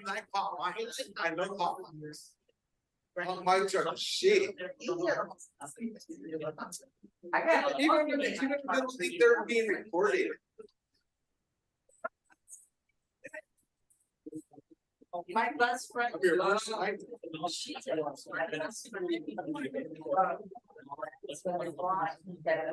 I caught mine. I know caught mine. My truck, shit. I got Even when they don't think they're being recorded. my best friend. I'm your worst nightmare. She's a my best friend. It's been a lot that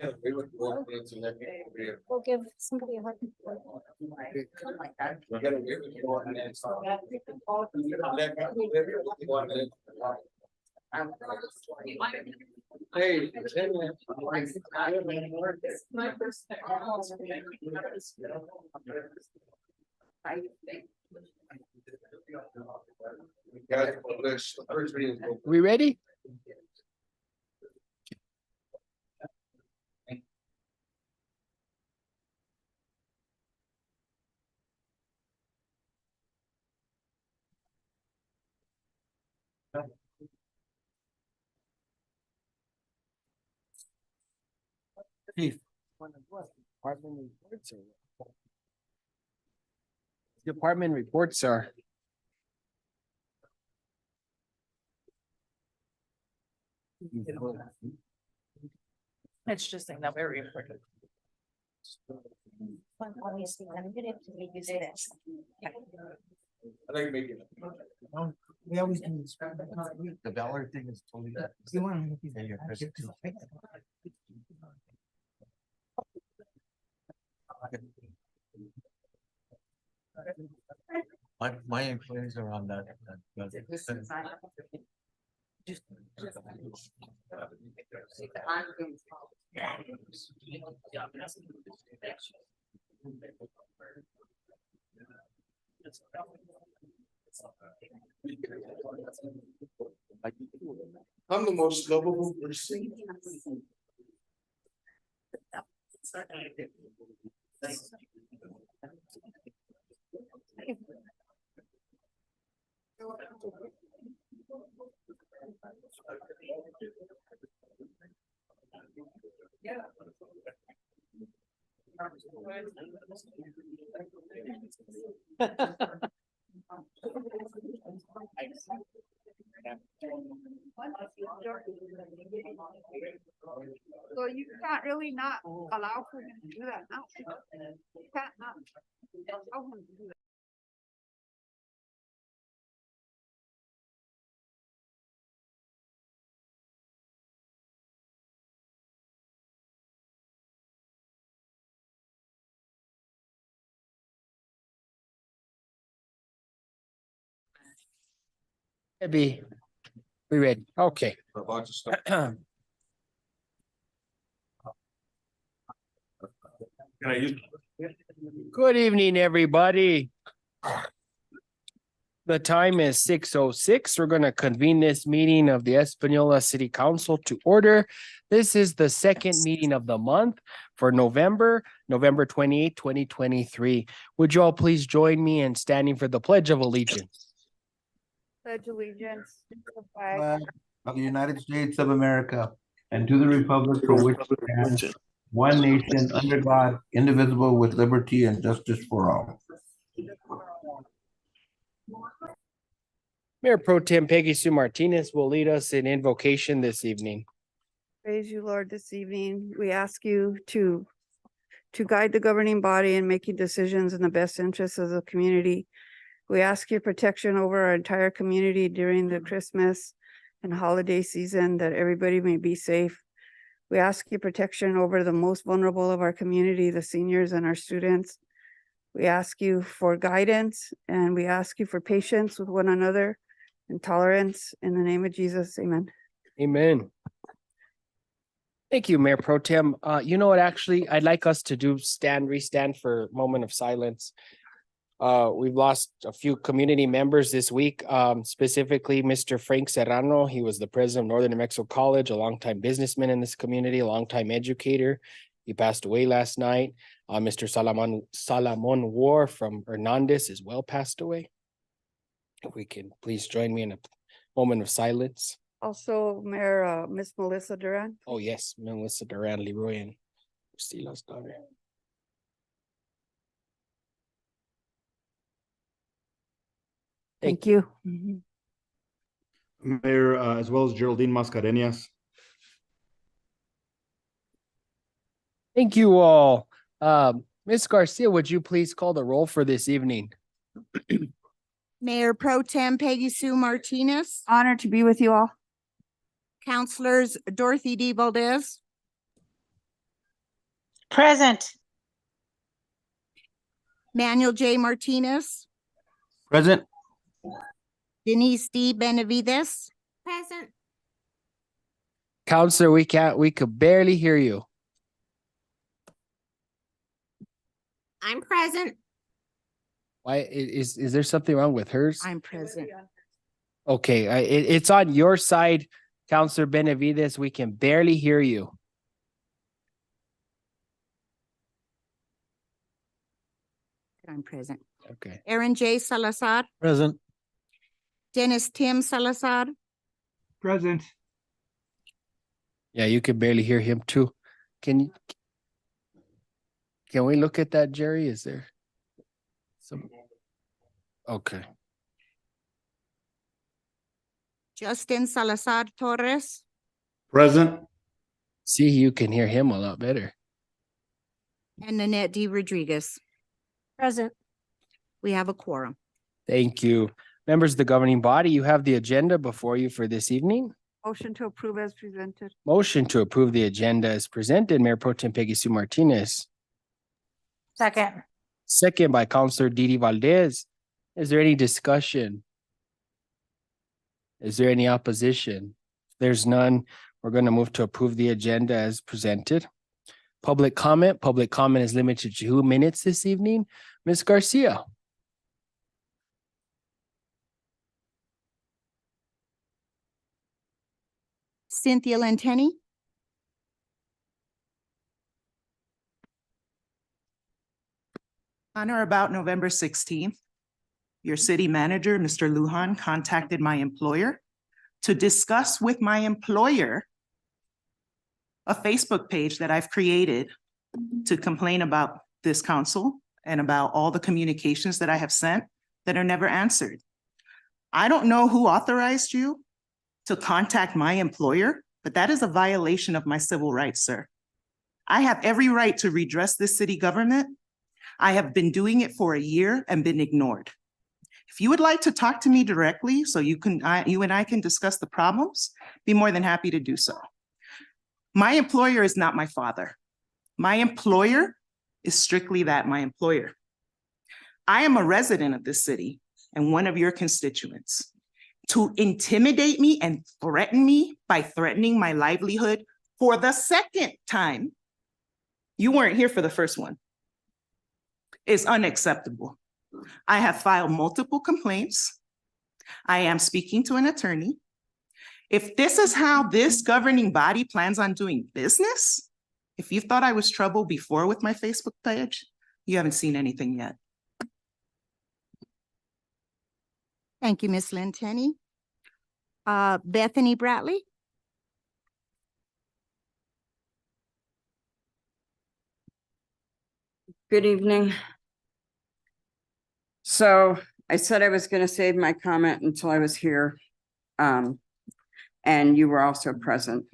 Yeah, we would go into that. We'll give somebody a hard. We gotta give it to one and then stop. Hey. My first. Guys, publish the first reading. We ready? Chief. Department reports are. It's just saying that very important. Obviously, I'm gonna have to make you say this. I like making it. We always do this. The dollar thing is totally. You want to. Yeah, my employees are on that. I'm the most lovable person. So you can't really not allow for him to do that now. You can't not allow him to do that. Debbie, we ready? Okay. A bunch of stuff. Good Can I use? evening, everybody. The time is 6:06. We're going to convene this meeting of the Espanola City Council to order. This is the second meeting of the month for November 28, 2023. Would you all please join me in standing for the Pledge of Allegiance? Pledge allegiance to the flag Of the United States of America and to the republic for which it stands, one nation under God, indivisible with liberty and justice for all. Mayor Pro Tem Peggy Sue Martinez will lead us in invocation this evening. Praise you, Lord, this evening. We ask you to guide the governing body in making decisions in the best interests of the community. We ask your protection over our entire community during the Christmas and holiday season, that everybody may be safe. We ask your protection over the most vulnerable of our community, the seniors and our students. We ask you for guidance, and we ask you for patience with one another and tolerance. In the name of Jesus, amen. Amen. Thank you, Mayor Pro Tem. You know what, actually, I'd like us to restand for a moment of silence. We've lost a few community members this week, specifically Mr. Frank Serrano. He was the president of Northern New Mexico College, a longtime businessman in this community, a longtime educator. He passed away last night. Mr. Salamon War from Hernandez as well passed away. If we can please join me in a moment of silence. Also, Mayor, Miss Melissa Duran. Oh, yes, Melissa Duran Leroy and Stila's daughter. Thank you. Mayor, as well as Geraldine Mascareñas. Thank you all. Ms. Garcia, would you please call the roll for this evening? Mayor Pro Tem Peggy Sue Martinez, Honored to be with you all. Councilors Dorothy D. Valdez, Present. Manuel J. Martinez, Present. Denise D. Benavides. Present. Counselor, we could barely hear you. I'm present. Why, is there something wrong with hers? I'm present. Okay, it's on your side, Counselor Benavides. We can barely hear you. I'm present. Okay. Aaron J. Salazar, Present. Dennis Tim Salazar, Present. Yeah, you can barely hear him too. Can we look at that, Jerry? Is there some? Okay. Justin Salazar Torres, Present. See, you can hear him a lot better. and Nanette D. Rodriguez. Present. We have a quorum. Thank you. Members of the governing body, you have the agenda before you for this evening. Motion to approve as presented. Motion to approve the agenda as presented, Mayor Pro Tem Peggy Sue Martinez. Second. Second by Councilor Didi Valdez. Is there any discussion? Is there any opposition? If there's none, we're going to move to approve the agenda as presented. Public comment is limited to 2 minutes this evening. Ms. Garcia. Cynthia Lentini, On or about November 16th, your city manager, Mr. Lujan, contacted my employer to discuss with my employer a Facebook page that I've created to complain about this council and about all the communications that I have sent that are never answered. I don't know who authorized you to contact my employer, but that is a violation of my civil rights, sir. I have every right to redress this city government. I have been doing it for a year and been ignored. If you would like to talk to me directly so you and I can discuss the problems, be more than happy to do so. My employer is not my father. My employer is strictly that, my employer. I am a resident of this city and one of your constituents. To intimidate me and threaten me by threatening my livelihood for the second time, you weren't here for the first one, is unacceptable. I have filed multiple complaints. I am speaking to an attorney. If this is how this governing body plans on doing business, if you thought I was trouble before with my Facebook page, you haven't seen anything yet. thank you, Ms. Lentini. Bethany Bradley, Good evening. So I said I was going to save my comment until I was here. And you were also present.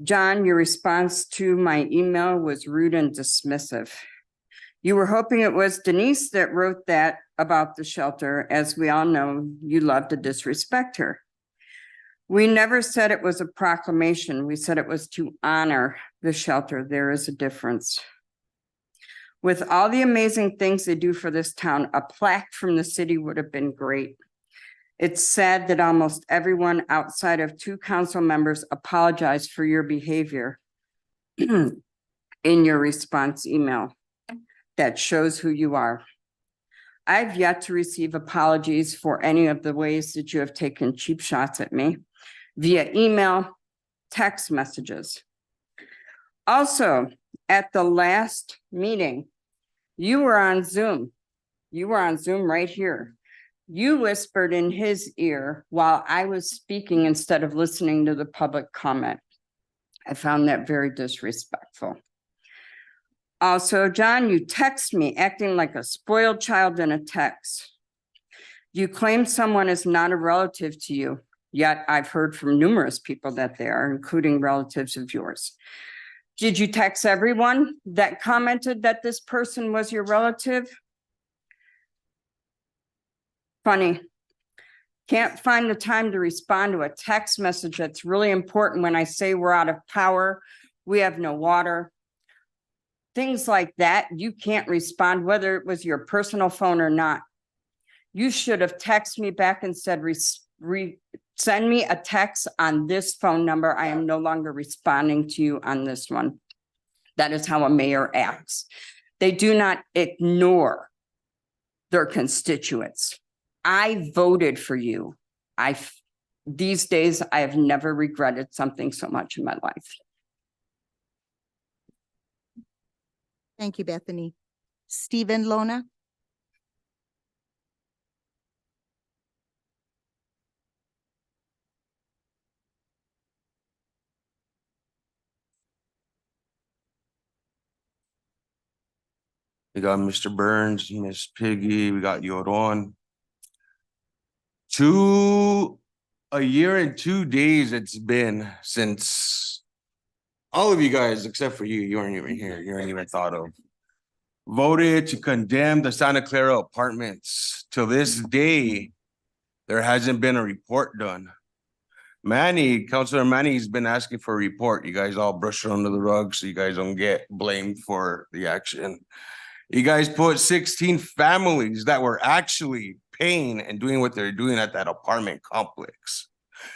John, your response to my email was rude and dismissive. You were hoping it was Denise that wrote that about the shelter. As we all know, you love to disrespect her. We never said it was a proclamation. We said it was to honor the shelter. There is a difference. With all the amazing things they do for this town, a plaque from the city would have been great. It's sad that almost everyone outside of 2 council members apologized for your behavior in your response email. That shows who you are. I've yet to receive apologies for any of the ways that you have taken cheap shots at me via email, text messages. Also, at the last meeting, you were on Zoom. You were on Zoom right here. You whispered in his ear while I was speaking instead of listening to the public comment. I found that very disrespectful. Also, John, you text me acting like a spoiled child in a text. You claim someone is not a relative to you, yet I've heard from numerous people that they are, including relatives of yours. Did you text everyone that commented that this person was your relative? Funny. Can't find the time to respond to a text message that's really important when I say we're out of power, we have no water. Things like that, you can't respond, whether it was your personal phone or not. You should have texted me back and said, send me a text on this phone number. I am no longer responding to you on this one. That is how a mayor acts. They do not ignore their constituents. I voted for you. These days, I have never regretted something so much in my life. Thank you, Bethany. Stephen Lona. We got Mr. Burns, Miss Piggy, we got Yoron. A year and 2 days it's been since all of you guys, except for you, you weren't even here, you weren't even thought of, voted to condemn the Santa Clara apartments. Till this day, there hasn't been a report done. Councilor Manny's been asking for a report. You guys all brush it under the rug so you guys don't get blamed for the action. You guys put 16 families that were actually paying and doing what they're doing at that apartment complex.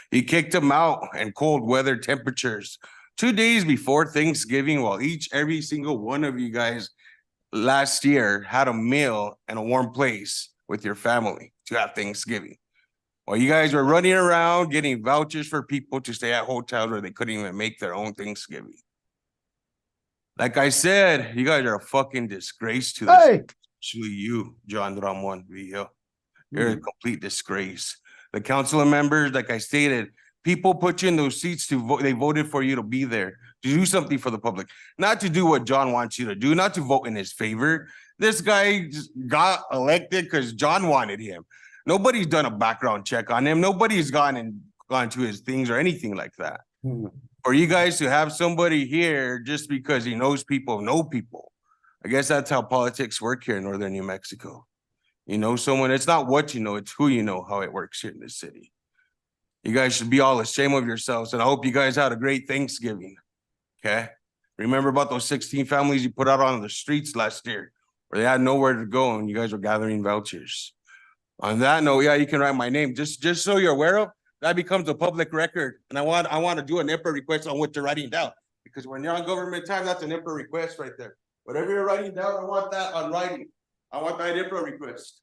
He kicked them out in cold weather temperatures 2 days before Thanksgiving, while every single one of you guys last year had a meal and a warm place with your family to have Thanksgiving. While you guys were running around getting vouchers for people to stay at hotels where they couldn't even make their own Thanksgiving. Like I said, you guys are a fucking disgrace to this. Especially you, John Ramon Villa. You're a complete disgrace. The council members, like I stated, people put you in those seats to vote. They voted for you to be there, to do something for the public, not to do what John wants you to do, not to vote in his favor. This guy just got elected because John wanted him. Nobody's done a background check on him. Nobody's gone to his things or anything like that. For you guys to have somebody here just because he knows people know people. I guess that's how politics work here in northern New Mexico. You know someone, it's not what you know, it's who you know, how it works here in this city. You guys should be all ashamed of yourselves, and I hope you guys had a great Thanksgiving, okay? Remember about those 16 families you put out on the streets last year where they had nowhere to go and you guys were gathering vouchers. On that note, yeah, you can write my name. Just so you're aware of, that becomes a public record. And I want to do an IPA request on what you're writing down. Because when you're on government time, that's an IPA request right there. Whatever you're writing down, I want that on writing. I want that IPA request.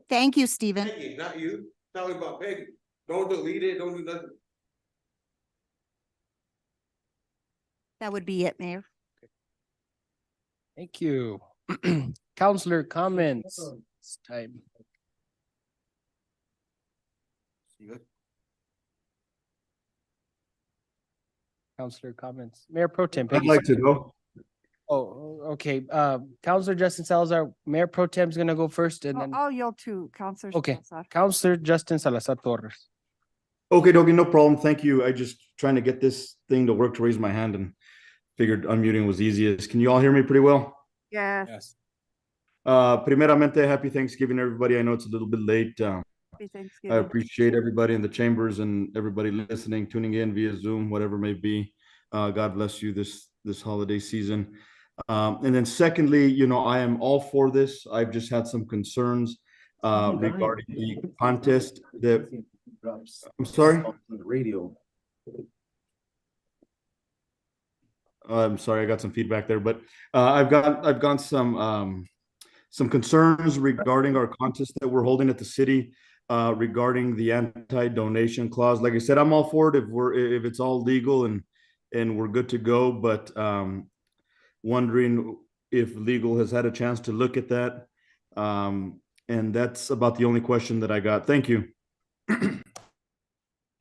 Thank you, Stephen. Peggy, not you. Tell me about Peggy. Don't delete it, don't do nothing. That would be it, Mayor. Thank you. Councilor comments. It's time. Councilor comments. Mayor Pro Tem. I'd like to go. Oh, okay. Councilor Justin Salazar, Mayor Pro Tem is gonna go first and then, I'll yield to Councilor. okay. Salazar. Councilor Justin Salazar Torres. Okay, Dogie, no problem. Thank you. I just trying to get this thing to work to raise my hand and figured unmuting was easiest. Can you all hear me pretty well? Yes. Primeramente, happy Thanksgiving, everybody. I know it's a little bit late. Happy I Thanksgiving. appreciate everybody in the chambers and everybody listening, tuning in via Zoom, whatever it may be. God bless you this holiday season. And then secondly, you know, I am all for this. I've just had some concerns regarding the contest that, I'm sorry? I'm sorry, I got some feedback there, but I've got some concerns regarding our contest that we're holding at the city regarding the anti-donation clause. Like I said, I'm all for it if it's all legal and we're good to go, but wondering if legal has had a chance to look at that. And that's about the only question that I got. Thank you.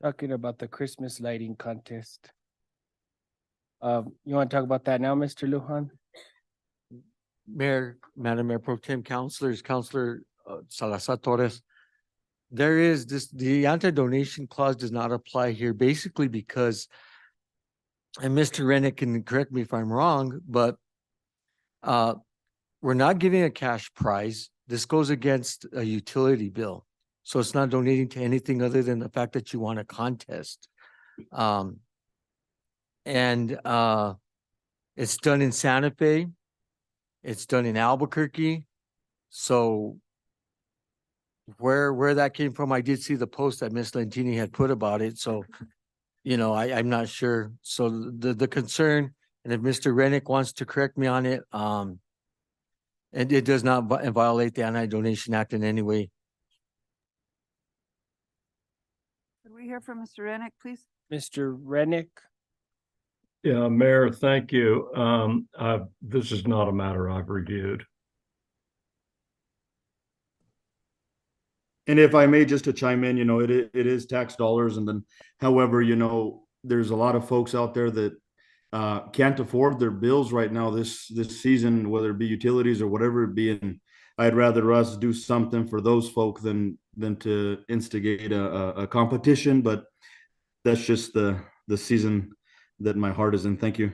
Talking about the Christmas lighting contest. You want to talk about that now, Mr. Lujan? Mayor, Madam Mayor Pro Tem, Councilors, Councilor Salazar Torres. There is the anti-donation clause does not apply here basically because, and Mr. Rennick can correct me if I'm wrong, but we're not giving a cash prize. This goes against a utility bill. So it's not donating to anything other than the fact that you want a contest. And it's done in Santa Fe. It's done in Albuquerque. So where that came from, I did see the post that Miss Lentini had put about it. So, I'm not sure. So the concern, and if Mr. Rennick wants to correct me on it, and it does not violate the Anti-Donation Act in any way. Could we hear from Mr. Rennick, please? Mr. Rennick? Yeah, Mayor, thank you. This is not a matter I've reviewed. And if I may, just to chime in, it is tax dollars, and then, however, there's a lot of folks out there that can't afford their bills right now this season, whether it be utilities or whatever it be, and I'd rather us do something for those folk than to instigate a competition. But that's just the season that my heart is in. Thank you.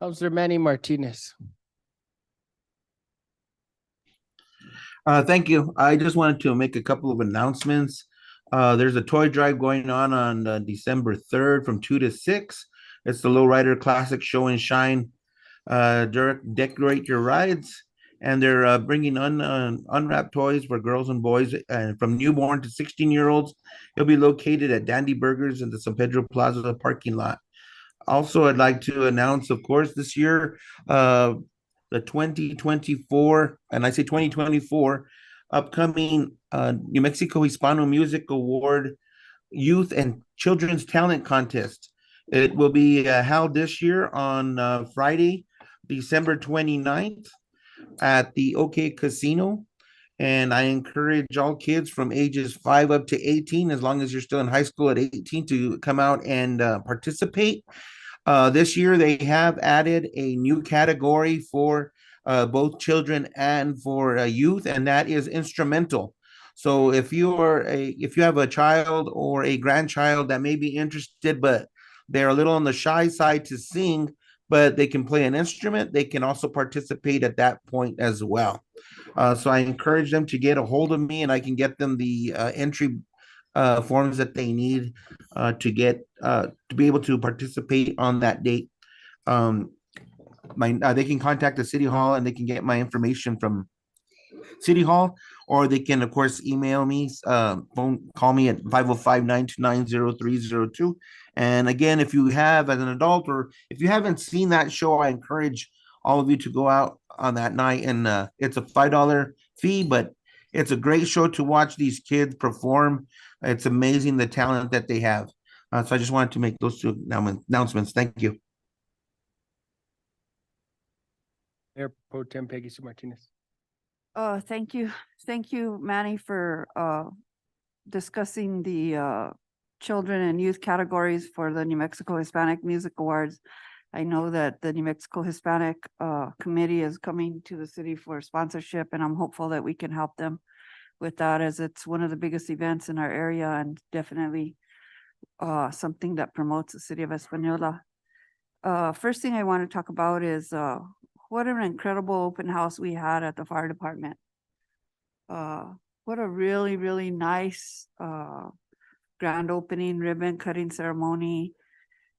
Councilor Manny Martinez. Thank you. I just wanted to make a couple of announcements. There's a toy drive going on December 3rd from 2 to 6. It's the Lowrider Classic Show and Shine. Decorate your rides. And they're bringing unwrapped toys for girls and boys from newborn to 16-year-olds. It'll be located at Dandy Burgers in the San Pedro Plaza parking lot. Also, I'd like to announce, of course, this year, the 2024, and I say 2024, upcoming New Mexico Hispano Music Award Youth and Children's Talent Contest. It will be held this year on Friday, December 29th at the OK Casino. And I encourage all kids from ages 5 up to 18, as long as you're still in high school at 18, to come out and participate. This year, they have added a new category for both children and for youth, and that is instrumental. So if you have a child or a grandchild that may be interested, but they're a little on the shy side to sing, but they can play an instrument, they can also participate at that point as well. So I encourage them to get a hold of me, and I can get them the entry forms that they need to be able to participate on that date. They can contact the city hall, and they can get my information from City Hall, or they can, of course, email me, call me at 505-929-0302. And again, if you have, as an adult, or if you haven't seen that show, I encourage all of you to go out on that night. And it's a $5 fee, but it's a great show to watch these kids perform. It's amazing the talent that they have. So I just wanted to make those two announcements. Thank you. Mayor Pro Tem Peggy Sue Martinez. Thank you. Thank you, Manny, for discussing the children and youth categories for the New Mexico Hispanic Music Awards. I know that the New Mexico Hispanic Committee is coming to the city for sponsorship, and I'm hopeful that we can help them with that, as it's one of the biggest events in our area, and definitely something that promotes the city of Española. First thing I want to talk about is what an incredible open house we had at the fire department. What a really, really nice grand opening, ribbon cutting ceremony.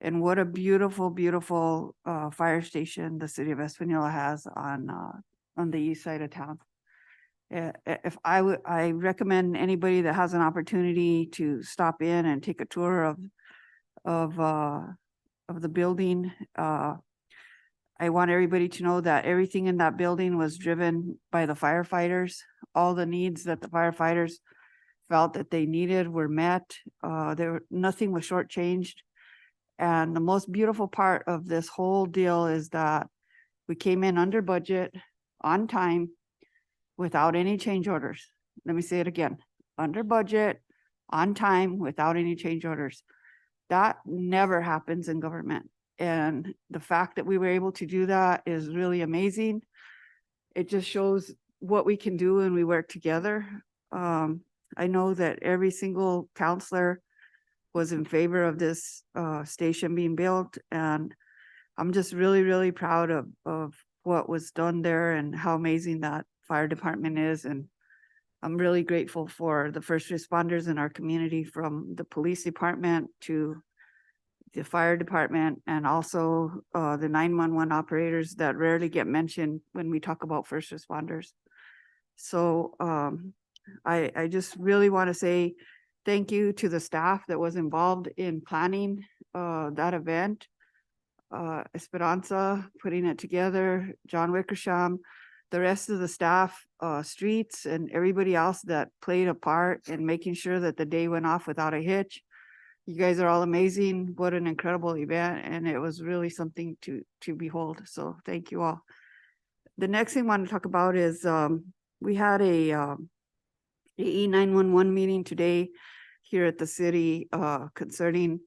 And what a beautiful, beautiful fire station the city of Española has on the east side of town. I recommend anybody that has an opportunity to stop in and take a tour of the building. I want everybody to know that everything in that building was driven by the firefighters. All the needs that the firefighters felt that they needed were met. Nothing was shortchanged. And the most beautiful part of this whole deal is that we came in under budget, on time, without any change orders. Let me say it again, under budget, on time, without any change orders. That never happens in government. And the fact that we were able to do that is really amazing. It just shows what we can do when we work together. I know that every single counselor was in favor of this station being built, and I'm just really, really proud of what was done there and how amazing that fire department is. And I'm really grateful for the first responders in our community, from the police department to the fire department, and also the 911 operators that rarely get mentioned when we talk about first responders. So I just really want to say thank you to the staff that was involved in planning that event. Esperanza putting it together, John Wickersham, the rest of the staff, streets, and everybody else that played a part in making sure that the day went off without a hitch. You guys are all amazing. What an incredible event, and it was really something to behold. So thank you all. The next thing I want to talk about is we had a E911 meeting today here at the city concerning,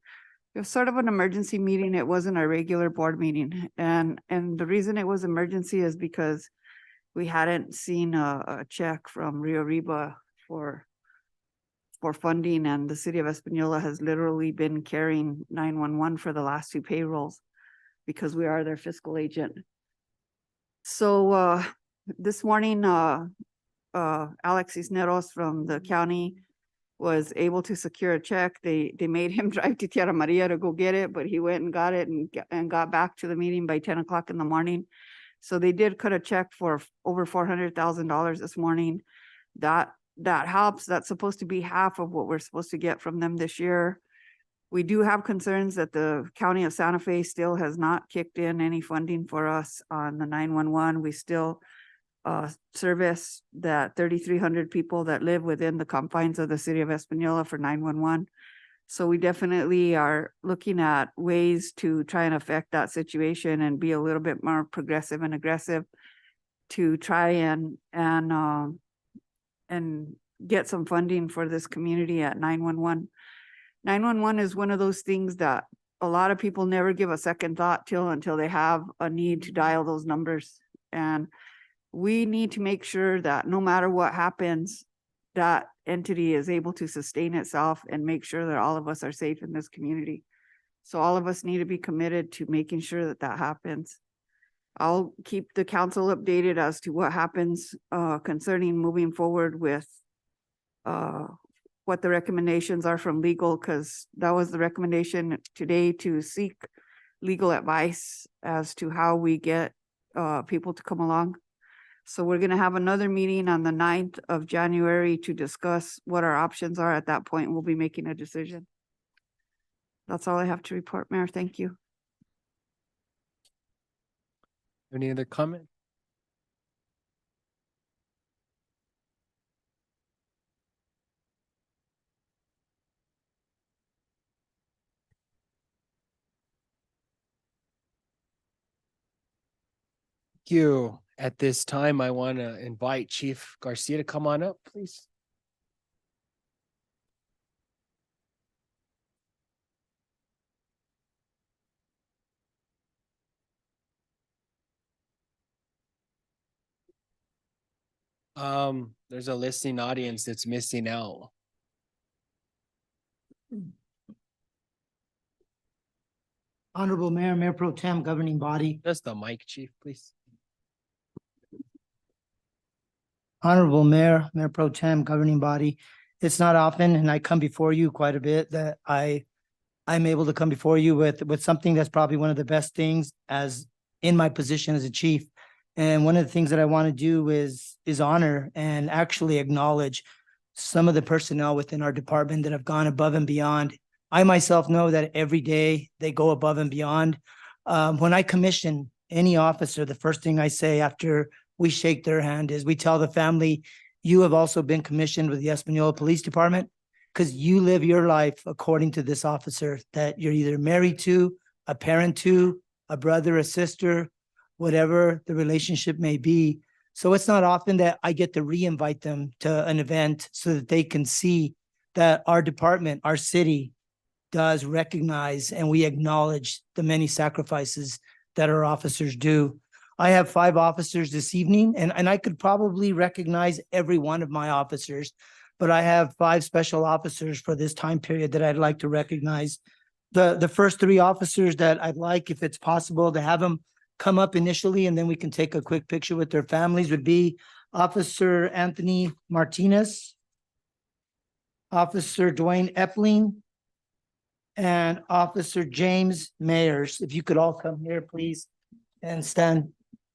it was sort of an emergency meeting. It wasn't a regular board meeting. And the reason it was emergency is because we hadn't seen a check from Rio Riba for funding, and the city of Espanola has literally been carrying 911 for the last 2 payrolls because we are their fiscal agent. So this morning, Alex Cisneros from the county was able to secure a check. They made him drive to Tierra Maria to go get it, but he went and got it and got back to the meeting by 10 o'clock in the morning. So they did cut a check for over $400,000 this morning. That helps. That's supposed to be half of what we're supposed to get from them this year. We do have concerns that the county of Santa Fe still has not kicked in any funding for us on the 911. We still service that 3,300 people that live within the confines of the city of Espanola for 911. So we definitely are looking at ways to try and affect that situation and be a little bit more progressive and aggressive to try and get some funding for this community at 911. 911 is one of those things that a lot of people never give a second thought until they have a need to dial those numbers. And we need to make sure that no matter what happens, that entity is able to sustain itself and make sure that all of us are safe in this community. So all of us need to be committed to making sure that that happens. I'll keep the council updated as to what happens concerning moving forward with what the recommendations are from legal, because that was the recommendation today, to seek legal advice as to how we get people to come along. So we're going to have another meeting on the 9th of January to discuss what our options are. At that point, we'll be making a decision. That's all I have to report, Mayor. Thank you. Any other comment? Thank you. At this time, I want to invite Chief Garcia to come on up, please. There's a listening audience that's missing out. Honorable Mayor, Mayor Pro Tem, governing body. Just the mic, Chief, please. Honorable Mayor, Mayor Pro Tem, governing body. It's not often, and I come before you quite a bit, that I'm able to come before you with something that's probably one of the best things as in my position as a chief. And one of the things that I want to do is honor and actually acknowledge some of the personnel within our department that have gone above and beyond. I myself know that every day they go above and beyond. When I commission any officer, the first thing I say after we shake their hand is we tell the family, you have also been commissioned with the Espanola Police Department because you live your life according to this officer that you're either married to, a parent to, a brother, a sister, whatever the relationship may be. So it's not often that I get to re-invite them to an event so that they can see that our department, our city does recognize and we acknowledge the many sacrifices that our officers do. I have 5 officers this evening, and I could probably recognize every one of my officers, but I have 5 special officers for this time period that I'd like to recognize. The first 3 officers that I'd like, if it's possible, to have them come up initially, and then we can take a quick picture with their families would be Officer Anthony Martinez, Officer Dwayne Epling, and Officer James Mayers. If you could all come here, please, and stand,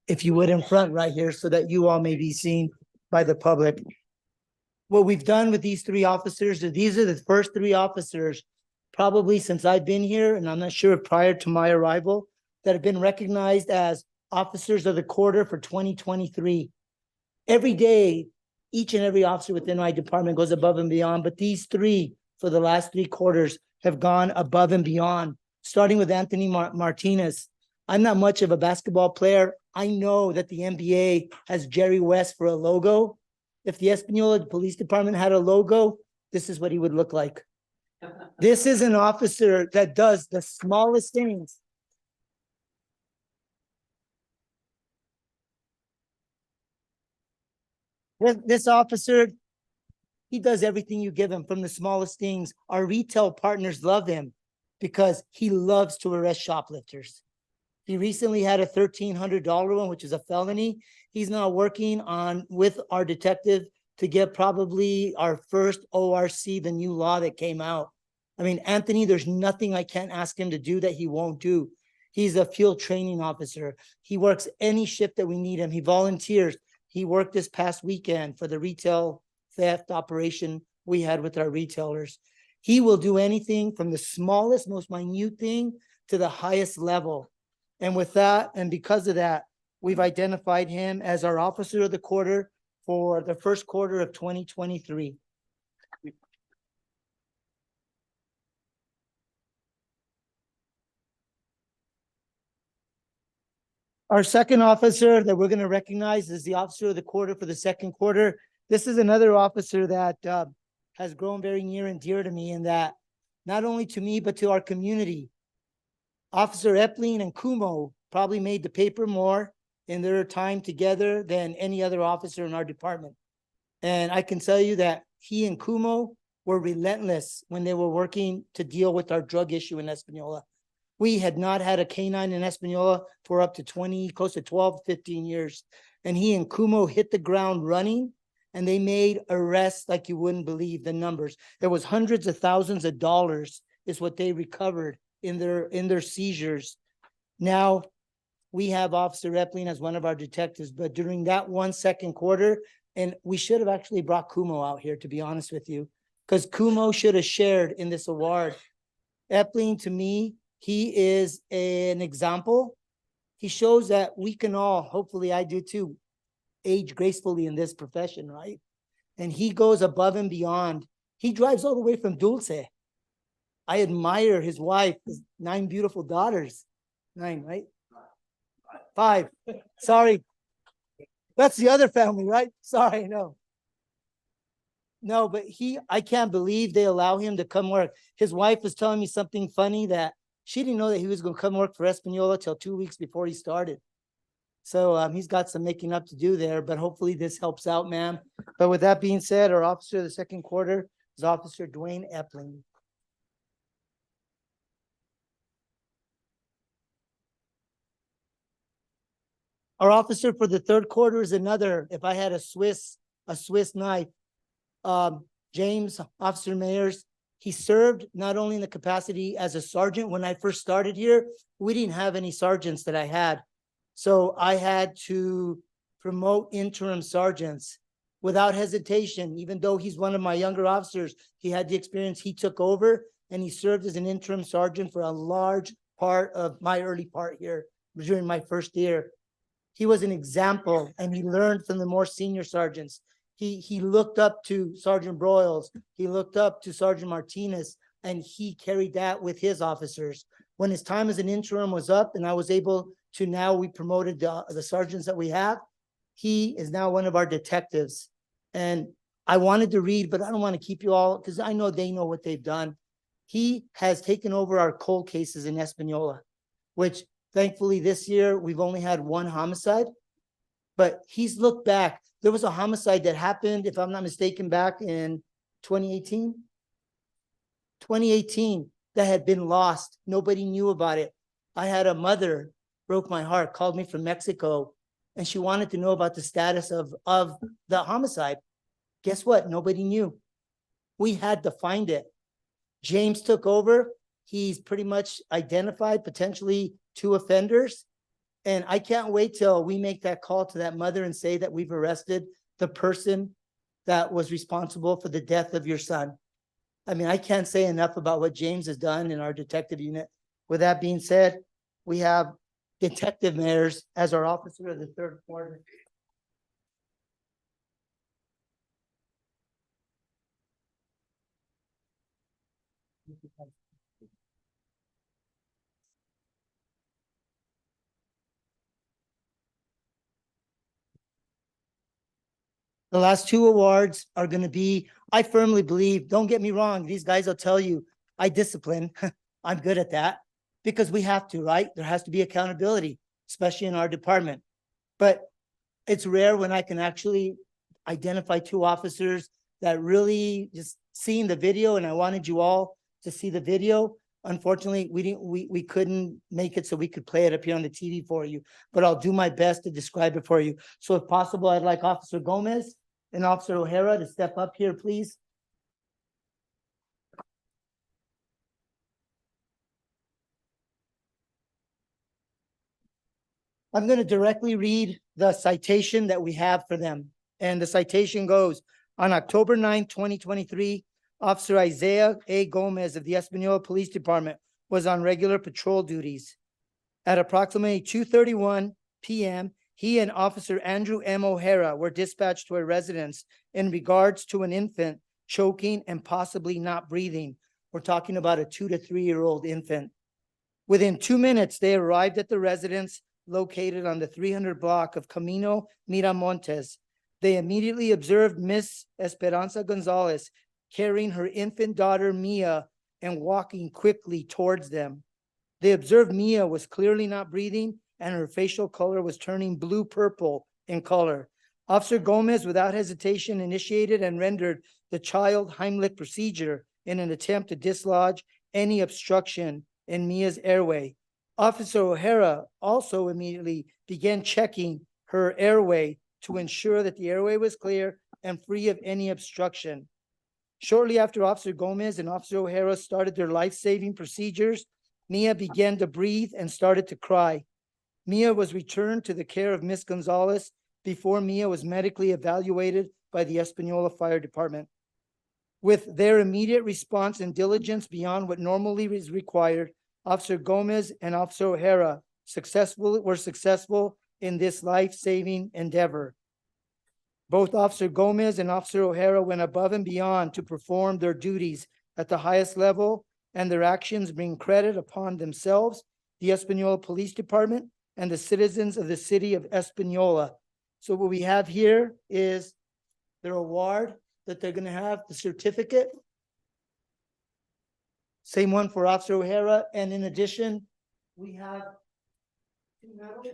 if you would, in front right here so that you all may be seen by the public. What we've done with these three officers, these are the first three officers probably since I've been here, and I'm not sure if prior to my arrival, that have been recognized as officers of the quarter for 2023. Every day, each and every officer within my department goes above and beyond, but these three for the last 3 quarters have gone above and beyond, starting with Anthony Martinez. I'm not much of a basketball player. I know that the NBA has Jerry West for a logo. If the Espanola Police Department had a logo, this is what he would look like. This is an officer that does the smallest things. This officer, he does everything you give him from the smallest things. Our retail partners love him because he loves to arrest shoplifters. He recently had a $1,300 one, which is a felony. He's now working on with our detective to get probably our first ORC, the new law that came out. I mean, Anthony, there's nothing I can't ask him to do that he won't do. He's a field training officer. He works any shift that we need him. He volunteers. He worked this past weekend for the retail theft operation we had with our retailers. He will do anything from the smallest, most minute thing to the highest level. And with that, and because of that, we've identified him as our officer of the quarter for the first quarter of 2023. Our second officer that we're going to recognize is the officer of the quarter for the second quarter. This is another officer that has grown very near and dear to me, in that not only to me, but to our community. Officer Epling and Kumo probably made the paper more in their time together than any other officer in our department. And I can tell you that he and Kumo were relentless when they were working to deal with our drug issue in Espanola. We had not had a canine in Espanola for up to 20, close to 12, 15 years. And he and Kumo hit the ground running, and they made arrests like you wouldn't believe the numbers. There was hundreds of thousands of dollars is what they recovered in their seizures. Now we have Officer Epling as one of our detectives, but during that 1 second quarter, and we should have actually brought Kumo out here, to be honest with you, because Kumo should have shared in this award. Epling, to me, he is an example. He shows that we can all, hopefully I do too, age gracefully in this profession, right? And he goes above and beyond. He drives all the way from Dulce. I admire his wife, his 9 beautiful daughters. 9, right? 5. Sorry. That's the other family, right? Sorry, no. No, but I can't believe they allow him to come work. His wife was telling me something funny, that she didn't know that he was going to come work for Espanola till 2 weeks before he started. So he's got some making up to do there, but hopefully this helps out, ma'am. But with that being said, our officer of the second quarter is Officer Dwayne Epling. Our officer for the third quarter is another, if I had a Swiss knife, James, Officer Mayers. He served not only in the capacity as a sergeant. When I first started here, we didn't have any sergeants that I had. So I had to promote interim sergeants without hesitation. Even though he's one of my younger officers, he had the experience. He took over and he served as an interim sergeant for a large part of my early part here during my first year. He was an example, and he learned from the more senior sergeants. He looked up to Sergeant Broyles. He looked up to Sergeant Martinez, and he carried that with his officers. When his time as an interim was up and I was able to, now we promoted the sergeants that we have, he is now one of our detectives. And I wanted to read, but I don't want to keep you all, because I know they know what they've done. He has taken over our cold cases in Espanola, which thankfully this year we've only had 1 homicide, but he's looked back. There was a homicide that happened, if I'm not mistaken, back in 2018. 2018 that had been lost. Nobody knew about it. I had a mother, broke my heart, called me from Mexico, and she wanted to know about the status of the homicide. Guess what? Nobody knew. We had to find it. James took over. He's pretty much identified potentially 2 offenders. And I can't wait till we make that call to that mother and say that we've arrested the person that was responsible for the death of your son. I mean, I can't say enough about what James has done in our detective unit. With that being said, we have Detective Mayers as our officer of the 3rd quarter. The last 2 awards are going to be, I firmly believe, don't get me wrong, these guys will tell you, I discipline. I'm good at that because we have to, right? There has to be accountability, especially in our department. But it's rare when I can actually identify 2 officers that really just seeing the video, and I wanted you all to see the video. Unfortunately, we couldn't make it so we could play it up here on the TV for you, but I'll do my best to describe it for you. So if possible, I'd like Officer Gomez and Officer O'Hara to step up here, please. I'm going to directly read the citation that we have for them. And the citation goes, on October 9, 2023, Officer Isaiah A. Gomez of the Espanola Police Department was on regular patrol duties. At approximately 2:31 p.m., he and Officer Andrew M. O'Hara were dispatched to a residence in regards to an infant choking and possibly not breathing. We're talking about a 2 to 3-year-old infant. Within 2 minutes, they arrived at the residence located on the 300 block of Camino Miramontes. They immediately observed Miss Esperanza Gonzalez carrying her infant daughter Mia and walking quickly towards them. They observed Mia was clearly not breathing and her facial color was turning blue-purple in color. Officer Gomez, without hesitation, initiated and rendered the child Heimlich procedure in an attempt to dislodge any obstruction in Mia's airway. Officer O'Hara also immediately began checking her airway to ensure that the airway was clear and free of any obstruction. Shortly after Officer Gomez and Officer O'Hara started their life-saving procedures, Mia began to breathe and started to cry. Mia was returned to the care of Miss Gonzalez before Mia was medically evaluated by the Espanola Fire Department. With their immediate response and diligence beyond what normally is required, Officer Gomez and Officer O'Hara were successful in this life-saving endeavor. Both Officer Gomez and Officer O'Hara went above and beyond to perform their duties at the highest level, and their actions bring credit upon themselves, the Espanola Police Department, and the citizens of the city of Espanola. So what we have here is their award that they're going to have, the certificate. Same one for Officer O'Hara, and in addition, we have 2 medals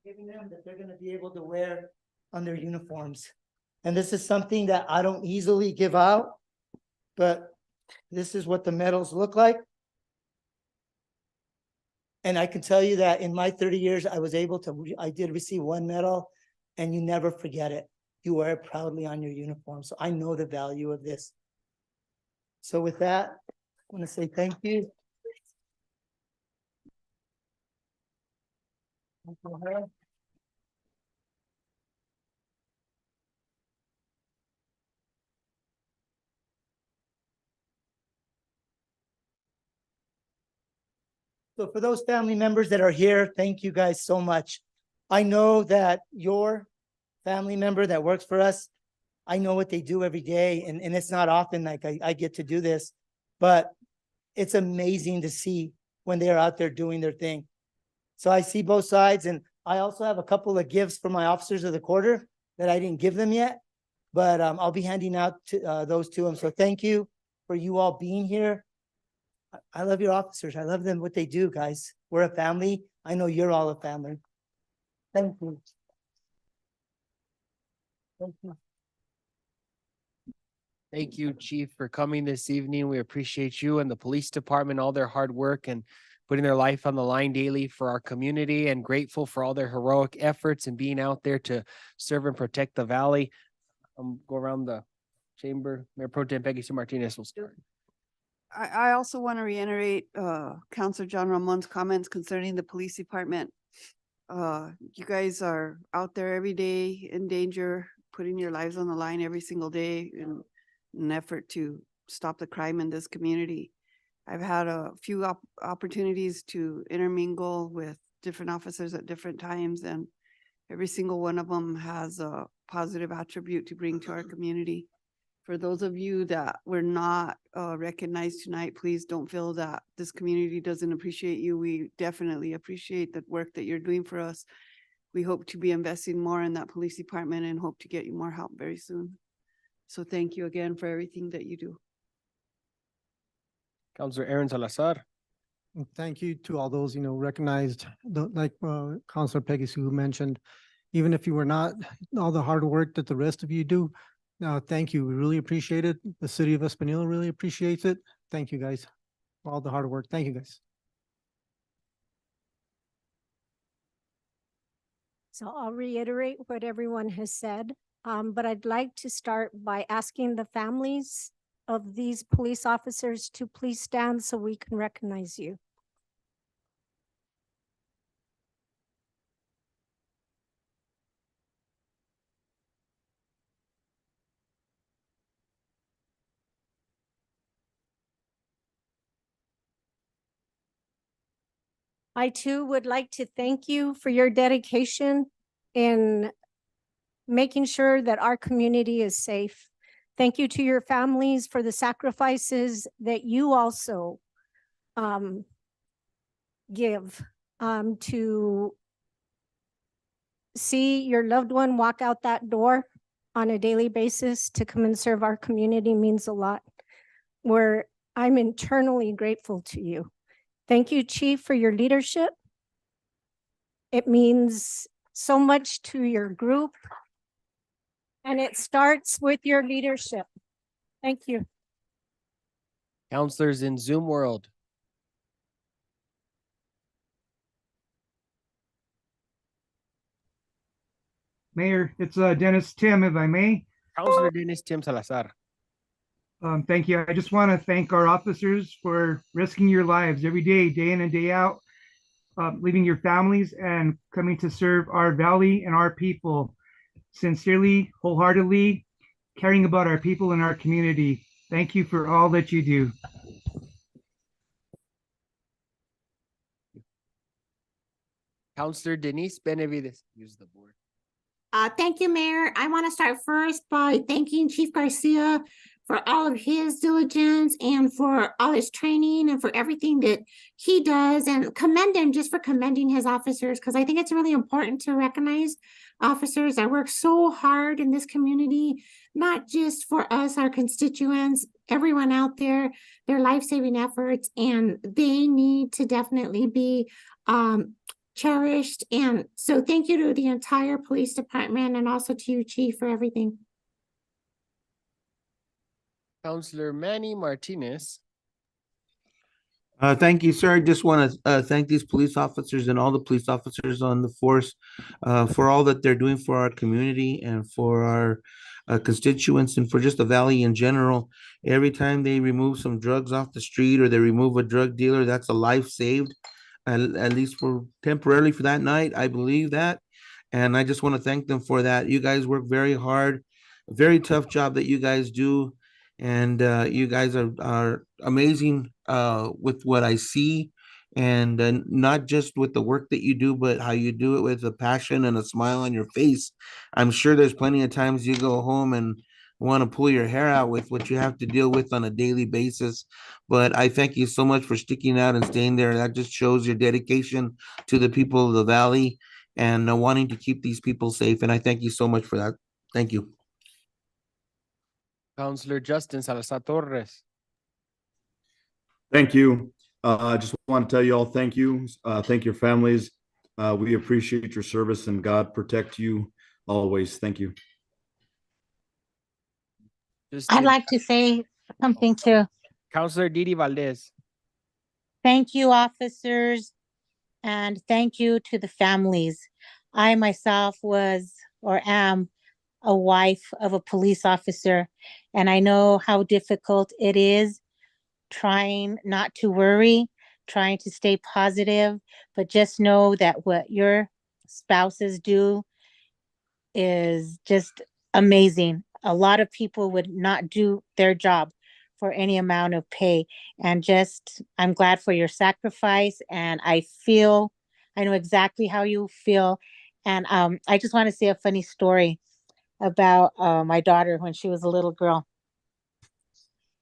giving them that they're going to be able to wear on their uniforms. And this is something that I don't easily give out, but this is what the medals look like. And I can tell you that in my 30 years, I did receive 1 medal, and you never forget it. You wear it proudly on your uniform. So I know the value of this. So with that, I want to say thank you. So for those family members that are here, thank you guys so much. I know that your family member that works for us, I know what they do every day, and it's not often like I get to do this, but it's amazing to see when they're out there doing their thing. So I see both sides, and I also have a couple of gifts for my officers of the quarter that I didn't give them yet, but I'll be handing out those to them. So thank you for you all being here. I love your officers. I love them, what they do, guys. We're a family. I know you're all a family. Thank you. Thank you. Thank you, Chief, for coming this evening. We appreciate you and the police department, all their hard work and putting their life on the line daily for our community, and grateful for all their heroic efforts and being out there to serve and protect the valley. Go around the chamber. Mayor Pro Tem Peggy Sue Martinez will start. I also want to reiterate, Councilor John Ramon's comments concerning the police department. You guys are out there every day in danger, putting your lives on the line every single day in an effort to stop the crime in this community. I've had a few opportunities to intermingle with different officers at different times, and every single one of them has a positive attribute to bring to our community. For those of you that were not recognized tonight, please don't feel that this community doesn't appreciate you. We definitely appreciate the work that you're doing for us. We hope to be investing more in that police department and hope to get you more help very soon. So thank you again for everything that you do. Councilor Aaron Salazar. Thank you to all those, recognized, like Councilor Peggy Sue mentioned, even if you were not, all the hard work that the rest of you do. Thank you. We really appreciate it. The city of Espanola really appreciates it. Thank you, guys, for all the hard work. Thank you, guys. So I'll reiterate what everyone has said, but I'd like to start by asking the families of these police officers to please stand so we can recognize you. I too would like to thank you for your dedication in making sure that our community is safe. Thank you to your families for the sacrifices that you also give to see your loved one walk out that door on a daily basis to come and serve our community means a lot. I'm internally grateful to you. Thank you, Chief, for your leadership. It means so much to your group, and it starts with your leadership. Thank you. Counselors in Zoom world. Mayor, it's Dennis Tim, if I may. Councilor Dennis Tim Salazar. Thank you. I just want to thank our officers for risking your lives every day, day in and day out, leaving your families and coming to serve our valley and our people sincerely, wholeheartedly, caring about our people and our community. Thank you for all that you do. Councilor Denise Benavides. Use the board. Thank you, Mayor. I want to start first by thanking Chief Garcia for all of his diligence and for all his training and for everything that he does, and commend him just for commending his officers, because I think it's really important to recognize officers that work so hard in this community, not just for us, our constituents, everyone out there, their life-saving efforts, and they need to definitely be cherished. And so thank you to the entire police department and also to you, Chief, for everything. Councilor Manny Martinez. Thank you, sir. I just want to thank these police officers and all the police officers on the force for all that they're doing for our community and for our constituents and for just the valley in general. Every time they remove some drugs off the street or they remove a drug dealer, that's a life saved, at least for temporarily for that night. I believe that. And I just want to thank them for that. You guys work very hard, a very tough job that you guys do. And you guys are amazing with what I see, and not just with the work that you do, but how you do it with a passion and a smile on your face. I'm sure there's plenty of times you go home and want to pull your hair out with what you have to deal with on a daily basis. But I thank you so much for sticking out and staying there. That just shows your dedication to the people of the valley and wanting to keep these people safe. And I thank you so much for that. Thank you. Councilor Justin Salazar Torres. Thank you. I just want to tell you all thank you. Thank your families. We appreciate your service, and God protect you always. Thank you. I'd like to say something too. Councilor Didi Valdez. Thank you, officers, and thank you to the families. I myself was or am a wife of a police officer, and I know how difficult it is trying not to worry, trying to stay positive, but just know that what your spouses do is just amazing. A lot of people would not do their job for any amount of pay. And just, I'm glad for your sacrifice. And I know exactly how you feel. And I just want to say a funny story about my daughter when she was a little girl.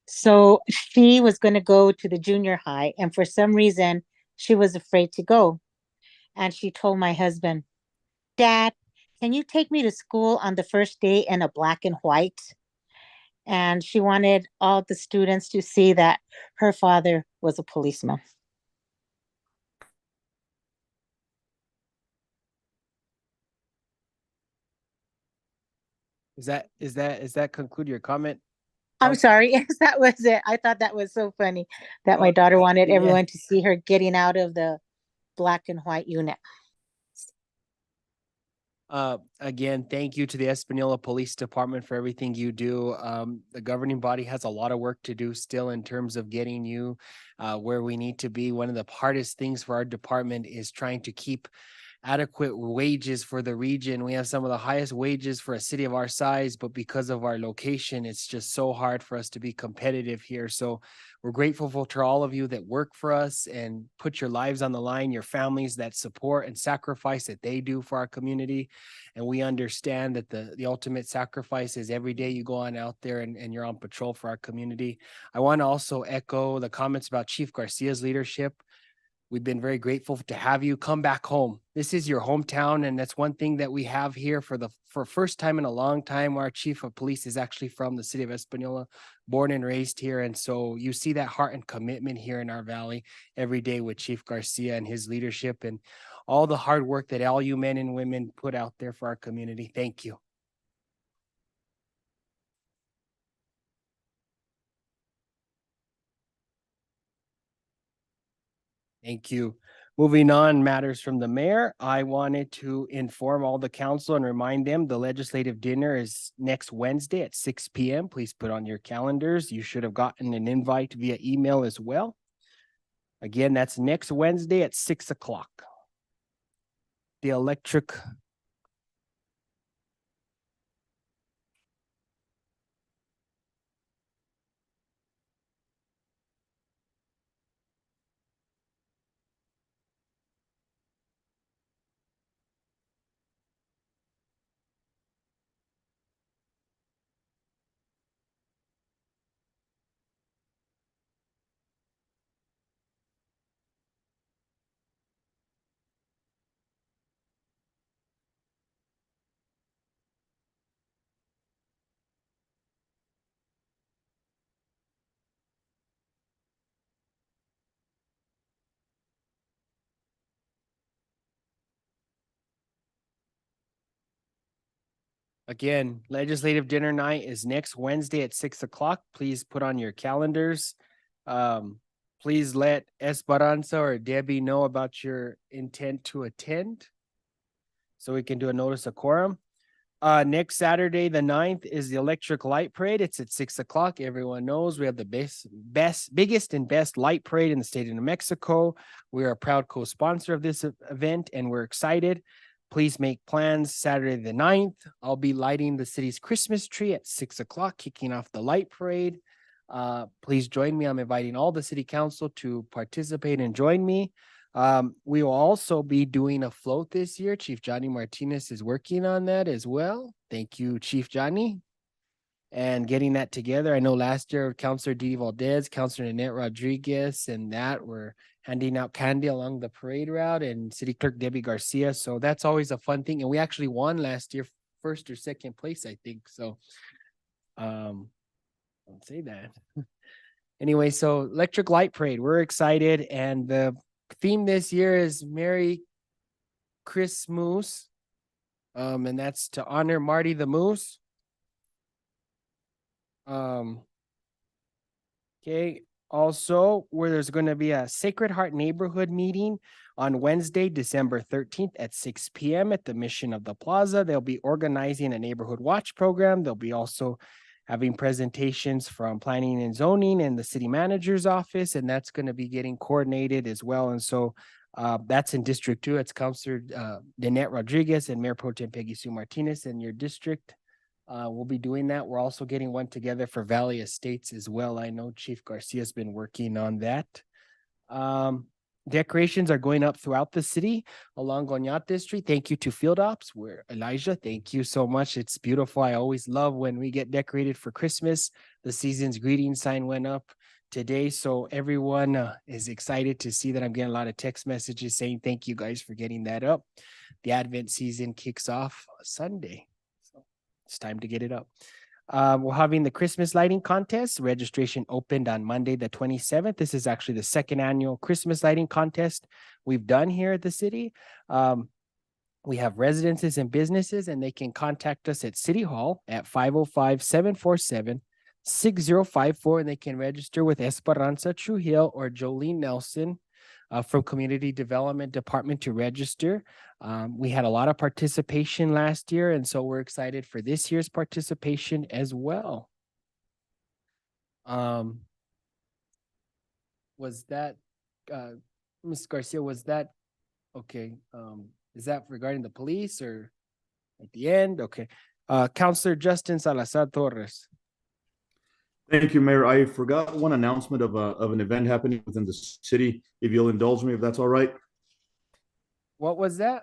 So she was going to go to the junior high, and for some reason, she was afraid to go. And she told my husband, Dad, can you take me to school on the first day in a black and white? And she wanted all the students to see that her father was a policeman. Is that conclude your comment? I'm sorry. Yes, that was it. I thought that was so funny that my daughter wanted yeah. everyone to see her getting out of the black and white unit. Again, thank you to the Espanola Police Department for everything you do. The governing body has a lot of work to do still in terms of getting you where we need to be. One of the hardest things for our department is trying to keep adequate wages for the region. We have some of the highest wages for a city of our size, but because of our location, it's just so hard for us to be competitive here. So we're grateful to all of you that work for us and put your lives on the line, your families that support and sacrifice that they do for our community. And we understand that the ultimate sacrifice is every day you go on out there and you're on patrol for our community. I want to also echo the comments about Chief Garcia's leadership. We've been very grateful to have you come back home. This is your hometown, and that's one thing that we have here for first time in a long time. Our chief of police is actually from the city of Espanola, born and raised here. And so you see that heart and commitment here in our valley every day with Chief Garcia and his leadership and all the hard work that all you men and women put out there for our community. Thank you. Thank you. Moving on, matters from the mayor. I wanted to inform all the council and remind them the legislative dinner is next Wednesday at 6 p.m. Please put on your calendars. You should have gotten an invite via email as well. Again, that's next Wednesday at 6 o'clock. The electric Again, legislative dinner night is next Wednesday at 6 o'clock. Please put on your calendars. Please let Esperanza or Debbie know about your intent to attend so we can do a notice of quorum. Next Saturday, the 9th, is the electric light parade. It's at 6 o'clock. Everyone knows we have the biggest and best light parade in the state of New Mexico. We are a proud co-sponsor of this event and we're excited. Please make plans Saturday the 9th. I'll be lighting the city's Christmas tree at 6 o'clock, kicking off the light parade. Please join me. I'm inviting all the city council to participate and join me. We will also be doing a float this year. Chief Johnny Martinez is working on that as well. Thank you, Chief Johnny. And getting that together. I know last year, Councilor Didi Valdez, Councilor Nanette Rodriguez, and that were handing out candy along the parade route, and City Clerk Debbie Garcia. So that's always a fun thing. And we actually won last year, first or second place, I think. So don't say that. Anyway, so electric light parade, we're excited. And the theme this year is Merry Christmas. And that's to honor Marty the Moose. Okay, Also, where there's going to be a Sacred Heart neighborhood meeting on Wednesday, December 13th at 6 p.m. at the Mission of the Plaza. They'll be organizing a neighborhood watch program. They'll be also having presentations from planning and zoning and the city manager's office, and that's going to be getting coordinated as well. And so that's in District 2. It's Councilor Danette Rodriguez and Mayor Pro Tem Peggy Sue Martinez in your district. We'll be doing that. We're also getting one together for Valley Estates as well. I know Chief Garcia's been working on that. Decorations are going up throughout the city along Gonate Street. Thank you to Field Ops. Where Elijah, thank you so much. It's beautiful. I always love when we get decorated for Christmas. The season's greeting sign went up today, so everyone is excited to see that. I'm getting a lot of text messages saying thank you guys for getting that up. The Advent season kicks off Sunday, so it's time to get it up. We're having the Christmas lighting contest. Registration opened on Monday, the 27th. This is actually the second annual Christmas lighting contest we've done here at the city. We have residences and businesses, and they can contact us at City Hall at 505-747-6054, and they can register with Esperanza Trujillo or Jolene Nelson from Community Development Department to register. We had a lot of participation last year, and so we're excited for this year's participation as well. Was that, Ms. Garcia, was that, okay, is that regarding the police or at the end? Okay. Councilor Justin Salazar Torres. Thank you, Mayor. I forgot one announcement of an event happening within the city. If you'll indulge me, if that's all right. What was that?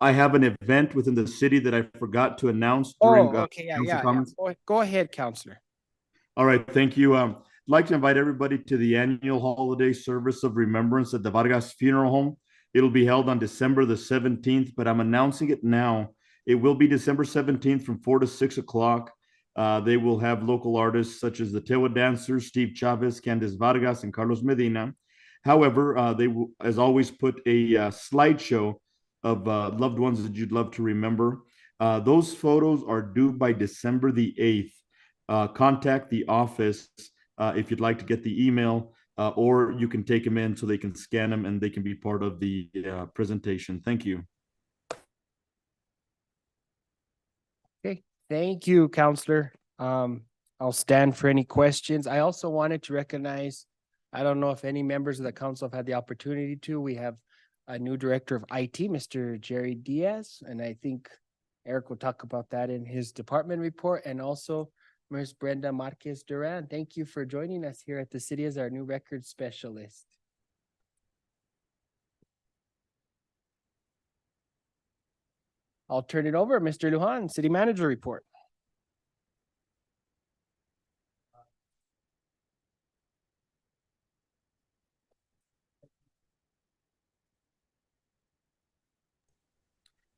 I have an event within the city that I forgot to announce during. Okay, council comments. Go ahead, Councilor. All right, thank you. I'd like to invite everybody to the annual holiday service of remembrance at the Vargas Funeral Home. It'll be held on December the 17th, but I'm announcing it now. It will be December 17th from 4 to 6 o'clock. They will have local artists such as the Tewa dancers, Steve Chavez, Candice Vargas, and Carlos Medina. However, they will, as always, put a slideshow of loved ones that you'd love to remember. Those photos are due by December the 8th. Contact the office if you'd like to get the email, or you can take them in so they can scan them and they can be part of the presentation. Thank you. Okay, thank you, Councilor. I'll stand for any questions. I also wanted to recognize, I don't know if any members of the council have had the opportunity to, we have a new director of IT, Mr. Jerry Diaz, and I think Eric will talk about that in his department report, and also Ms. Brenda Marquez Duran. Thank you for joining us here at the city as our new records specialist. I'll turn it over, Mr. Lujan, City Manager report.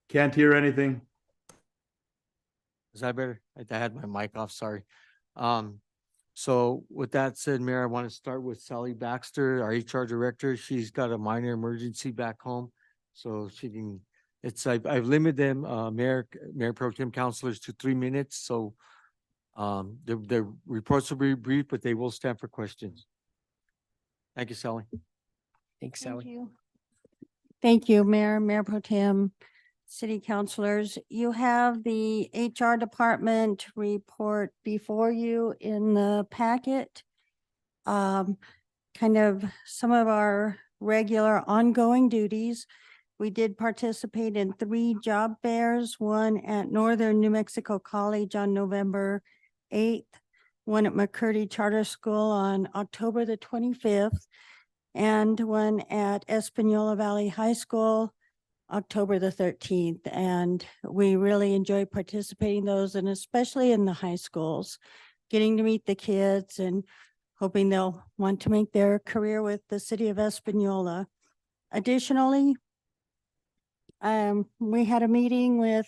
Can't hear anything. Is that better? I had my mic off, sorry. So with that said, Mayor, I want to start with Sally Baxter, our HR director. She's got a minor emergency back home, so she can, I've limited them, Mayor Pro Tem councilors to 3 minutes, so their reports will be brief, but they will stand for questions. Thank you, Sally. Thanks, Sally. Thank you, Mayor Pro Tem, city councilors. You have the HR department report before you in the packet. Kind of some of our regular ongoing duties. We did participate in 3 job fairs, one at Northern New Mexico College on November 8th, one at McCurdy Charter School on October the 25th, and one at Espanola Valley High School, October the 13th. And we really enjoy participating in those, and especially in the high schools, getting to meet the kids and hoping they'll want to make their career with the city of Espanola. Additionally, we had a meeting with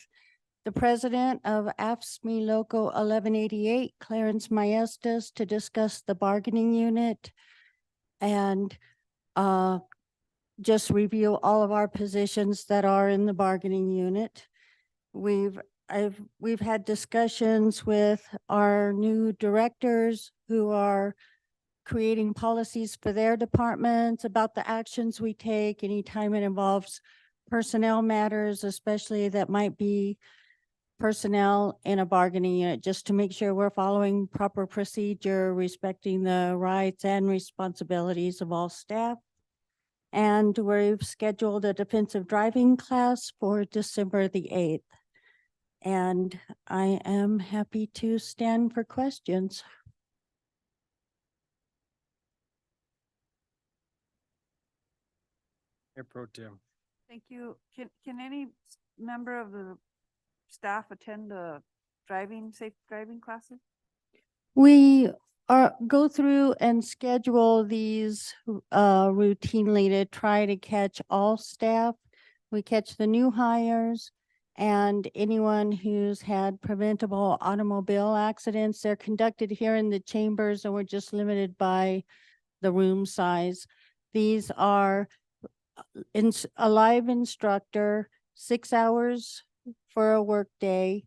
the president of AFSCME Loco 1188, Clarence Maestas, to discuss the bargaining unit and just review all of our positions that are in the bargaining unit. We've had discussions with our new directors who are creating policies for their departments about the actions we take anytime it involves personnel matters, especially that might be personnel in a bargaining unit, just to make sure we're following proper procedure, respecting the rights and responsibilities of all staff. And we've scheduled a defensive driving class for December the 8th. And I am happy to stand for questions. Mayor Pro Tem. Thank you. Can any member of the staff attend the safe driving classes? We go through and schedule these routinely to try to catch all staff. We catch the new hires and anyone who's had preventable automobile accidents. They're conducted here in the chambers and we're just limited by the room size. These are a live instructor, 6 hours for a work day,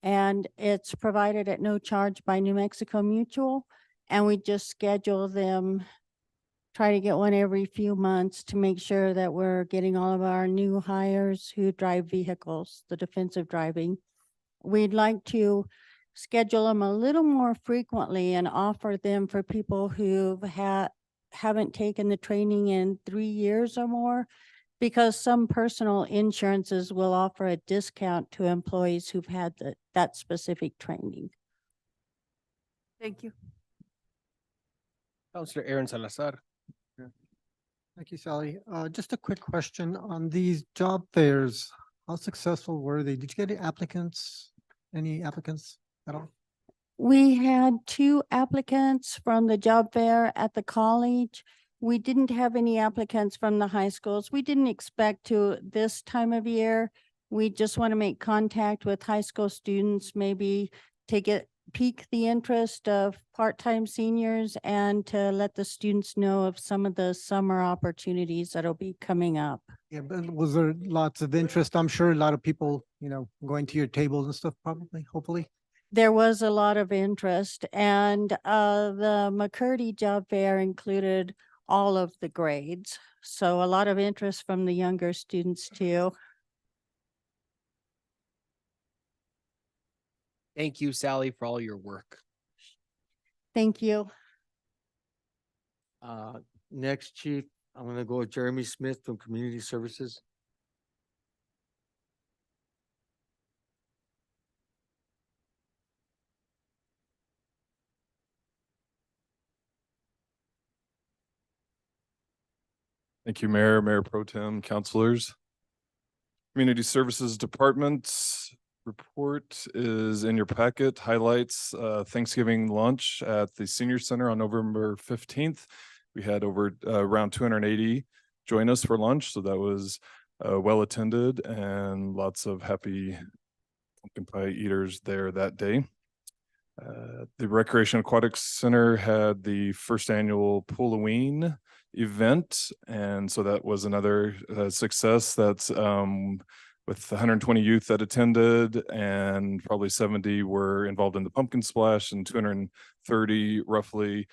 and it's provided at no charge by New Mexico Mutual. And we just schedule them, try to get one every few months to make sure that we're getting all of our new hires who drive vehicles, the defensive driving. We'd like to schedule them a little more frequently and offer them for people who haven't taken the training in 3 years or more, because some personal insurances will offer a discount to employees who've had that specific training. Thank you. Councilor Aaron Salazar. Thank you, Sally. Just a quick question on these job fairs. How successful were they? Did you get any applicants at all? We had 2 applicants from the job fair at the college. We didn't have any applicants from the high schools. We didn't expect to this time of year. We just want to make contact with high school students, maybe to pique the interest of part-time seniors and to let the students know of some of the summer opportunities that'll be coming up. Yeah, but was there lots of interest? I'm sure a lot of people, going to your tables and stuff, probably, hopefully. There was a lot of interest, and the McCurdy job fair included all of the grades. So a lot of interest from the younger students too. Thank you, Sally, for all your work. Thank you. Next, Chief, I'm gonna go with Jeremy Smith from Community Services. Thank you, Mayor Pro Tem, councilors. Community Services Department report is in your packet, highlights Thanksgiving lunch at the Senior Center on November 15th. We had over around 280 join us for lunch, so that was well attended and lots of happy pumpkin pie eaters there that day. The Recreation Aquatics Center had the first annual Pooloween event, and so that was another success. That's with 120 youth that attended, and probably 70 were involved in the pumpkin splash, and 230 roughly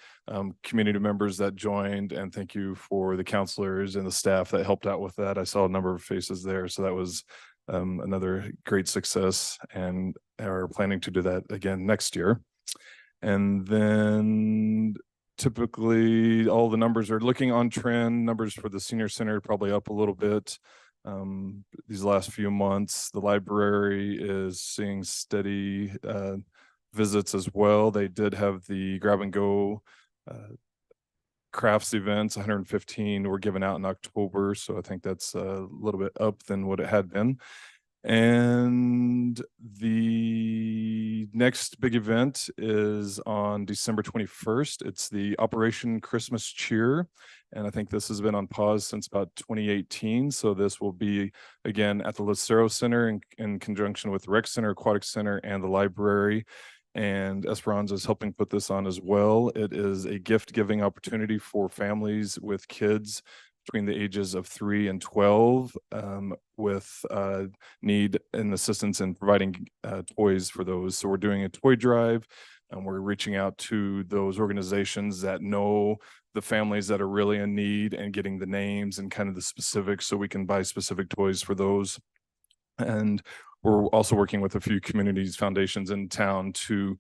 community members that joined. And thank you for the counselors and the staff that helped out with that. I saw a number of faces there, so that was another great success, and are planning to do that again next year. And then typically all the numbers are looking on trend. Numbers for the senior center probably up a little bit these last few months. The library is seeing steady visits as well. They did have the grab and go crafts events. 115 were given out in October, so I think that's a little bit up than what it had been. And the next big event is on December 21st. It's the Operation Christmas Cheer. And I think this has been on pause since about 2018. So this will be again at the Lucero Center in conjunction with the Rec Center, Aquatic Center, and the library. And Esperanza is helping put this on as well. It is a gift giving opportunity for families with kids between the ages of 3 and 12 with need and assistance in providing toys for those. So we're doing a toy drive. And we're reaching out to those organizations that know the families that are really in need and getting the names and kind of the specifics so we can buy specific toys for those. And we're also working with a few communities, foundations in town to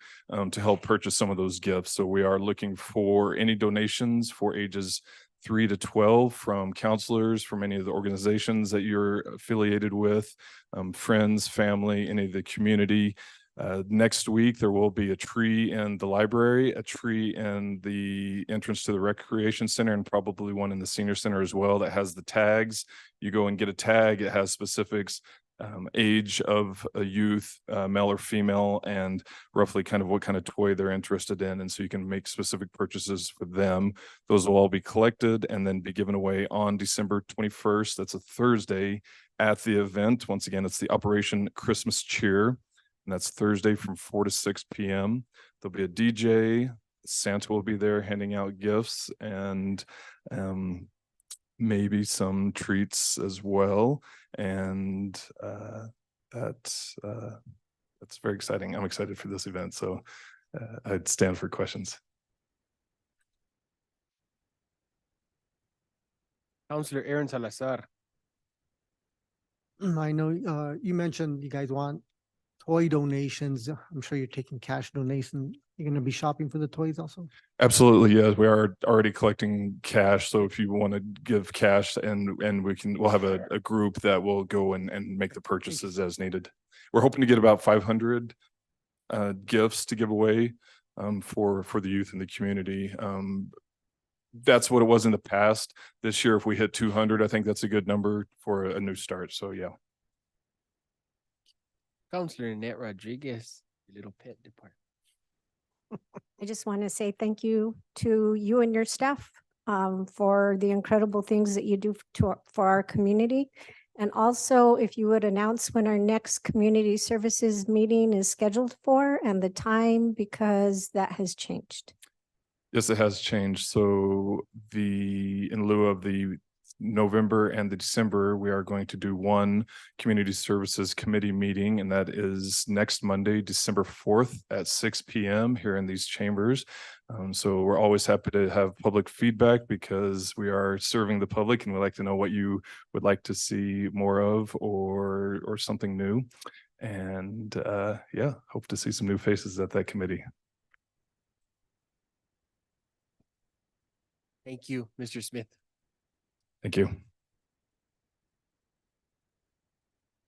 help purchase some of those gifts. So we are looking for any donations for ages 3 to 12 from counselors, from any of the organizations that you're affiliated with, friends, family, any of the community. Next week, there will be a tree in the library, a tree in the entrance to the recreation center, and probably one in the senior center as well that has the tags. You go and get a tag, it has specifics, age of a youth, male or female, and roughly kind of what kind of toy they're interested in. And so you can make specific purchases for them. Those will all be collected and then be given away on December 21st. That's a Thursday at the event. Once again, it's the Operation Christmas Cheer. And that's Thursday from 4 to 6 p.m. There'll be a DJ. Santa will be there handing out gifts and maybe some treats as well. And that's very exciting. I'm excited for this event. So I'd stand for questions. Councilor Aaron Salazar. I know you mentioned you guys want toy donations. I'm sure you're taking cash donation. You're going to be shopping for the toys also? Absolutely, yes. We are already collecting cash. So if you want to give cash and we'll have a group that will go and make the purchases as needed. We're hoping to get about 500 gifts to give away for the youth in the community. That's what it was in the past. This year, if we hit 200, I think that's a good number for a new start. So yeah. Councilor Annette Rodriguez, your little pet department. I just want to say thank you to you and your staff for the incredible things that you do for our community. And also, if you would announce when our next community services meeting is scheduled for and the time, because that has changed. Yes, it has changed. So in lieu of the November and the December, we are going to do one community services committee meeting, and that is next Monday, December 4th at 6 p.m. here in these chambers. So we're always happy to have public feedback because we are serving the public and we like to know what you would like to see more of or something new. And yeah, hope to see some new faces at that committee. Thank you, Mr. Smith. Thank you.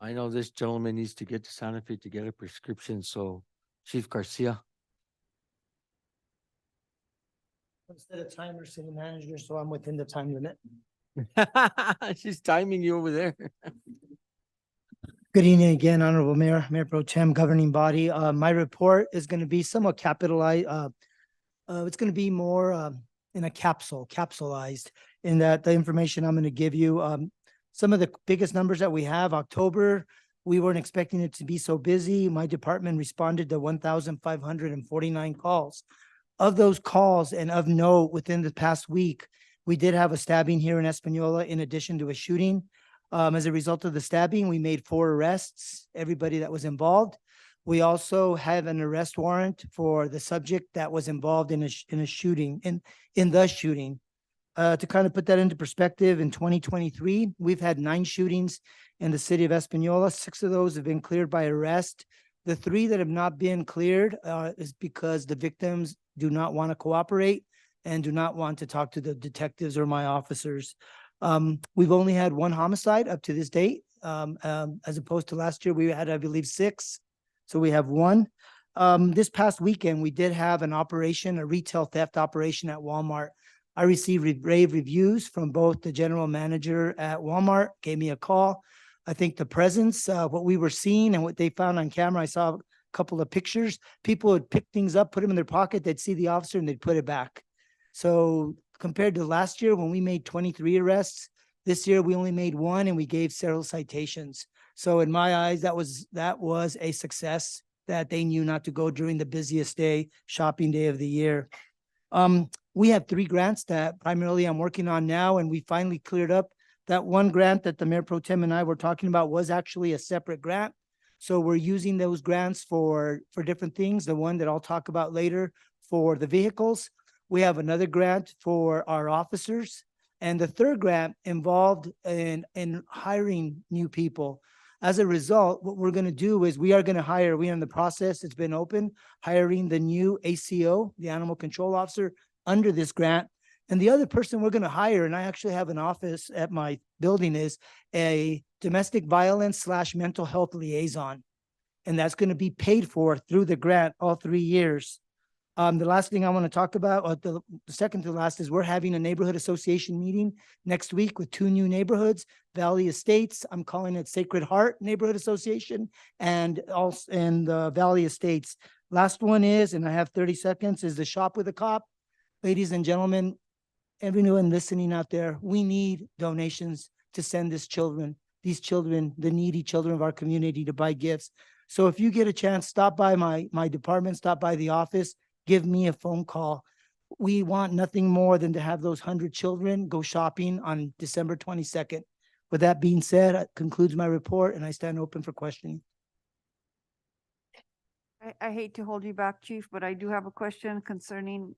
I know this gentleman needs to get to Santa Fe to get a prescription, so Chief Garcia. Instead of timer, city manager, so I'm within the time limit. She's timing you over there. Good evening again, Honorable Mayor, Mayor Pro Tem, governing body. My report is going to be somewhat capitalized. It's going to be more in a capsulized in that the information I'm going to give you. Some of the biggest numbers that we have, October, we weren't expecting it to be so busy. My department responded to 1,549 calls. Of those calls and of note within the past week, we did have a stabbing here in Espanola in addition to a shooting. As a result of the stabbing, we made 4 arrests, everybody that was involved. We also have an arrest warrant for the subject that was involved in a shooting, in the shooting. To kind of put that into perspective, in 2023, we've had 9 shootings in the city of Espanola. 6 of those have been cleared by arrest. The 3 that have not been cleared is because the victims do not want to cooperate and do not want to talk to the detectives or my officers. We've only had 1 homicide up to this date, as opposed to last year, we had, I believe, 6. So we have 1. This past weekend, we did have an operation, a retail theft operation at Walmart. I received rave reviews from both the general manager at Walmart, gave me a call. I think the presence, what we were seeing and what they found on camera, I saw a couple of pictures. People would pick things up, put them in their pocket, they'd see the officer and they'd put it back. So compared to last year when we made 23 arrests, this year we only made 1 and we gave several citations. So in my eyes, that was a success that they knew not to go during the busiest day, shopping day of the year. We have 3 grants that primarily I'm working on now, and we finally cleared up that 1 grant that the Mayor Pro Tem and I were talking about was actually a separate grant. So we're using those grants for different things. The one that I'll talk about later for the vehicles. We have another grant for our officers. And the third grant involved in hiring new people. As a result, what we're going to do is we are in the process, it's been open, hiring the new ACO, the Animal Control Officer, under this grant. And the other person we're going to hire, and I actually have an office at my building, is a domestic violence / mental health liaison. And that's going to be paid for through the grant all 3 years. The last thing I want to talk about, or the second to last, is we're having a neighborhood association meeting next week with 2 new neighborhoods, Valley Estates. I'm calling it Sacred Heart Neighborhood Association, and also the Valley Estates. Last one is, and I have 30 seconds, is the Shop with a Cop. Ladies and gentlemen, everyone listening out there, we need donations to send these children, the needy children of our community, to buy gifts. So if you get a chance, stop by my department, stop by the office, give me a phone call. We want nothing more than to have those 100 children go shopping on December 22nd. With that being said, that concludes my report, and I stand open for questioning. I hate to hold you back, Chief, but I do have a question concerning,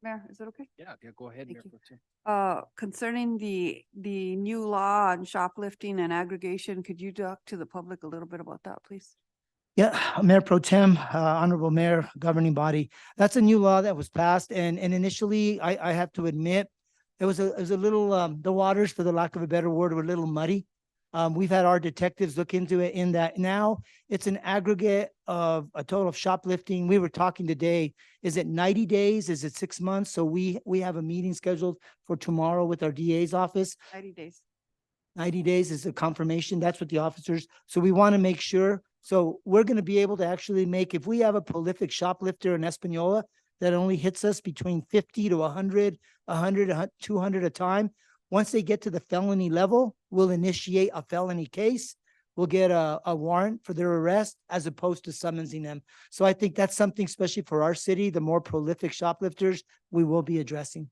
Mayor, is it okay? Yeah, go ahead, Thank Mayor you. Pro Tem. Concerning the new law on shoplifting and aggregation, could you talk to the public a little bit about that, please? Yeah, Mayor Pro Tem, Honorable Mayor, governing body. That's a new law that was passed, and initially, I have to admit, it was a little, the waters, for the lack of a better word, were a little muddy. We've had our detectives look into it, in that now it's an aggregate of a total of shoplifting. We were talking today, is it 90 days? Is it 6 months? So we have a meeting scheduled for tomorrow with our DA's office. 90 days. 90 days is a confirmation. That's what the officers, so we want to make sure. So we're going to be able to actually make, if we have a prolific shoplifter in Espanola that only hits us between 50 to 100, 200 a time, once they get to the felony level, we'll initiate a felony case. We'll get a warrant for their arrest as opposed to summonsing them. So I think that's something, especially for our city, the more prolific shoplifters, we will be addressing.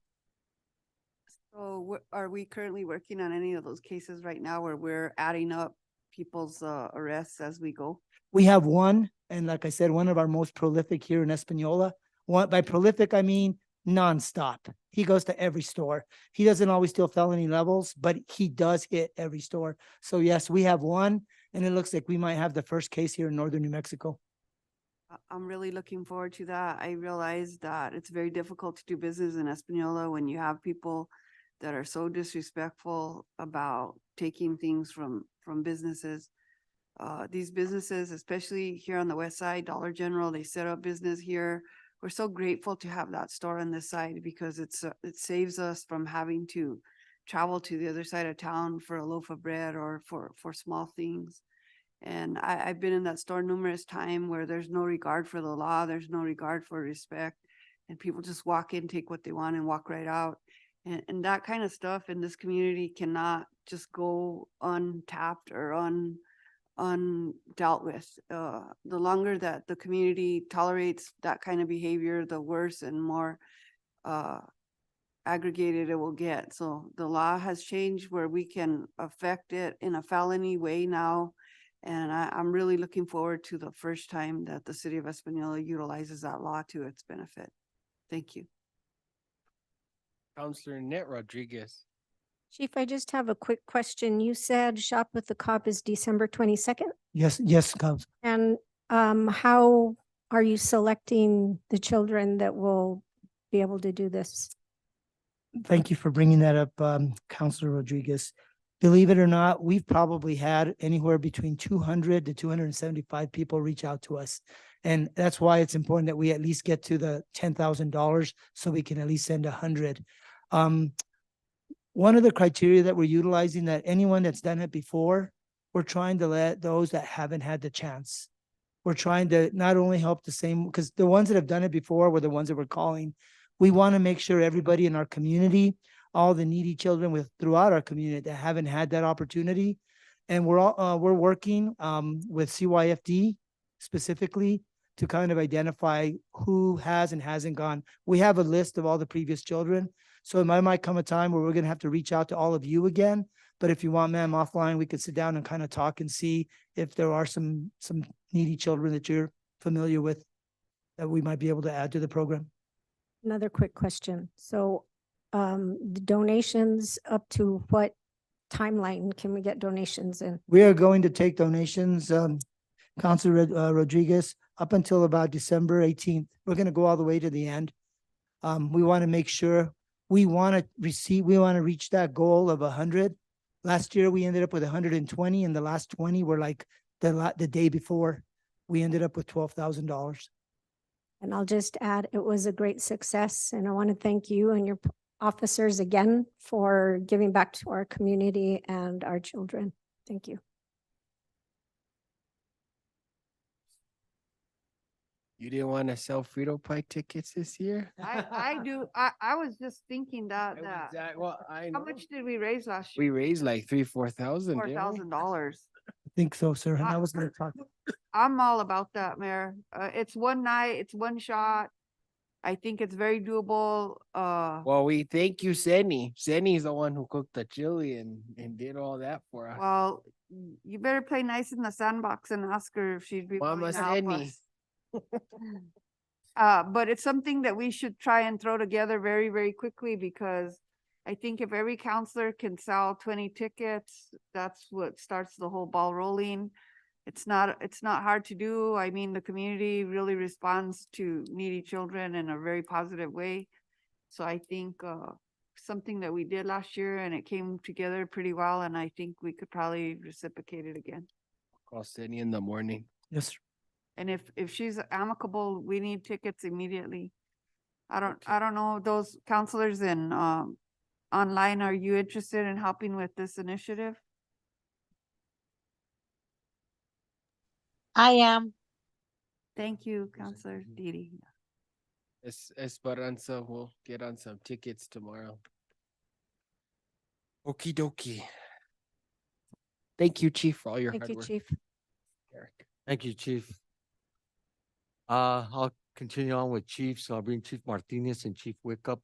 So are we currently working on any of those cases right now where we're adding up people's arrests as we go? We have one, and like I said, one of our most prolific here in Espanola. By prolific, I mean nonstop. He goes to every store. He doesn't always steal felony levels, but he does hit every store. So yes, we have one, and it looks like we might have the first case here in northern New Mexico. I'm really looking forward to that. I realize that it's very difficult to do business in Espanola when you have people that are so disrespectful about taking things from businesses. These businesses, especially here on the west side, Dollar General, they set up business here. We're so grateful to have that store on this side because it saves us from having to travel to the other side of town for a loaf of bread or for small things. And I've been in that store numerous times where there's no regard for the law, there's no regard for respect, and people just walk in, take what they want, and walk right out. And that kind of stuff in this community cannot just go untapped or undealt with. The longer that the community tolerates that kind of behavior, the worse and more aggregated it will get. So the law has changed where we can affect it in a felony way now. And I'm really looking forward to the first time that the city of Espanola utilizes that law to its benefit. Thank you. Councilor Net Rodriguez. Chief, I just have a quick question. You said Shop with the Cop is December 22nd? Yes, Council. And how are you selecting the children that will be able to do this? Thank you for bringing that up, Councilor Rodriguez. Believe it or not, we've probably had anywhere between 200 to 275 people reach out to us. And that's why it's important that we at least get to the $10,000 so we can at least send 100. One of the criteria that we're utilizing, that anyone that's done it before, we're trying to let those that haven't had the chance. We're trying to not only help the same, because the ones that have done it before were the ones that we're calling. We want to make sure everybody in our community, all the needy children throughout our community that haven't had that opportunity. And we're working with CYFD specifically to kind of identify who has and hasn't gone. We have a list of all the previous children. So there might come a time where we're going to have to reach out to all of you again. But if you want, ma'am, offline, we could sit down and kind of talk and see if there are some needy children that you're familiar with that we might be able to add to the program. Another quick question. So the donations up to what timeline can we get donations in? We are going to take donations, Councilor Rodriguez, up until about December 18th. We're going to go all the way to the end. We want to make sure we want to reach that goal of 100. Last year, we ended up with 120, and the last 20 were like the day before. We ended up with $12,000. And I'll just add, it was a great success, and I want to thank you and your officers again for giving back to our community and our children. Thank you. You didn't want to sell Frito pie tickets this year? I do. I was just thinking that, Well, I how know. much did we raise last We year? raised like $4,000. $4,000. I think so, sir. And I was going to talk. I'm all about that, Mayor. It's one night, it's one shot. I think it's very doable. Well, we thank you, Senny. Senny's the one who cooked the chili and did all that for us. Well, you better play nice in the sandbox and ask her if she'd be willing Mama to help Senny. us. But it's something that we should try and throw together very, very quickly, because I think if every counselor can sell 20 tickets, that's what starts the whole ball rolling. It's not hard to do. I mean, the community really responds to needy children in a very positive way. So I think something that we did last year, and it came together pretty well, and I think we could probably reciprocate it again. Call Senny in the morning. Yes, sir. And if she's amicable, we need tickets immediately. I don't know, those counselors in online, are you interested in helping with this initiative? I am. Thank you, Counselor Didi. Esperanza will get on some tickets tomorrow. Okie dokie. Thank you, Chief, for all your Thank hard you, work. Chief. Eric. Thank you, Chief. I'll continue on with Chief, so I'll bring Chief Martinez and Chief Wick up.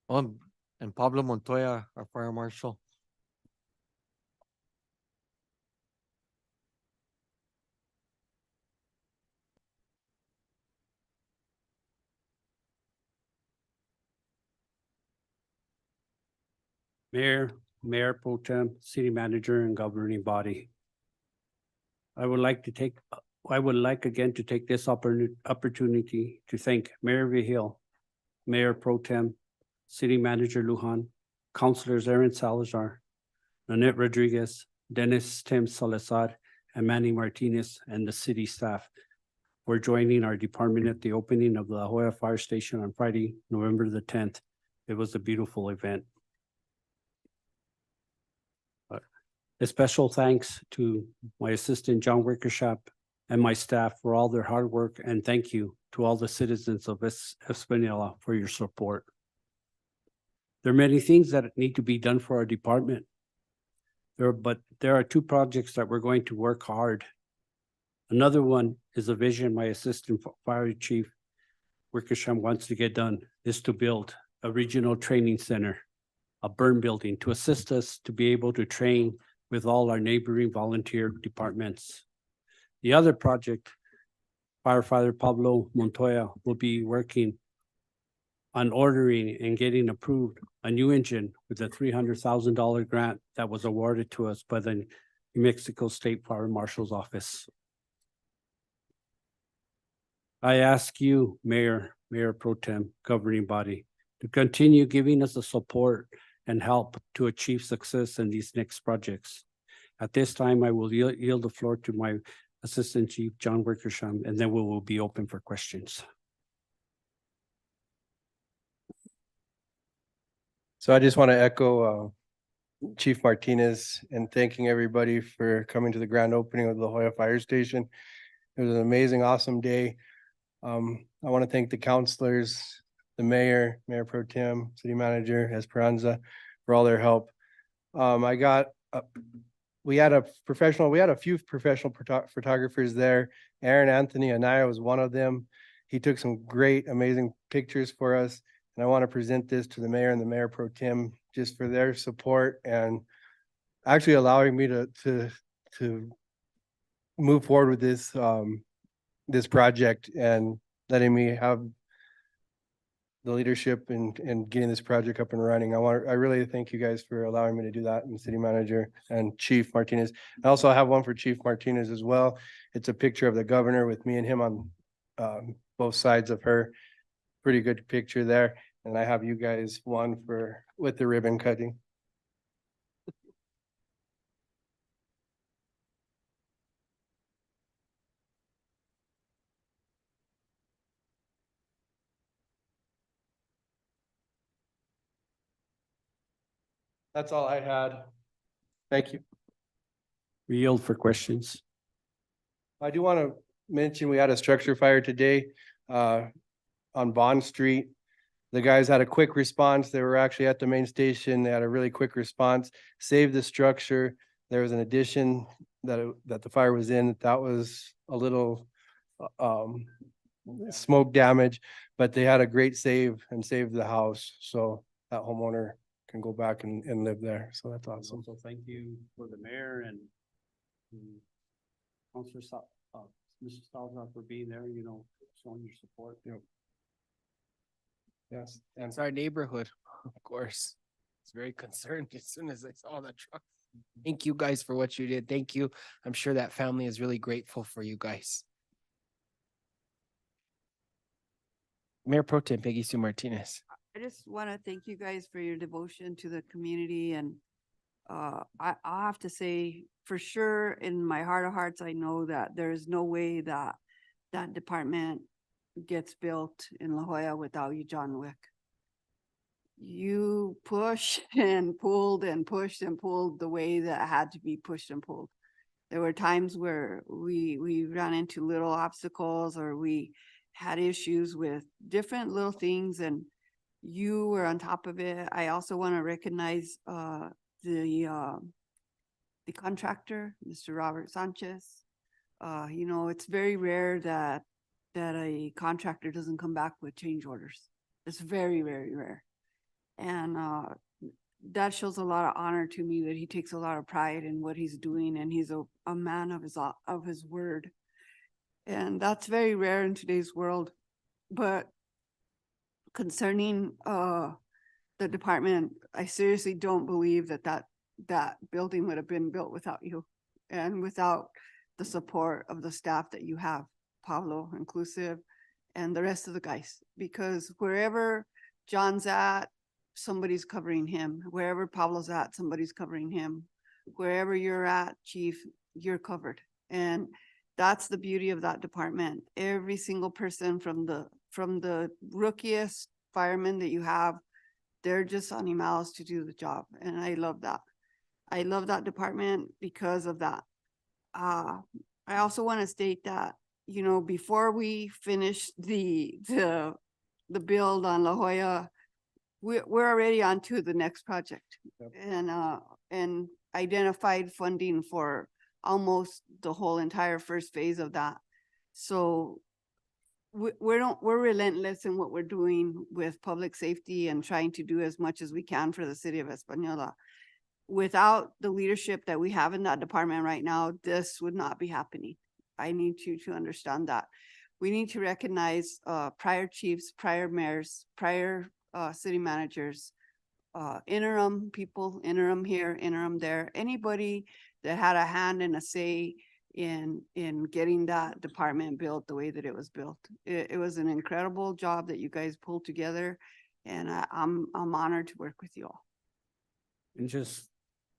And Pablo Montoya, our Fire Marshal. Mayor, Mayor Pro Tem, City Manager, and governing body. I would like again to take this opportunity to thank Mayor Vihil, Mayor Pro Tem, City Manager Lujan, Councilors Aaron Salazar, Nanette Rodriguez, Dennis Tim Salazar, and Manny Martinez, and the city staff for joining our department at the opening of the La Jolla Fire Station on Friday, November the 10th. It was a beautiful event. A special thanks to my assistant, John Wickershop, and my staff for all their hard work, and thank you to all the citizens of Espanola for your support. There are many things that need to be done for our department. But there are two projects that we're going to work hard. Another one is a vision my assistant fire chief, Wickersham, wants to get done, is to build a regional training center, a burn building, to assist us to be able to train with all our neighboring volunteer departments. The other project, firefighter Pablo Montoya will be working on ordering and getting approved a new engine with a $300,000 grant that was awarded to us by the New Mexico State Fire Marshal's Office. I ask you, Mayor Pro Tem, governing body, to continue giving us the support and help to achieve success in these next projects. At this time, I will yield the floor to my Assistant Chief, John Wickersham, and then we will be open for questions. So I just want to echo Chief Martinez and thanking everybody for coming to the grand opening of the La Jolla Fire Station. It was an amazing, awesome day. I want to thank the counselors, the mayor, Mayor Pro Tem, City Manager Esperanza for all their help. I got we had a few professional photographers there. Aaron Anthony Anaya was one of them. He took some great, amazing pictures for us. And I want to present this to the mayor and the mayor pro tem just for their support and actually allowing me to move forward with this this project and letting me have the leadership in getting this project up and running. I really thank you guys for allowing me to do that, and city manager and Chief Martinez. I also have one for Chief Martinez as well. It's a picture of the governor with me and him on both sides of her. Pretty good picture there. And I have you guys one with the ribbon cutting. That's all I had. Thank you. We yield for questions. I do want to mention we had a structure fire today on Bond Street. The guys had a quick response. They were actually at the main station. They had a really quick response, saved the structure. There was an addition that the fire was in. That was a little smoke damage, but they had a great save and saved the house. So that homeowner can go back and live there. So that's awesome. So thank you for the mayor and Councilor Mr. Salazar for being there, showing your support. Yes, and it's our neighborhood, of course. It's very concerned as soon as I saw the truck. Thank you guys for what you did. Thank you. I'm sure that family is really grateful for you guys. Mayor Pro Tem Peggy Sue Martinez. I just want to thank you guys for your devotion to the community, and I'll have to say for sure in my heart of hearts, I know that there is no way that that department gets built in La Jolla without you, John Wick. You pushed and pulled and pushed and pulled the way that had to be pushed and pulled. There were times where we ran into little obstacles or we had issues with different little things, and you were on top of it. I also want to recognize the contractor, Mr. Robert Sanchez. It's very rare that a contractor doesn't come back with change orders. It's very, very rare. And that shows a lot of honor to me, that he takes a lot of pride in what he's doing, and he's a man of his word. And that's very rare in today's world. But concerning the department, I seriously don't believe that building would have been built without you and without the support of the staff that you have, Pablo inclusive, and the rest of the guys. Because wherever John's at, somebody's covering him. Wherever Pablo's at, somebody's covering him. Wherever you're at, Chief, you're covered. And that's the beauty of that department. Every single person from the rookiest firemen that you have, they're just animals to do the job. And I love that. I love that department because of that. I also want to state that, before we finish the build on La Jolla, we're already on to the next project. Yep. And identified funding for almost the whole entire first phase of that. So we're relentless in what we're doing with public safety and trying to do as much as we can for the city of Española. Without the leadership that we have in that department right now, this would not be happening. I need you to understand that. We need to recognize prior chiefs, prior mayors, prior city managers, interim people, interim here, interim there, anybody that had a hand and a say in getting that department built the way that it was built. It was an incredible job that you guys pulled together, and I'm honored to work with you all. And just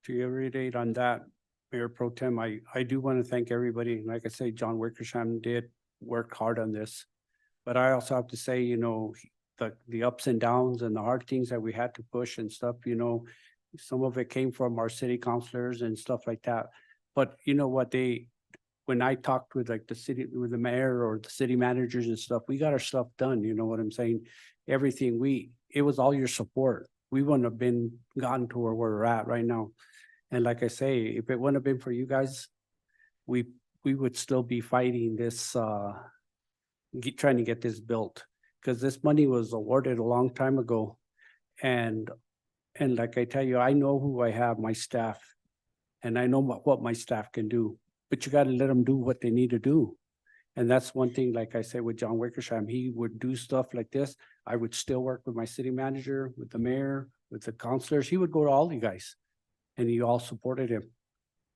to reiterate on that, Mayor Pro Tem, I do want to thank everybody. Like I say, John Wickersham did work hard on this, but I also have to say, the ups and downs and the hard things that we had to push and stuff, some of it came from our city councilors and stuff like that. But you know what, when I talked with with the mayor or the city managers and stuff, we got our stuff done. You know what I'm saying? Everything it was all your support. We wouldn't have gotten to where we're at right now. And like I say, if it wouldn't have been for you guys, we would still be fighting this, trying to get this built. Because this money was awarded a long time ago. And like I tell you, I know who I have, my staff. And I know what my staff can do, but you gotta let them do what they need to do. And that's one thing, like I said, with John Wickersham, he would do stuff like this. I would still work with my city manager, with the mayor, with the councilors. He would go to all you guys. And you all supported him.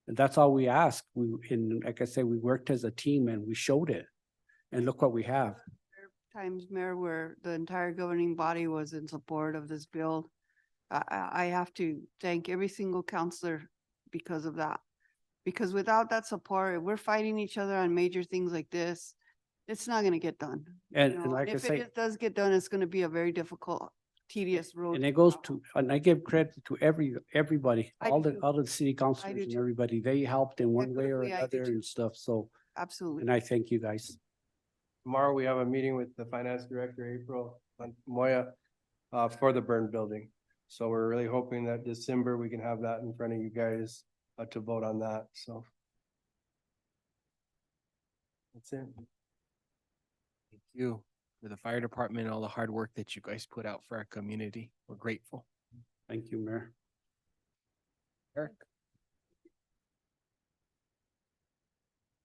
And that's all we asked. Like I said, we worked as a team and we showed it. And look what we have. Times, Mayor, where the entire governing body was in support of this bill. I have to thank every single counselor because of that. Because without that support, if we're fighting each other on major things like this, it's not gonna get done. And like I If say, it does get done, it's gonna be a very difficult, tedious road. and it goes to, and I give credit to everybody, I all do the too. city councilors and too. everybody. They helped in one way or Equitably, I do another and stuff. So, Absolutely. and I thank you guys. Tomorrow, we have a meeting with the finance director, April Moya, for the burn building. So we're really hoping that December, we can have that in front of you guys to vote on that, so. That's it. Thank you for the fire department and all the hard work that you guys put out for our community. We're grateful. Thank you, Mayor. Eric?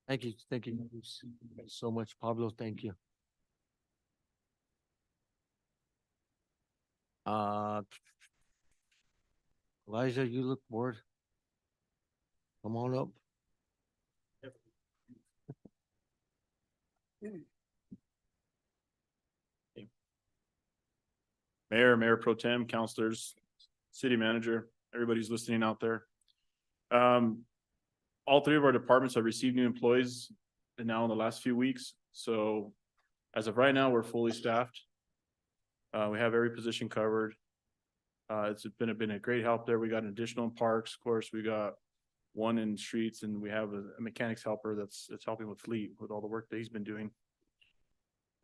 Thank you so much, Pablo. Thank you. Elijah, you look bored. Come on up. Mayor Pro Tem, councilors, city manager, everybody's listening out there. All three of our departments have received new employees and now in the last few weeks. So as of right now, we're fully staffed. We have every position covered. It's been a great help there. We got an additional in parks, of course, we got one in streets, and we have a mechanics helper that's helping with fleet with all the work that he's been doing.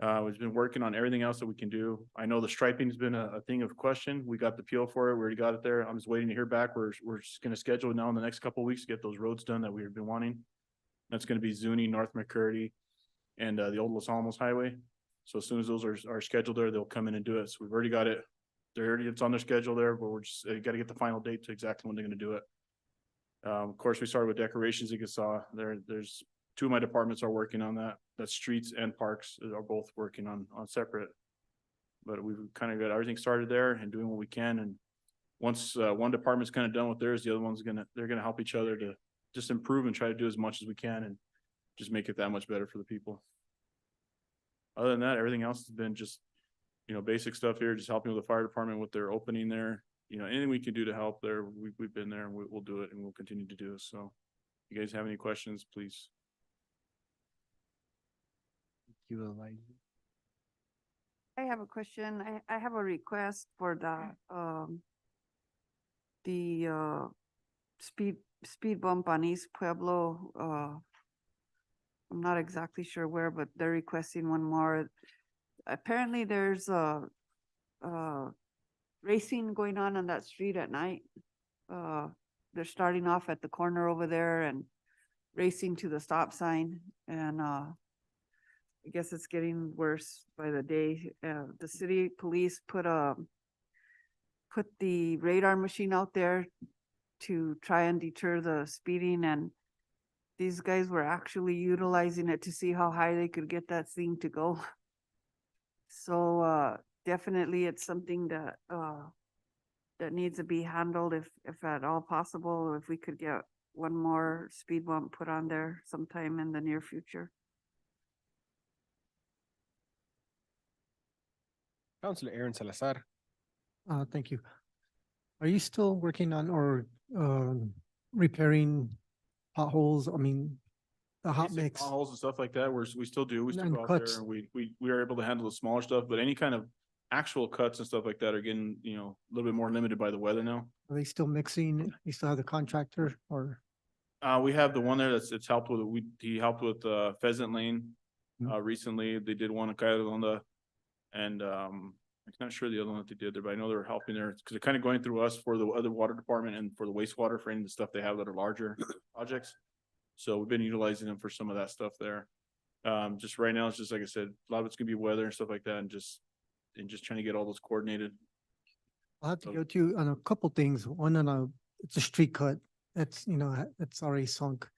We've been working on everything else that we can do. I know the striping's been a thing of question. We got the PO for it. We already got it there. I'm just waiting to hear back. We're just gonna schedule it now in the next couple of weeks to get those roads done that we've been wanting. That's gonna be Zuni, North McCurdy, and the old Los Alamos Highway. So as soon as those are scheduled there, they'll come in and do it. So we've already got it. It's on their schedule there, but we're just gotta get the final date to exactly when they're gonna do it. Of course, we started with decorations. You saw there's two of my departments are working on that. That's streets and parks are both working on separate. But we've kind of got everything started there and doing what we can. And once one department's kind of done with theirs, the other one's they're gonna help each other to just improve and try to do as much as we can and just make it that much better for the people. Other than that, everything else has been just, basic stuff here, just helping with the fire department with their opening there. Anything we can do to help there, we've been there and we'll do it and we'll continue to do it. So if you guys have any questions, please. You, Elijah. I have a question. I have a request for the speed bump on East Pueblo. I'm not exactly sure where, but they're requesting one more. Apparently there's racing going on that street at night. They're starting off at the corner over there and racing to the stop sign, and I guess it's getting worse by the day. The city police put the radar machine out there to try and deter the speeding, and these guys were actually utilizing it to see how high they could get that thing to go. So definitely it's something that that needs to be handled if at all possible, if we could get one more speed bump put on there sometime in the near future. Councilor Aaron Salazar. Thank you. Are you still working on or repairing potholes? I mean, the hot Basic mix. potholes and stuff like that, we still do. We still And go out cuts. there and we are able to handle the smaller stuff, but any kind of actual cuts and stuff like that are getting, a little bit more limited by the weather now. Are they still mixing? You still have the contractor or? We have the one there it's helped with, he helped with Pheasant Lane. Recently, they did one at Cayalonda and I'm not sure the other one that they did there, but I know they're helping there because they're kind of going through us for the other water department and for the wastewater for any of the stuff they have that are larger projects. So we've been utilizing them for some of that stuff there. Just right now, it's just like I said, a lot of it's gonna be weather and stuff like that, and just trying to get all those coordinated. I'll have to go to you on a couple things. One on it's a street cut. It's, it's already sunk.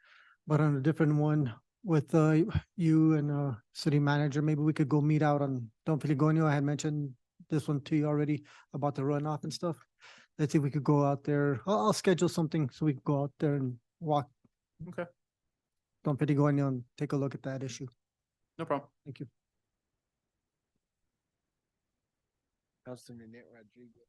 But on a different one with you and city manager, maybe we could go meet out on Don Filigonio. I had mentioned this one to you already about the runoff and stuff. Let's see if we could go out there. I'll schedule something so we can go out there and walk. Okay. Don Filigonio and take a look at that issue. No problem. Thank you. Councilor Nanette Rodriguez.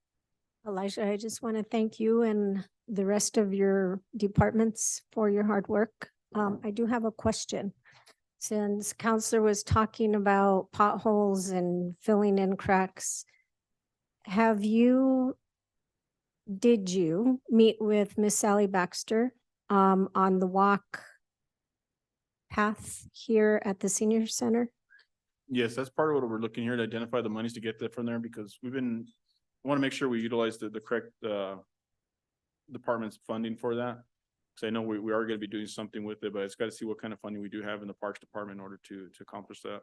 Elijah, I just want to thank you and the rest of your departments for your hard work. I do have a question. Since Councilor was talking about potholes and filling in cracks, did you meet with Miss Sally Baxter on the walk path here at the senior center? Yes, that's part of what we're looking here to identify the monies to get that from there because we want to make sure we utilize the correct department's funding for that. Because I know we are going to be doing something with it, but it's got to see what kind of funding we do have in the Parks Department in order to accomplish that.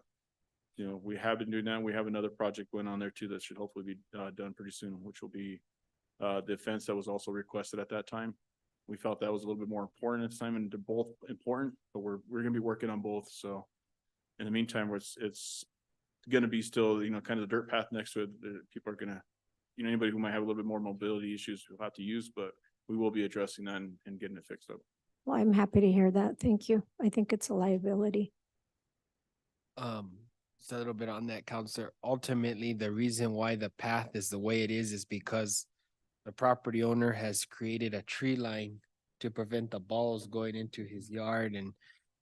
We have been doing that. We have another project going on there too that should hopefully be done pretty soon, which will be the fence that was also requested at that time. We felt that was a little bit more important at this time, and they're both important, but we're going to be working on both. So in the meantime, it's going to be still, kind of the dirt path next to it. People are going to, anybody who might have a little bit more mobility issues will have to use, but we will be addressing that and getting it fixed up. Well, I'm happy to hear that. Thank you. I think it's a liability. Just a little bit on that, Councilor. Ultimately, the reason why the path is the way it is because the property owner has created a tree line to prevent the balls going into his yard. And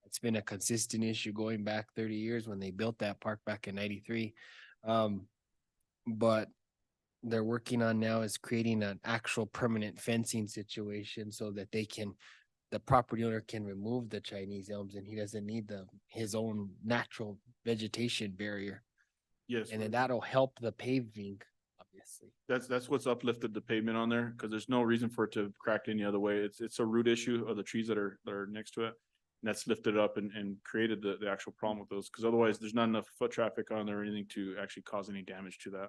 it's been a consistent issue going back 30 years when they built that park back in 93. But they're working on now is creating an actual permanent fencing situation so that the property owner can remove the Chinese elms and he doesn't need his own natural vegetation barrier. Yes. And then that'll help the paving, obviously. That's what's uplifted the pavement on there because there's no reason for it to crack any other way. It's a root issue of the trees that are next to it. And that's lifted up and created the actual problem with those because otherwise there's not enough foot traffic on there or anything to actually cause any damage to that.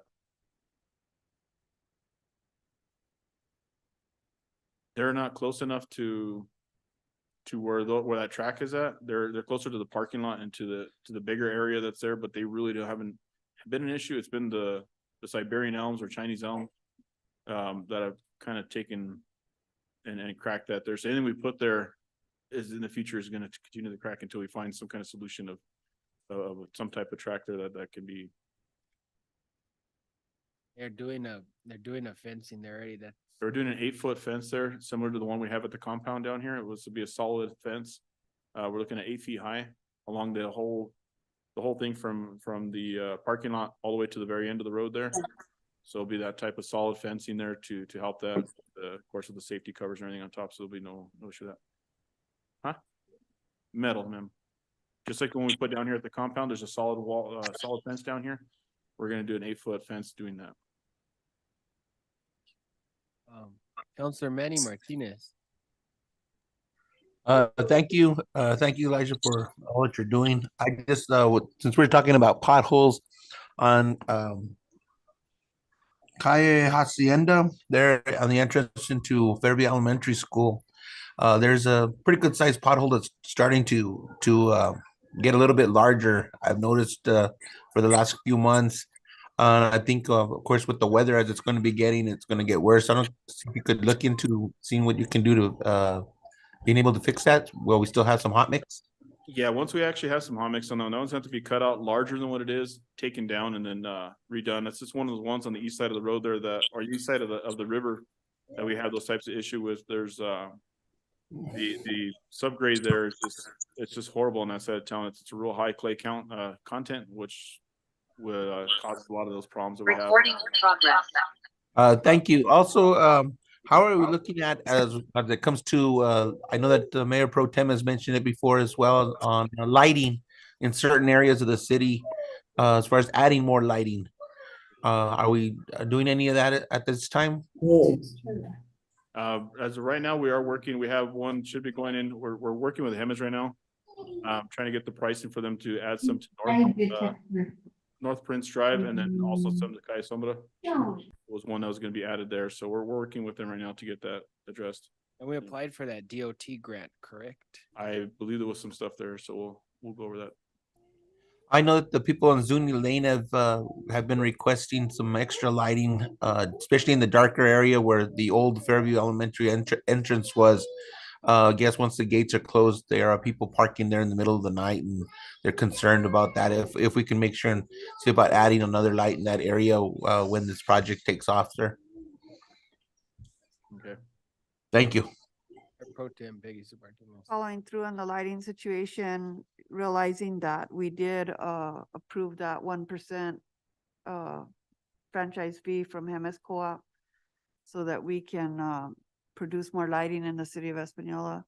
They're not close enough to where that track is at. They're closer to the parking lot and to the bigger area that's there, but they really haven't been an issue. It's been the Siberian elms or Chinese elm that have kind of taken and cracked that there. So anything we put there is in the future is going to continue to crack until we find some kind of solution of some type of track there that can be. They're doing a fencing there already. They're doing an 8-foot fence there, similar to the one we have at the compound down here. It was to be a solid fence. We're looking at 8 feet high along the whole thing from the parking lot all the way to the very end of the road there. So it'll be that type of solid fencing there to help that. Of course, with the safety covers and everything on top, so there'll be no issue with that. Huh? Metal, ma'am. Just like when we put down here at the compound, there's a solid wall, solid fence down here. We're going to do an 8-foot fence doing that. Councilor Manny Martinez. Thank you. Thank you, Elijah, for all that you're doing. I just, since we're talking about potholes on Calle Hacienda, there on the entrance into Fairview Elementary School, there's a pretty good sized pothole that's starting to get a little bit larger. I've noticed for the last few months. I think, of course, with the weather as it's going to be getting, it's going to get worse. I don't know if you could look into seeing what you can do to being able to fix that while we still have some hot mix. Yeah, once we actually have some hot mix on that one's have to be cut out larger than what it is, taken down and then redone. It's just one of those ones on the east side of the road there or east side of the river that we have those types of issue with. There's the subgrade there is it's just horrible on that side of town. It's a real high clay content, which would cause a lot of those problems that we have. Recording in progress. Thank you. Also, how are we looking at as it comes to? I know that Mayor Pro Tem has mentioned it before as well on lighting in certain areas of the city, as far as adding more lighting. Are we doing any of that at this time? As of right now, we are working, we have one should be going in, we're working with Hemis right now. Trying to get the pricing for them to add some to North Prince Drive, and then also some to Calle Sombra. Was one that was gonna be added there, so we're working with them right now to get that addressed. And we applied for that DOT grant, correct? I believe there was some stuff there, so we'll go over that. I know that the people on Zuni Lane have been requesting some extra lighting, especially in the darker area where the old Fairview Elementary entrance was. I guess once the gates are closed, there are people parking there in the middle of the night, and they're concerned about that. If we can make sure and see about adding another light in that area when this project takes off, sir. Okay. Thank you. Pro Tem Peggy Sue Martinez. Following through on the lighting situation, realizing that we did approve that 1% franchise fee from Hemis Co-op so that we can produce more lighting in the city of Espanola.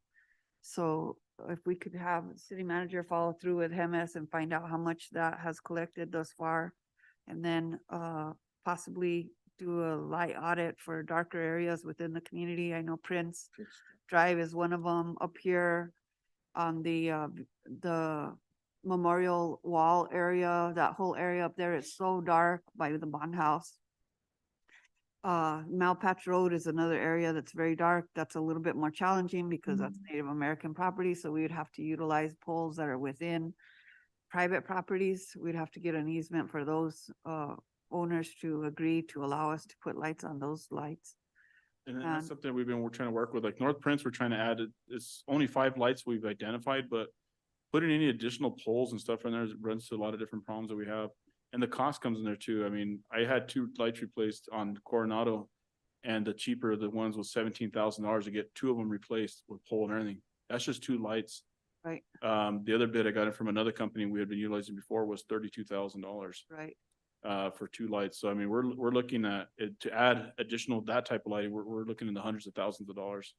So if we could have the city manager follow through with Hemis and find out how much that has collected thus far, and then possibly do a light audit for darker areas within the community. I know Prince Drive is one of them. Up here on the Memorial Wall area, that whole area up there is so dark by the bond house. Malpatch Road is another area that's very dark. That's a little bit more challenging because that's Native American property. So we would have to utilize poles that are within private properties. We'd have to get an easement for those owners to agree to allow us to put lights on those lights. And that's something we're trying to work with, like North Prince, we're trying to add, it's only 5 lights we've identified, but putting any additional poles and stuff in there runs to a lot of different problems that we have. And the cost comes in there too. I mean, I had 2 lights replaced on Coronado, and the cheaper of the ones was $17,000 to get 2 of them replaced with pole and everything. That's just 2 lights. Right. The other bid I got it from another company we had been utilizing before was $32,000. Right. For 2 lights. So I mean, we're looking at it to add additional that type of lighting. We're looking in the hundreds of thousands of dollars,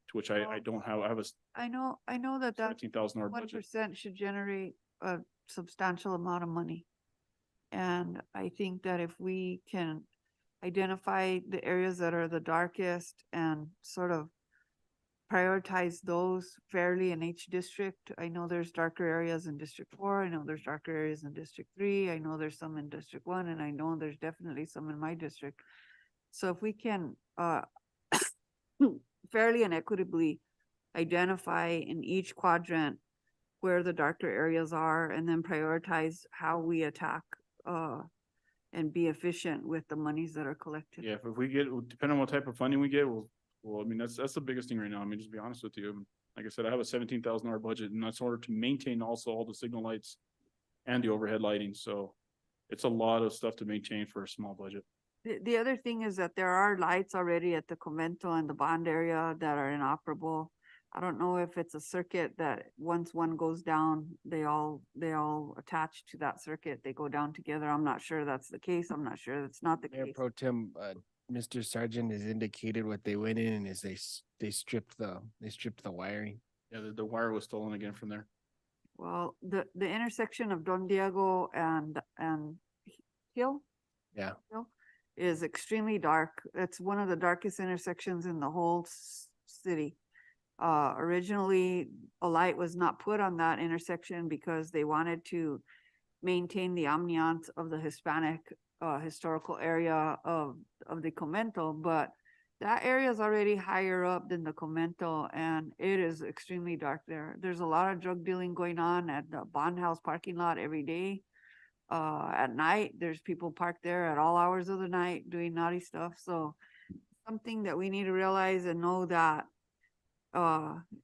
to which I don't have. I have a I know that $17,000 budget. 1% should generate a substantial amount of money. And I think that if we can identify the areas that are the darkest and sort of prioritize those fairly in each district. I know there's darker areas in District 4. I know there's darker areas in District 3. I know there's some in District 1, and I know there's definitely some in my district. So if we can fairly and equitably identify in each quadrant where the darker areas are, and then prioritize how we attack and be efficient with the monies that are collected. Yeah, if we get, depending on what type of funding we get, well, I mean, that's the biggest thing right now. I mean, just to be honest with you. Like I said, I have a $17,000 budget, and that's in order to maintain also all the signal lights and the overhead lighting. So it's a lot of stuff to maintain for a small budget. The other thing is that there are lights already at the Convento and the bond area that are inoperable. I don't know if it's a circuit that once one goes down, they all attach to that circuit. They go down together. I'm not sure that's the case. I'm not sure that's not the Mayor case. Pro Tem, Mr. Sargent has indicated what they went in is they stripped the wiring. Yeah, the wire was stolen again from there. Well, the intersection of Don Diego and Hill. Yeah. Hill is extremely dark. It's one of the darkest intersections in the whole city. Originally, a light was not put on that intersection because they wanted to maintain the ambiance of the Hispanic historical area of the Convento, but that area is already higher up than the Convento, and it is extremely dark there. There's a lot of drug dealing going on at the bond house parking lot every day. At night, there's people parked there at all hours of the night doing naughty stuff. So something that we need to realize and know that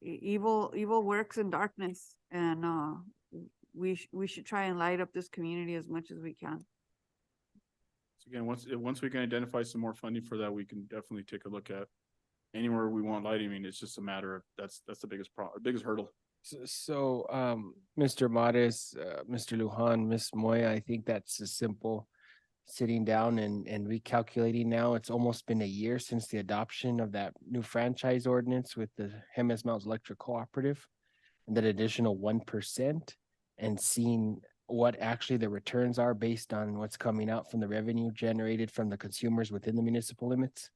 evil works in darkness, and we should try and light up this community as much as we can. So again, once we can identify some more funding for that, we can definitely take a look at anywhere we want lighting. I mean, it's just a matter of that's the biggest hurdle. So Mr. Mares, Mr. Lujan, Ms. Moya, I think that's a simple sitting down and recalculating now. It's almost been a year since the adoption of that new franchise ordinance with the Jemez Mountains Electric Cooperative and that additional 1%, and seeing what actually the returns are based on what's coming out from the revenue generated from the consumers within the municipal limits.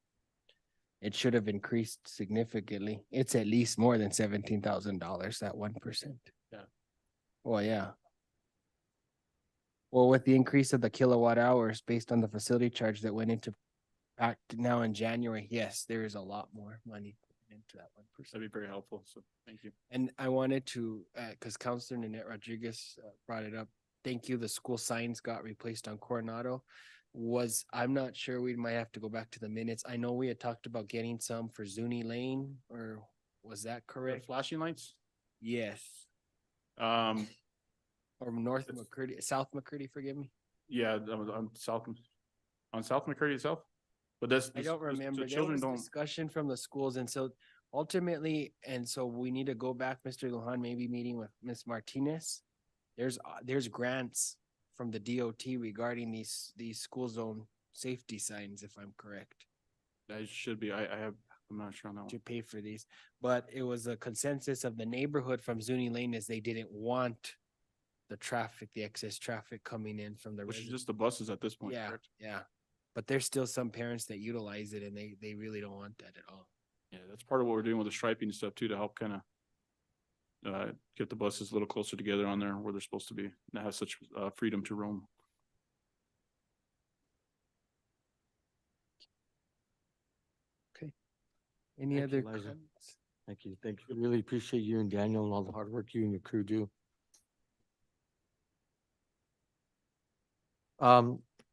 It should have increased significantly. It's at least more than $17,000, that 1%. Yeah. Well, yeah. Well, with the increase of the kilowatt hours based on the facility charge that went into act now in January, yes, there is a lot more money into that 1%. That'd be very helpful. So thank you. And I wanted to, because Councilor Nanette Rodriguez brought it up. Thank you. The school signs got replaced on Coronado. I'm not sure, we might have to go back to the minutes. I know we had talked about getting some for Zuni Lane, or was that correct? Flashing lights? Yes. Or North McCurdy, South McCurdy, forgive me. Yeah, on South McCurdy itself. But that's. I don't remember. There was discussion from the schools, and so ultimately, and so we need to go back, Mr. Lujan, maybe meeting with Ms. Martinez. There's grants from the DOT regarding these school zone safety signs, if I'm correct. That should be, I'm not sure on that one. To pay for these, but it was a consensus of the neighborhood from Zuni Lane is they didn't want the traffic, the excess traffic coming in from the. Which is just the buses at this point, Yeah, correct? yeah. But there's still some parents that utilize it and they really don't want that at all. Yeah, that's part of what we're doing with the striping and stuff too, to help kind of get the buses a little closer together on there where they're supposed to be, and have such freedom to roam. Okay. Any Thank you, other Liza. comments? Thank you. Thank you. Really appreciate you and Daniel and all the hard work you and your crew do.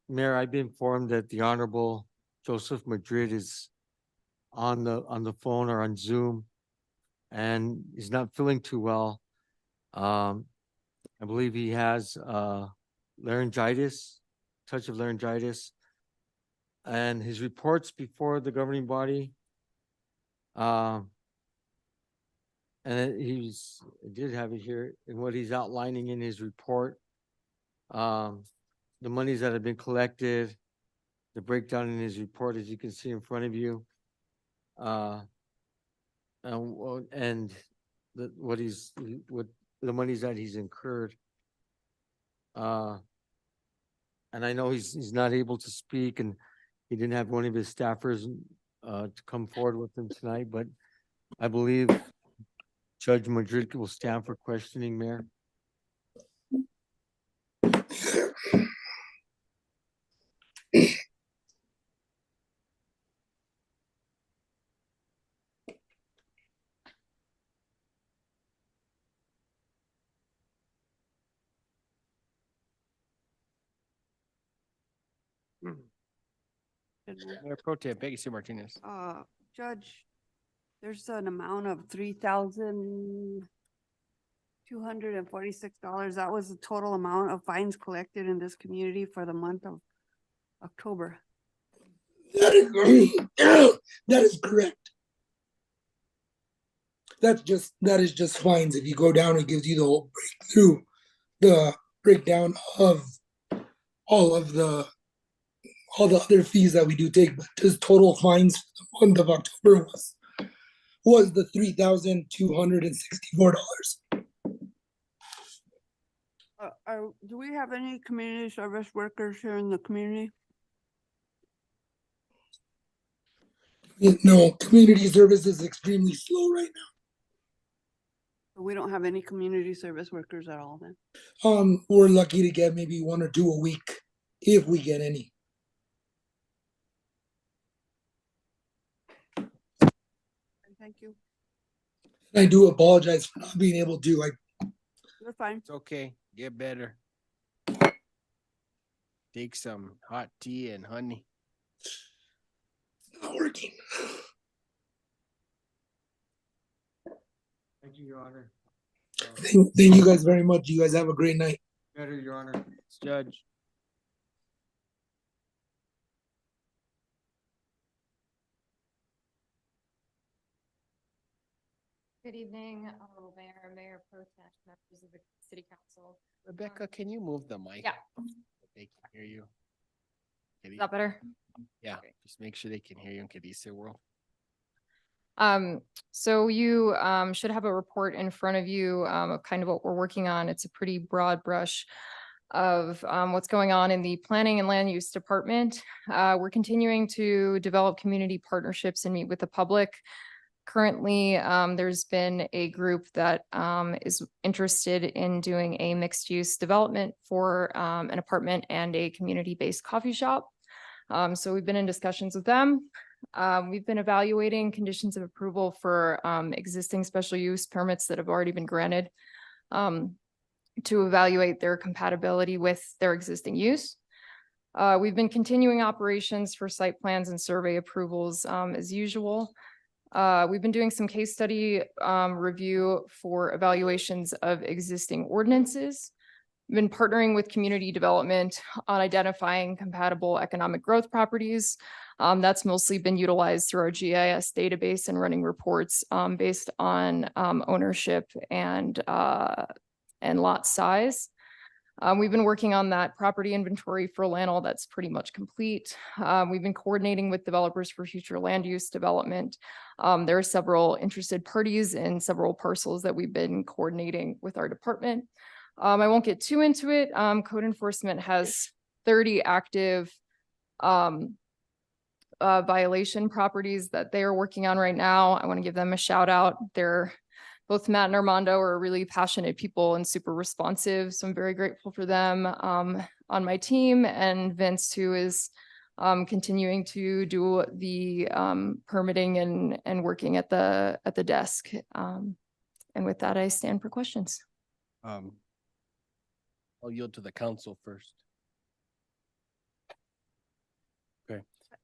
Mayor, I've been informed that the Honorable Joseph Madrid is on the phone or on Zoom, and he's not feeling too well. I believe he has laryngitis, touch of laryngitis, and his reports before the governing body. And I did have it here, and what he's outlining in his report. The monies that have been collected, the breakdown in his report, as you can see in front of you. And what the monies that he's incurred. And I know he's not able to speak, and he didn't have one of his staffers to come forward with him tonight, but I believe Judge Madrid will stand for questioning, Mayor. Mayor Pro Tem Peggy Sue Martinez. Judge, there's an amount of $3,246. That was the total amount of fines collected in this community for the month of October. That is correct. That is just fines. If you go down, it gives you the whole the breakdown of all the other fees that we do take, but his total fines for the month of October was the $3,264. Do we have any community service workers here in the community? No, community service is extremely slow right We don't have any community service workers at all then? now. We're lucky to get maybe 1 or 2 a week, if we get any. Thank you. I do apologize for not being able to. You're fine. It's okay. Get better. Take some hot tea and honey. It's not working. Thank you, Your Honor. Thank you guys very much. You guys have a great night. Better, Your Honor. Judge. Good evening, Honorable Mayor, Mayor Pro Tem, members of the City Council. Rebecca, can you move the mic? Yeah. They can hear you. Is that better? Yeah, just make sure they can hear you in Cadice world. So you should have a report in front of you of kind of what we're working on. It's a pretty broad brush of what's going on in the planning and land use department. We're continuing to develop community partnerships and meet with the public. Currently, there's been a group that is interested in doing a mixed use development for an apartment and a community-based coffee shop. So we've been in discussions with them. We've been evaluating conditions of approval for existing special use permits that have already been granted to evaluate their compatibility with their existing use. We've been continuing operations for site plans and survey approvals as usual. We've been doing some case study review for evaluations of existing ordinances. We've been partnering with community development on identifying compatible economic growth properties. That's mostly been utilized through our GIS database and running reports based on ownership and lot size. We've been working on that property inventory for Lanel. That's pretty much complete. We've been coordinating with developers for future land use development. There are several interested parties in several parcels that we've been coordinating with our department. I won't get too into it. Code enforcement has 30 active violation properties that they are working on right now. I want to give them a shout out. Both Matt and Armando are really passionate people and super responsive. So I'm very grateful for them on my team, and Vince, who is continuing to do the permitting and working at the desk. And with that, I stand for questions. I'll yield to the council first. Okay.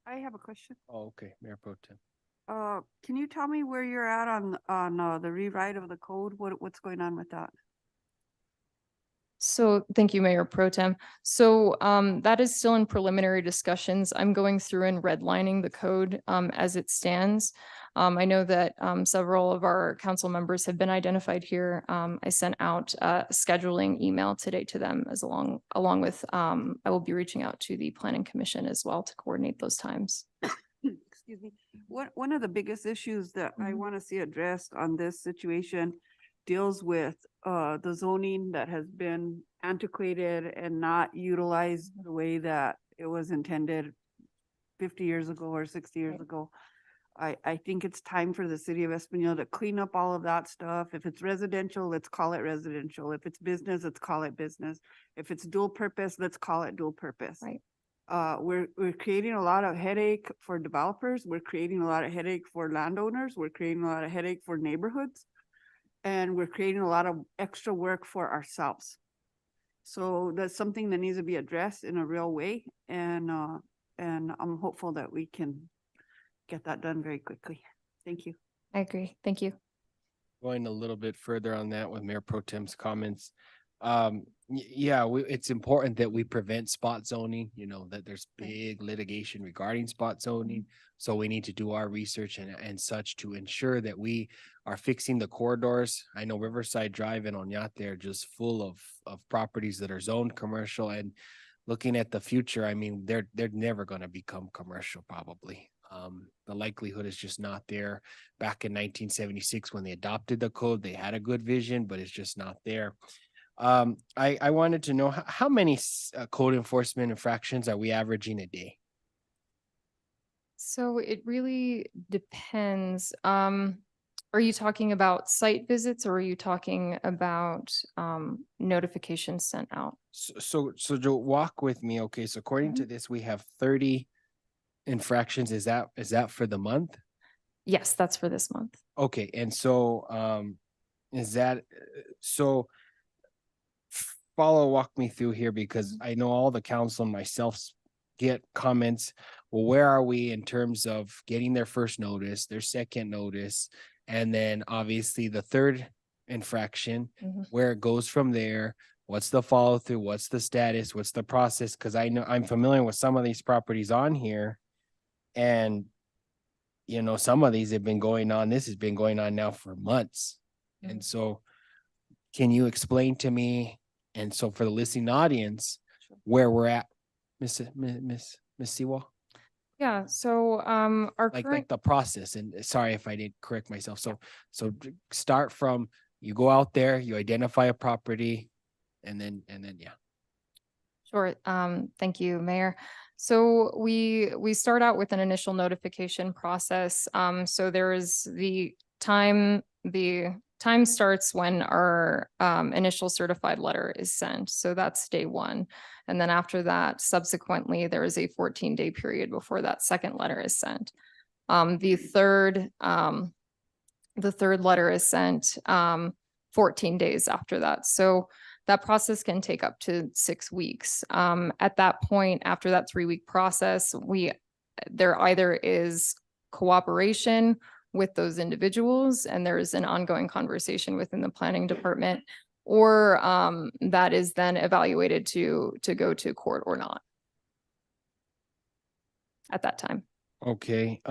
I have a question. Oh, okay, Mayor Pro Tem. Can you tell me where you're at on the rewrite of the code? What's going on with that? So thank you, Mayor Pro Tem. So that is still in preliminary discussions. I'm going through and redlining the code as it stands. I know that several of our council members have been identified here. I sent out a scheduling email today to them along with I will be reaching out to the Planning Commission as well to coordinate those times. Excuse me. One of the biggest issues that I want to see addressed on this situation deals with the zoning that has been antiquated and not utilized the way that it was intended 50 years ago or 60 years ago. I think it's time for the city of Espanola to clean up all of that stuff. If it's residential, let's call it residential. If it's business, let's call it business. If it's dual purpose, let's call it dual purpose. Right. We're creating a lot of headache for developers. We're creating a lot of headache for landowners. We're creating a lot of headache for neighborhoods. And we're creating a lot of extra work for ourselves. So that's something that needs to be addressed in a real way. And I'm hopeful that we can get that done very quickly. Thank you. I agree. Thank you. Going a little bit further on that with Mayor Pro Tem's comments. Yeah, it's important that we prevent spot zoning, that there's big litigation regarding spot zoning. So we need to do our research and such to ensure that we are fixing the corridors. I know Riverside Drive and Oñate are just full of properties that are zoned commercial, and looking at the future, I mean, they're never going to become commercial probably. The likelihood is just not there. Back in 1976, when they adopted the code, they had a good vision, but it's just not there. I wanted to know how many code enforcement infractions are we averaging a day? So it really depends. Are you talking about site visits, or are you talking about notifications sent out? So Joe, walk with me. Okay, so according to this, we have 30 infractions. Is that for the month? Yes, that's for this month. Okay, and so is that so? Walk me through here, because I know all the council and myself get comments. Well, where are we in terms of getting their first notice, their second notice, and then obviously the third infraction, where it goes from there? What's the follow through? What's the status? What's the process? Because I know I'm familiar with some of these properties on here, and some of these have been going on. This has been going on now for months, and so can you explain to me? And so for the listening audience, where we're at, Miss Siwa? Yeah, so our like the process, and sorry if I didn't correct myself. So start from, you go out there, you identify a property, and then yeah. Sure. Thank you, Mayor. So we start out with an initial notification process. So there is the time starts when our initial certified letter is sent. So that's day one. And then after that, subsequently, there is a 14-day period before that second letter is sent. The third letter is sent 14 days after that. So that process can take up to 6 weeks. At that point, after that 3-week process, there either is cooperation with those individuals and there's an ongoing conversation within the planning department, or that is then evaluated to go to court or not at that time. Okay,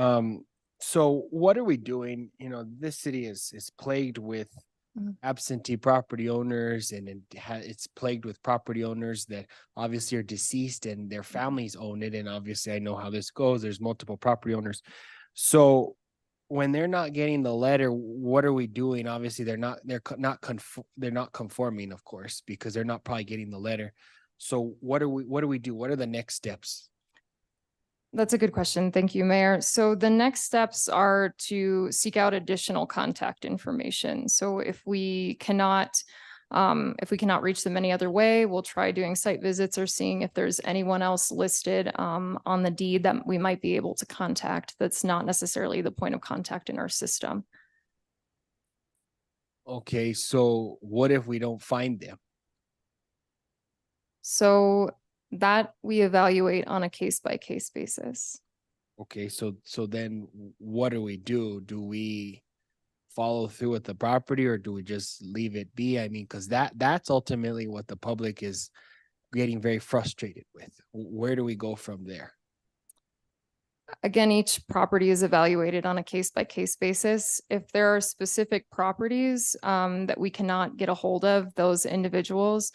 so what are we doing? You know, this city is plagued with absentee property owners, and it's plagued with property owners that obviously are deceased and their families own it. And obviously I know how this goes. There's multiple property owners. So when they're not getting the letter, what are we doing? Obviously they're not conforming, of course, because they're not probably getting the letter. So what do we do? What are the next steps? That's a good question. Thank you, Mayor. So the next steps are to seek out additional contact information. So if we cannot reach them any other way, we'll try doing site visits or seeing if there's anyone else listed on the deed that we might be able to contact that's not necessarily the point of contact in our system. Okay, so what if we don't find them? So that we evaluate on a case-by-case basis. Okay, so then what do we do? Do we follow through with the property or do we just leave it be? I mean, because that's ultimately what the public is getting very frustrated with. Where do we go from there? Again, each property is evaluated on a case-by-case basis. If there are specific properties that we cannot get a hold of those individuals,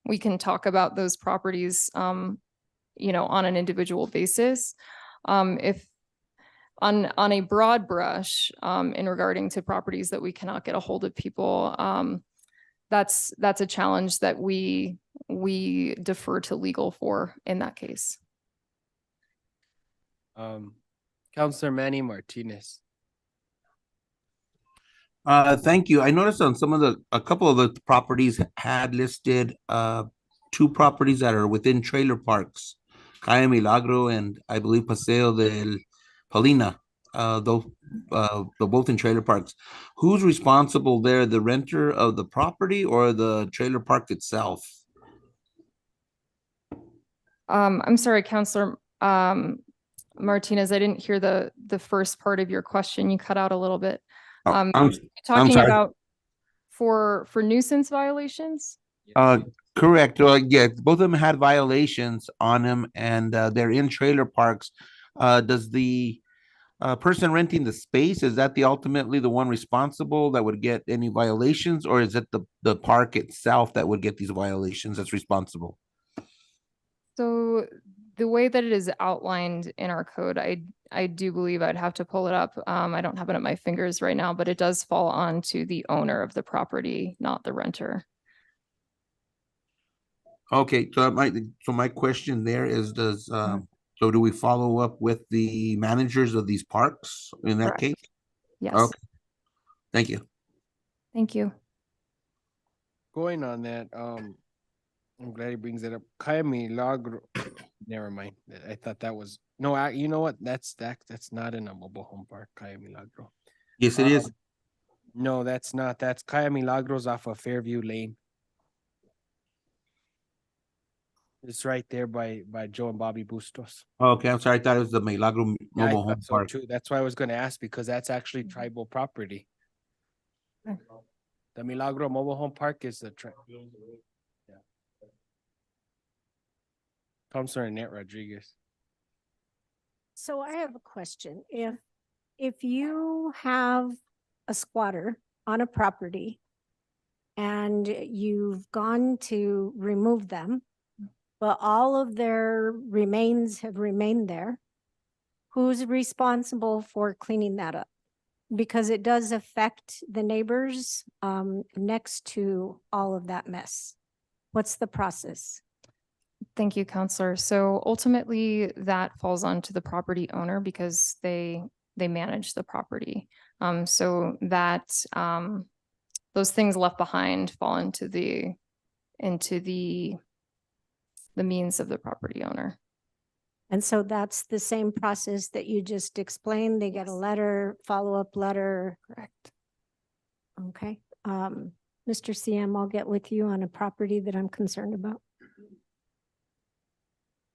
we can talk about those properties, you know, on an individual basis. If on a broad brush, in regarding to properties that we cannot get a hold of people, that's a challenge that we defer to legal for in that case. Councilor Manny Martinez. Thank you. I noticed on a couple of the properties had listed 2 properties that are within trailer parks, Calle Milagro and I believe Paseo del Palina. Those both in trailer parks. Who's responsible there? The renter of the property or the trailer park itself? I'm sorry, Councilor Martinez, I didn't hear the first part of your question. You cut out a little bit. I'm Talking sorry. about for nuisance violations? Correct. Yeah, both of them had violations on them, and they're in trailer parks. Does the person renting the space, is that ultimately the one responsible that would get any violations, or is it the park itself that would get these violations that's responsible? So the way that it is outlined in our code, I do believe I'd have to pull it up. I don't have it at my fingers right now, but it does fall on to the owner of the property, not the renter. Okay, so my question there is, so do we follow up with the managers of these parks in that Correct. case? Yes. Okay. Thank you. Thank you. Going on that, I'm glad he brings it up. Calle Milagro. Never mind. I thought that was you know what? That's not in a mobile home park, Calle Milagro. Yes, it is. No, that's not. That's Calle Milagros off of Fairview Lane. It's right there by Joe and Bobby Bustos. Okay, I'm sorry. I thought it was the Milagro Yeah, I Mobile thought Home so Park. too. That's why I was going to ask, because that's actually tribal property. The Milagro Mobile Home Park is the yeah. Councilor Annette Rodriguez. So I have a question. If you have a squatter on a property and you've gone to remove them, but all of their remains have remained there, who's responsible for cleaning that up? Because it does affect the neighbors next to all of that mess. What's the process? Thank you, Counselor. So ultimately, that falls onto the property owner because they manage the property. So that those things left behind fall into the means of the property owner. And so that's the same process that you just explained. They get a letter, follow-up letter. Correct. Okay. Mr. CM, I'll get with you on a property that I'm concerned about.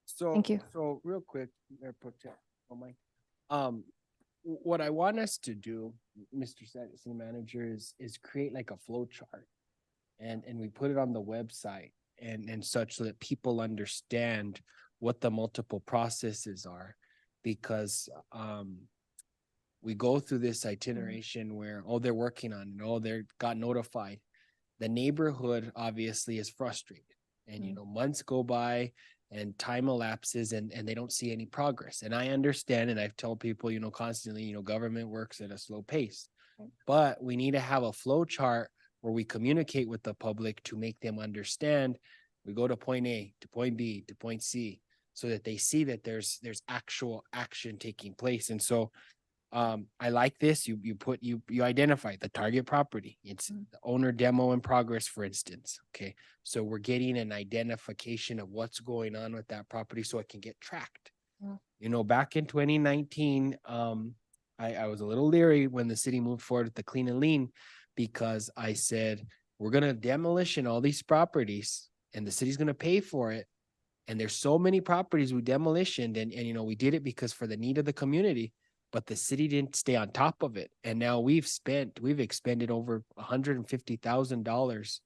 So, Thank you. So real quick, Mayor Pro Tem, oh my. What I want us to do, Mr. City Manager, is create like a flow chart. And we put it on the website and such so that people understand what the multiple processes are. Because we go through this itineration where, oh, they're working on it, oh, they got notified. The neighborhood obviously is frustrated. And, you know, months go by and time elapses and they don't see any progress. And I understand, and I've told people, you know, constantly, you know, government works at a slow pace. But we need to have a flow chart where we communicate with the public to make them understand. We go to point A, to point B, to point C, so that they see that there's actual action taking place. And so I like this. You identify the target property. It's the owner demo in progress, for instance. Okay. So we're getting an identification of what's going on with that property so it can get tracked. You know, back in 2019, I was a little leery when the city moved forward with the clean and lean, because I said, we're going to demolition all these properties and the city's going to pay for it. And there's so many properties we demolitioned and, you know, we did it because for the need of the community, but the city didn't stay on top of it. And now we've expended over $150,000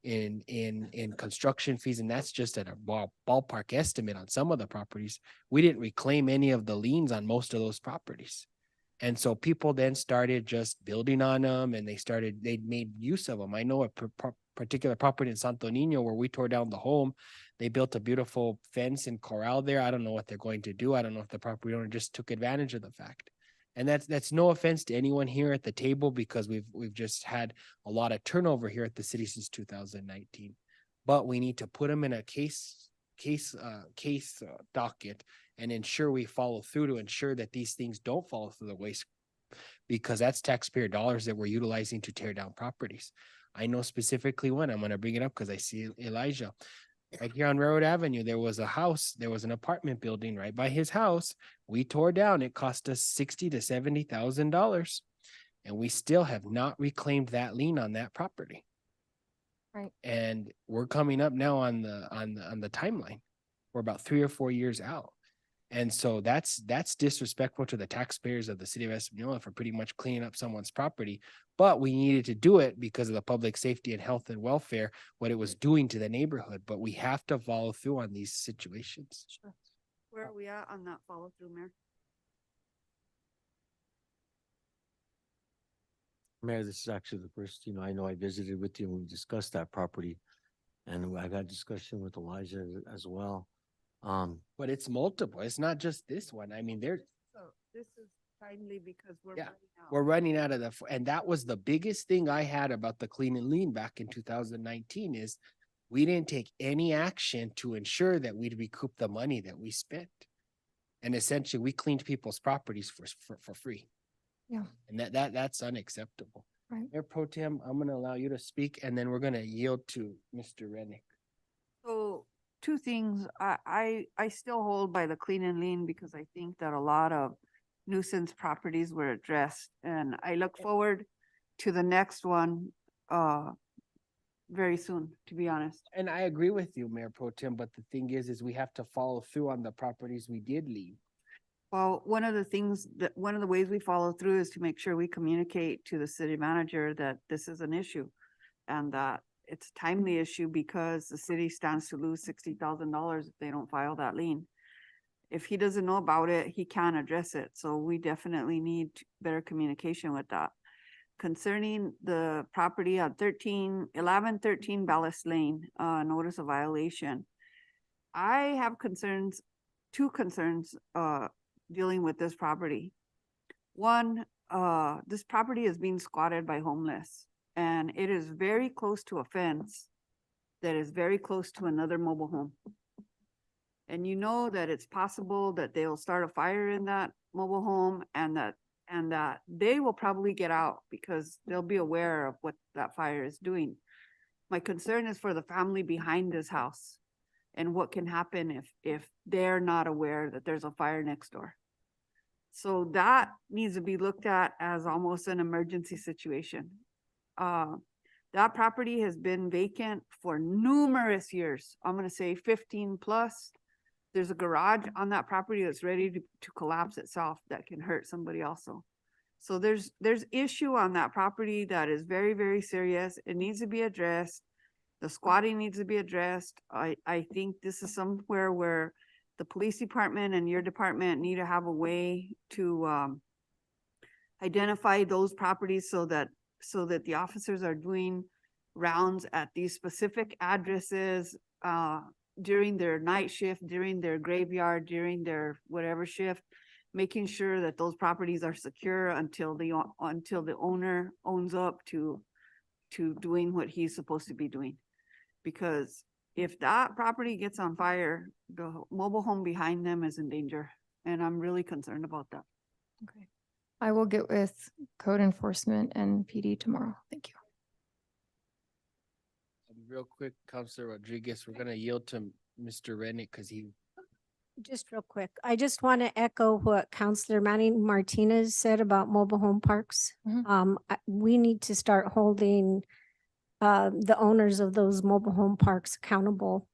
in construction fees. And that's just at a ballpark estimate on some of the properties. We didn't reclaim any of the liens on most of those properties. And so people then started just building on them and they made use of them. I know a particular property in Santo Niño where we tore down the home. They built a beautiful fence and corral there. I don't know what they're going to do. I don't know if the property owner just took advantage of the fact. And that's no offense to anyone here at the table, because we've just had a lot of turnover here at the city since 2019. But we need to put them in a case docket and ensure we follow through to ensure that these things don't fall through the waste, because that's taxpayer dollars that we're utilizing to tear down properties. I know specifically when I'm going to bring it up because I see Elijah. Right here on Railroad Avenue, there was an apartment building right by his house. We tore down. It cost us $60,000 to $70,000, and we still have not reclaimed that lien on that property. Right. And we're coming up now on the timeline. We're about 3 or 4 years out. And so that's disrespectful to the taxpayers of the city of Espanola for pretty much cleaning up someone's property. But we needed to do it because of the public safety and health and welfare, what it was doing to the neighborhood. But we have to follow through on these situations. Sure. Where are we at on that follow through, Mayor? Mayor, this is actually the first, I know I visited with you and we discussed that property. And I've had discussion with Elijah as well. But it's multiple. It's not just this one. I mean, So this is timely because we're Yeah. running out. We're running out of and that was the biggest thing I had about the clean and lean back in 2019 is we didn't take any action to ensure that we'd recoup the money that we spent. And essentially we cleaned people's properties for free. Yeah. And that's unacceptable. Right. Mayor Pro Tem, I'm going to allow you to speak and then we're going to yield to Mr. Rennick. So two things, I still hold by the clean and lean because I think that a lot of nuisance properties were addressed, and I look forward to the next one very soon, to be honest. And I agree with you, Mayor Pro Tem, but the thing is we have to follow through on the properties we did leave. Well, one of the ways we follow through is to make sure we communicate to the city manager that this is an issue and that it's a timely issue because the city stands to lose $60,000 if they don't file that lien. If he doesn't know about it, he can't address it. So we definitely need better communication with that. Concerning the property at 1113 Ballast Lane, notice of violation. I have two concerns, dealing with this property. One, this property is being squatted by homeless, and it is very close to a fence that is very close to another mobile home. and you know that it's possible that they'll start a fire in that mobile home and that they will probably get out because they'll be aware of what that fire is doing. My concern is for the family behind this house and what can happen if they're not aware that there's a fire next door. So that needs to be looked at as almost an emergency situation. That property has been vacant for numerous years. I'm gonna say 15 plus. There's a garage on that property that's ready to collapse itself that can hurt somebody also. So there's issue on that property that is very, very serious. It needs to be addressed. The squatting needs to be addressed. I think this is somewhere where the police department and your department need to have a way to identify those properties so that the officers are doing rounds at these specific addresses during their night shift, during their graveyard, during their whatever shift, making sure that those properties are secure until the owner owns up to doing what he's supposed to be doing. Because if that property gets on fire, the mobile home behind them is in danger, and I'm really concerned about that. Okay. I will get with code enforcement and PD tomorrow. Thank you. Real quick, Councilor Rodriguez, we're gonna yield to Mr. Rennick because he. Just real quick, I just want to echo what Councilor Manny Martinez said about mobile home parks. We need to start holding the owners of those mobile home parks accountable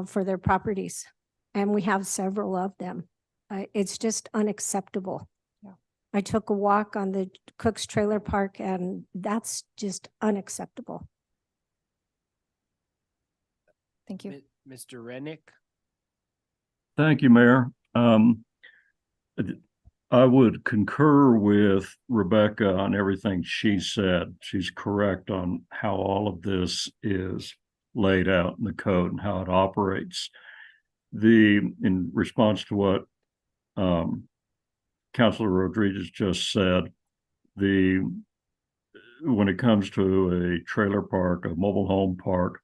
for their properties. And we have several of them. It's just unacceptable. Yeah. I took a walk on the Cook's Trailer Park and that's just unacceptable. Thank you. Mr. Rennick? Thank you, Mayor. I would concur with Rebecca on everything she said. She's correct on how all of this is laid out in the code and how it operates. In response to what Councilor Rodriguez just said, when it comes to a trailer park, a mobile home park,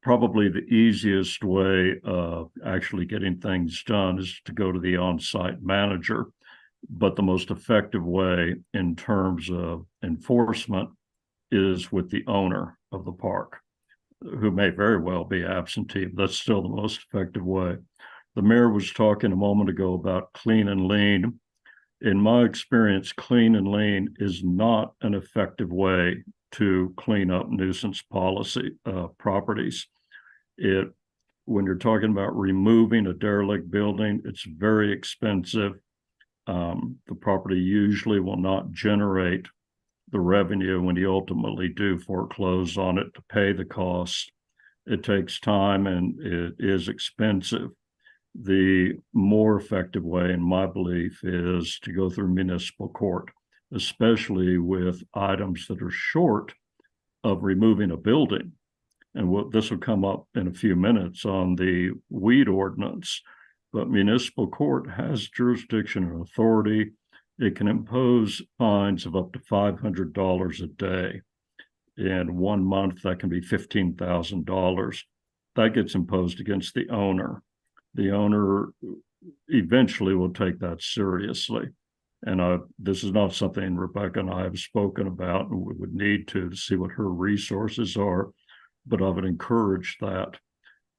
probably the easiest way of actually getting things done is to go to the on-site manager. But the most effective way in terms of enforcement is with the owner of the park, who may very well be absentee, but that's still the most effective way. The mayor was talking a moment ago about clean and lean. In my experience, clean and lean is not an effective way to clean up nuisance properties. When you're talking about removing a derelict building, it's very expensive. The property usually will not generate the revenue when you ultimately do foreclose on it to pay the cost. It takes time and it is expensive. The more effective way, in my belief, is to go through municipal court, especially with items that are short of removing a building. And this will come up in a few minutes on the weed ordinance, but municipal court has jurisdiction and authority. It can impose fines of up to $500 a day. In 1 month, that can be $15,000. That gets imposed against the owner. The owner eventually will take that seriously. And this is not something Rebecca and I have spoken about, and we would need to see what her resources are. But I would encourage that.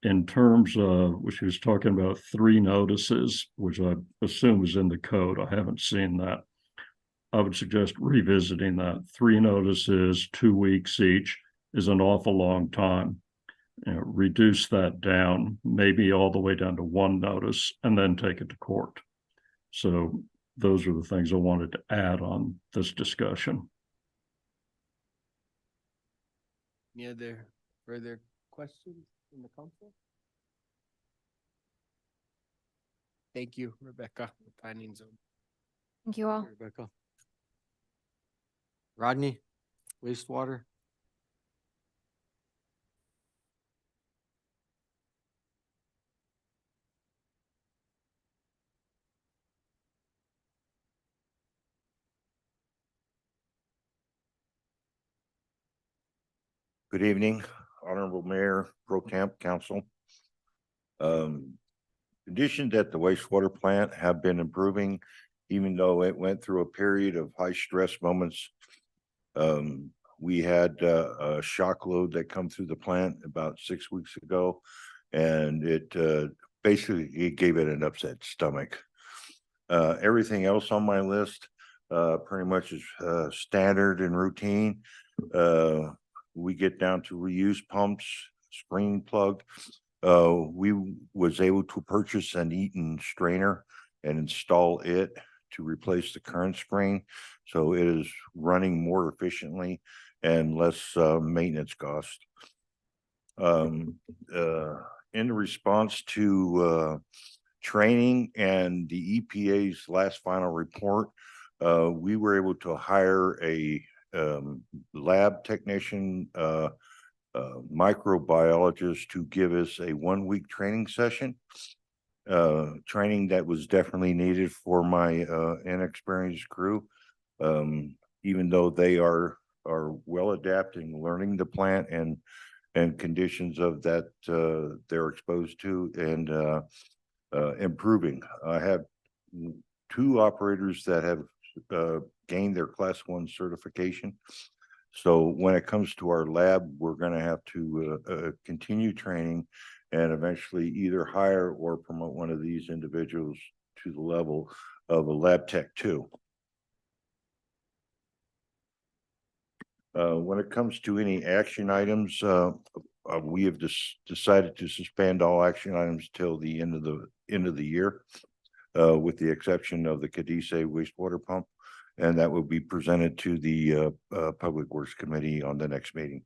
In terms of, which she was talking about 3 notices, which I assume is in the code. I haven't seen that. I would suggest revisiting that. 3 notices, 2 weeks each is an awful long time. Reduce that down, maybe all the way down to 1 notice, and then take it to court. So those are the things I wanted to add on this discussion. Any other further questions from the council? Thank you, Rebecca. Planning zone. Thank you all. Rebecca. Rodney, wastewater. Good evening, Honorable Mayor, Pro Temp, Council. Conditions at the wastewater plant have been improving, even though it went through a period of high stress moments. We had a shock load that come through the plant about 6 weeks ago, and it basically it gave it an upset stomach. Everything else on my list pretty much is standard and routine. We get down to reuse pumps, screen plug. We was able to purchase an Eaton strainer and install it to replace the current screen. So it is running more efficiently and less maintenance cost. In response to training and the EPA's last final report, we were able to hire a lab technician, microbiologist to give us a 1-week training session. Training that was definitely needed for my inexperienced crew, even though they are well adapting, learning the plant and conditions of that they're exposed to, and improving. I have 2 operators that have gained their Class 1 certification. So when it comes to our lab, we're going to have to continue training and eventually either hire or promote one of these individuals to the level of a lab tech 2. When it comes to any action items, we have decided to suspend all action items till the end of the year, with the exception of the Cadice wastewater pump, and that will be presented to the Public Works Committee on the next meeting.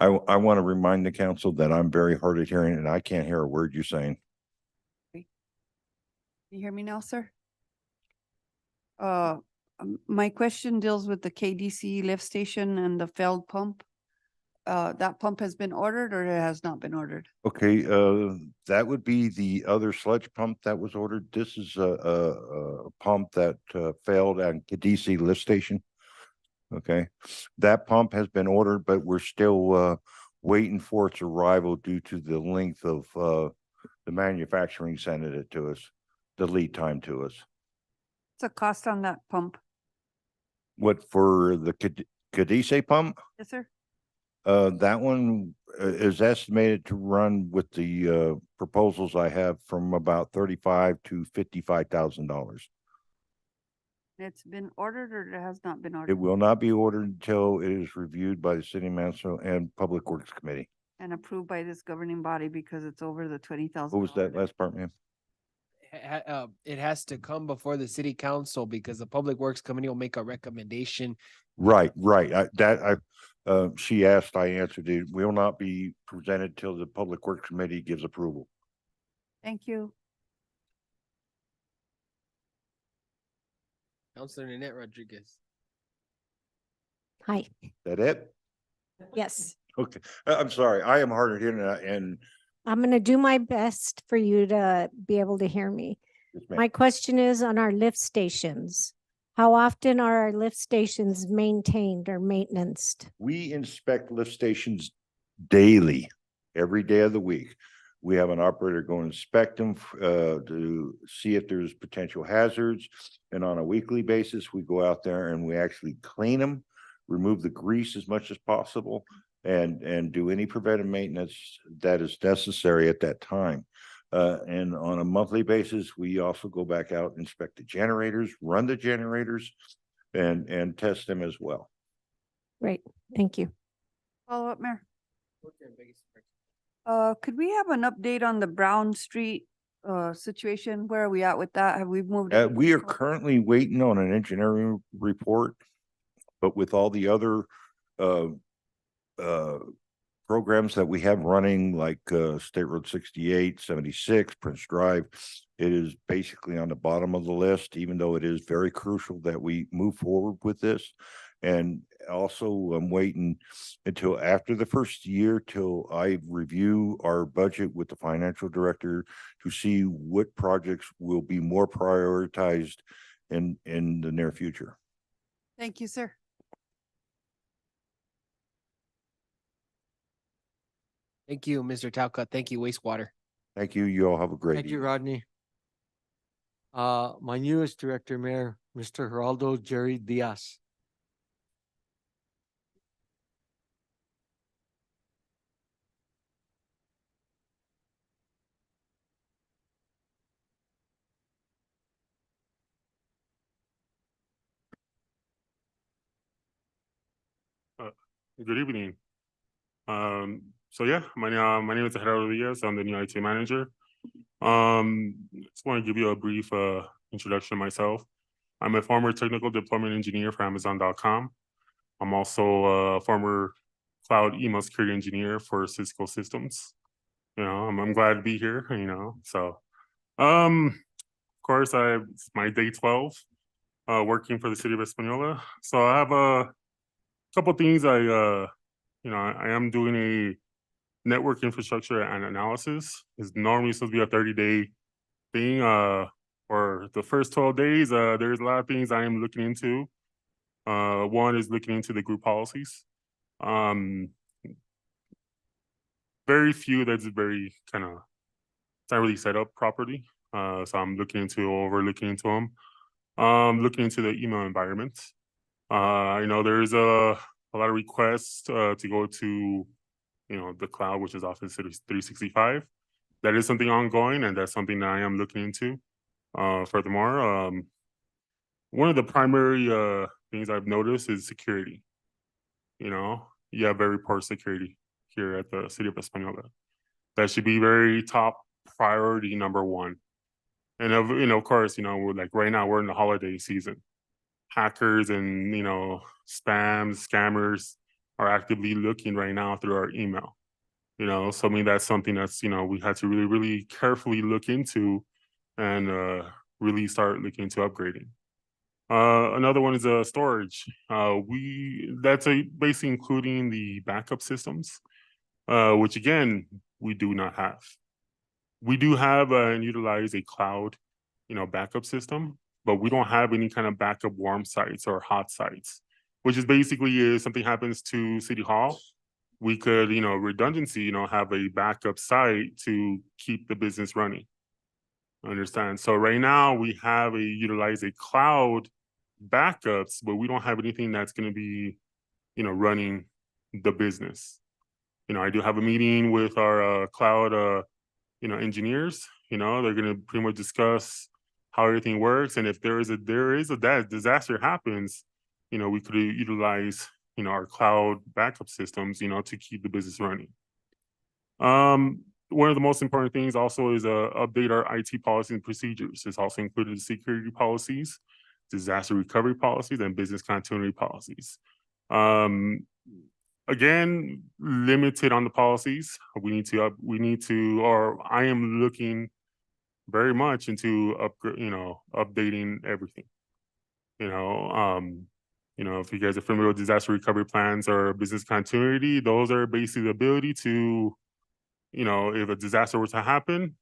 I want to remind the council that I'm very hard of hearing and I can't hear a word you're saying. You hear me now, sir? My question deals with the KDC lift station and the failed pump. That pump has been ordered or it has not been ordered? Okay, that would be the other sludge pump that was ordered. This is a pump that failed at Cadice lift station. Okay, that pump has been ordered, but we're still waiting for its arrival due to the length of the manufacturing sending it to us, the lead time to us. What's the cost on that pump? What, for the Cadice pump? Yes, sir. That one is estimated to run with the proposals I have from about $35,000 to $55,000. It's been ordered or it has not been It ordered will not be ordered until it is reviewed by the City Council and Public Works Committee. and approved by this governing body because it's over the 20,000. What was that last part, ma'am? It has to come before the city council because the Public Works Committee will make a recommendation. Right. She asked, I answered it. Will not be presented till the Public Works Committee gives approval. Thank you. Councilor Nanette Rodriguez. Hi, That it? yes. Okay. I'm sorry. I am hard of hearing and I'm going to do my best for you to be able to hear me. yes, ma'am. My question is on our lift stations. How often are our lift stations maintained or maintenanced? We inspect lift stations daily, every day of the week. We have an operator go and inspect them to see if there's potential hazards. And on a weekly basis, we go out there and we actually clean them, remove the grease as much as possible, and do any preventive maintenance that is necessary at that time. And on a monthly basis, we also go back out, inspect the generators, run the generators, and test them as well. Great, thank you. Follow up, Mayor. Could we have an update on the Brown Street situation? Where are we at with that? Have we moved? We are currently waiting on an engineering report, but with all the other programs that we have running, like State Road 68, 76, Prince Drive, it is basically on the bottom of the list, even though it is very crucial that we move forward with this. And also I'm waiting until after the first year till I review our budget with the financial director to see what projects will be more prioritized in the near future. Thank you, sir. Thank you, Mr. Talcott. Thank you, Wastewater. Thank you. You all have a great Thank you, evening. Rodney. My newest director, Mayor, Mr. Geraldo Jerry Diaz. Good evening. So yeah, my name is Gerardo Diaz. I'm the new IT manager. Just want to give you a brief introduction of myself. I'm a former technical deployment engineer for Amazon.com. I'm also a former cloud email security engineer for Cisco Systems. You know, I'm glad to be here. You know, so of course, it's my day 12 working for the city of Española. So I have a couple things I am doing a network infrastructure and analysis. Is normally supposed to be a 30-day thing. For the first 12 days, there's a lot of things I am looking into. One is looking into the group policies. Very few that's very kind of, it's not really set up properly. So I'm looking into them. Looking into the email environment. I know there's a lot of requests to go to, the cloud, which is Office 365. That is something ongoing, and that's something that I am looking into. Furthermore, one of the primary things I've noticed is security. You have very poor security here at the city of Española. That should be very top priority number one. And of course, we're like right now we're in the holiday season. Hackers and scammers are actively looking right now through our email. So I mean that's something that's we had to really, really carefully look into and really start looking into upgrading. Another one is storage. That's basically including the backup systems, which again we do not have. We do have and utilize a cloud, backup system, but we don't have any kind of backup warm sites or hot sites, which is basically if something happens to City Hall, we could, redundancy, have a backup site to keep the business running. Understand? So right now we utilize a cloud backups, but we don't have anything that's going to be, running the business. I do have a meeting with our cloud, engineers. They're going to pretty much discuss how everything works, and if there is a disaster happens, we could utilize our cloud backup systems, to keep the business running. One of the most important things also is update our IT policies and procedures. It's also included security policies, disaster recovery policies, and business continuity policies. Again, limited on the policies. I am looking very much into updating everything. If you guys are familiar with disaster recovery plans or business continuity, those are basically the ability to, if a disaster were to happen,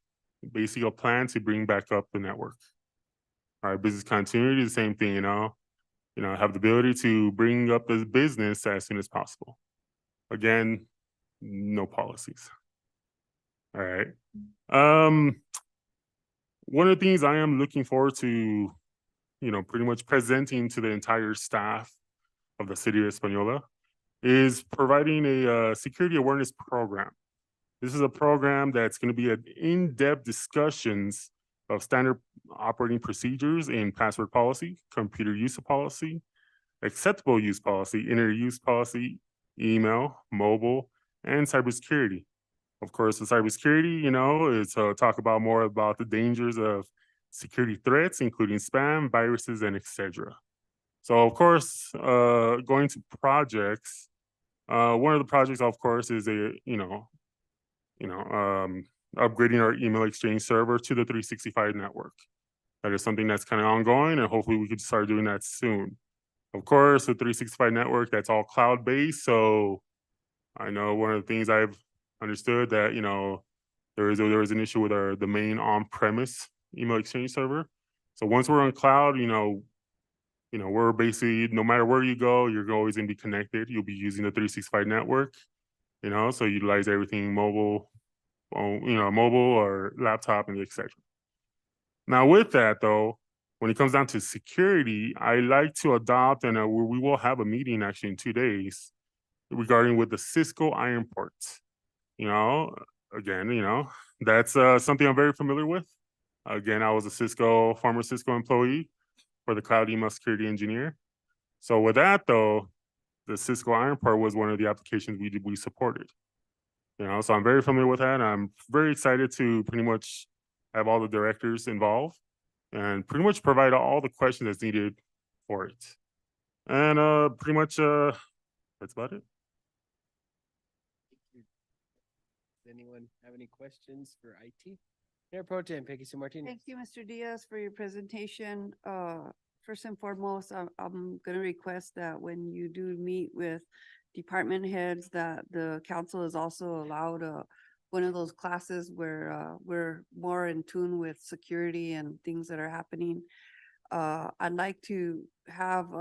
basically a plan to bring back up the network. All right, business continuity, the same thing, have the ability to bring up the business as soon as possible. Again, no policies. All right. One of the things I am looking forward to, pretty much presenting to the entire staff of the city of Española is providing a security awareness program. This is a program that's going to be an in-depth discussions of standard operating procedures in password policy, computer use policy, acceptable use policy, internet use policy, email, mobile, and cybersecurity. Of course, the cybersecurity, is talk about more about the dangers of security threats, including spam, viruses, and etc. So, of course, going to projects, one of the projects, of course, is upgrading our email exchange server to the 365 network. That is something that's kind of ongoing, and hopefully we could start doing that soon. Of course, the 365 network, that's all cloud-based. So I know one of the things I've understood that, there is an issue with the main on-premise email exchange server. So once we're on cloud, we're basically, no matter where you go, you're always gonna be connected. You'll be using the 365 network, so utilize everything mobile, mobile or laptop and etc. Now with that though, when it comes down to security, I like to adopt, and we will have a meeting actually in 2 days regarding with the Cisco Iron ports. Again, that's something I'm very familiar with. Again, I was a former Cisco employee for the cloud email security engineer. So with that though, the Cisco Iron part was one of the applications we supported. So I'm very familiar with that. I'm very excited to pretty much have all the directors involved and pretty much provide all the questions that's needed for it. And pretty much that's about it. Does anyone have any questions for IT? Mayor Pro Tem Peggy Sue Martinez. Thank you, Mr. Diaz, for your presentation. First and foremost, I'm going to request that when you do meet with department heads, that the council is also allowed one of those classes where we're more in tune with security and things that are happening. I'd like to have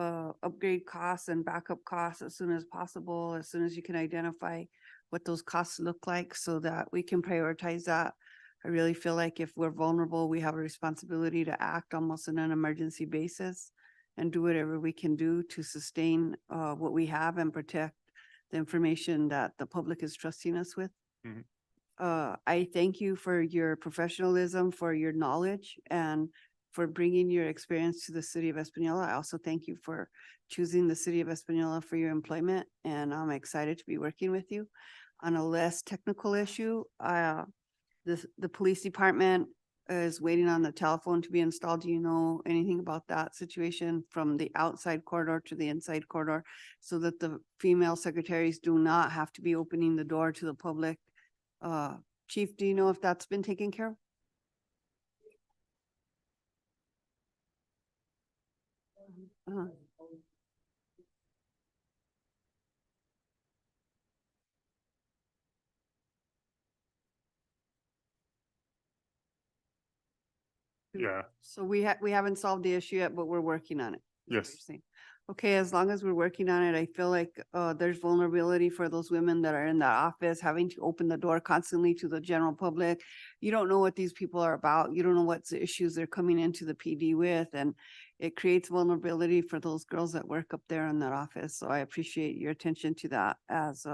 upgrade costs and backup costs as soon as possible, as soon as you can identify what those costs look like so that we can prioritize that. I really feel like if we're vulnerable, we have a responsibility to act almost on an emergency basis and do whatever we can do to sustain what we have and protect the information that the public is trusting us with. I thank you for your professionalism, for your knowledge, and for bringing your experience to the city of Espanola. I also thank you for choosing the city of Espanola for your employment, and I'm excited to be working with you. On a less technical issue, the police department is waiting on the telephone to be installed. Do you know anything about that situation from the outside corridor to the inside corridor so that the female secretaries do not have to be opening the door to the public? Chief, do you know if that's been taken care of? Yeah. So we haven't solved the issue yet, but we're working on it. is what Yes. you're saying. Okay, as long as we're working on it, I feel like there's vulnerability for those women that are in that office, having to open the door constantly to the general public. You don't know what these people are about. You don't know what issues they're coming into the PD with, and it creates vulnerability for those girls that work up there in that office. So I appreciate your attention to that as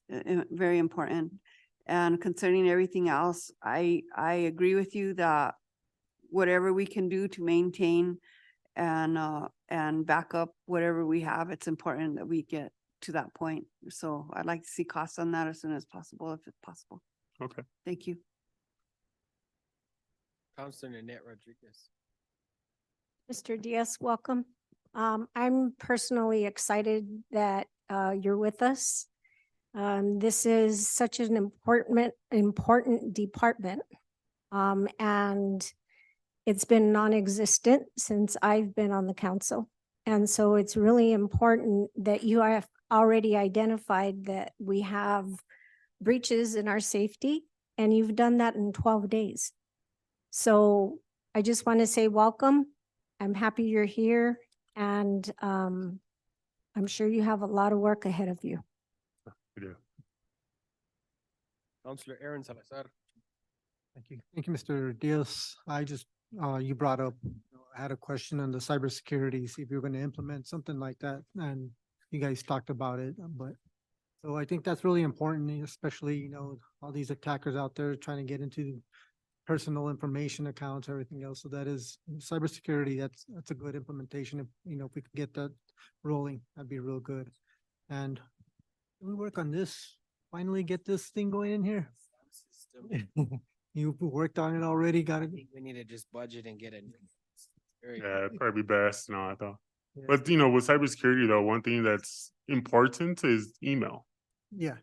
very important. And concerning everything else, I agree with you that whatever we can do to maintain and back up whatever we have, it's important that we get to that point. So I'd like to see costs on that as soon as possible, if it's possible. Okay. Thank you. Councilor Nanette Rodriguez. Mr. Diaz, welcome. I'm personally excited that you're with us. This is such an important department. And it's been non-existent since I've been on the council. And so it's really important that you have already identified that we have breaches in our safety, and you've done that in 12 days. So I just want to say welcome. I'm happy you're here, and I'm sure you have a lot of work ahead of you. We do. Councilor Aaron Salazar. Thank you. Thank you, Mr. Diaz. I just, you brought up, I had a question on the cybersecurity, see if you're going to implement something like that. And you guys talked about it, but so I think that's really important, especially, all these attackers out there trying to get into personal information accounts, everything else. So that is cybersecurity. That's a good implementation. If we could get that rolling, that'd be real good. And we work on this, finally get this thing going in here. You worked on it already, got it. I think we need to just budget and get it. Yeah, it'd probably be best. No, I thought. But with cybersecurity though, one thing that's important is email. Yeah.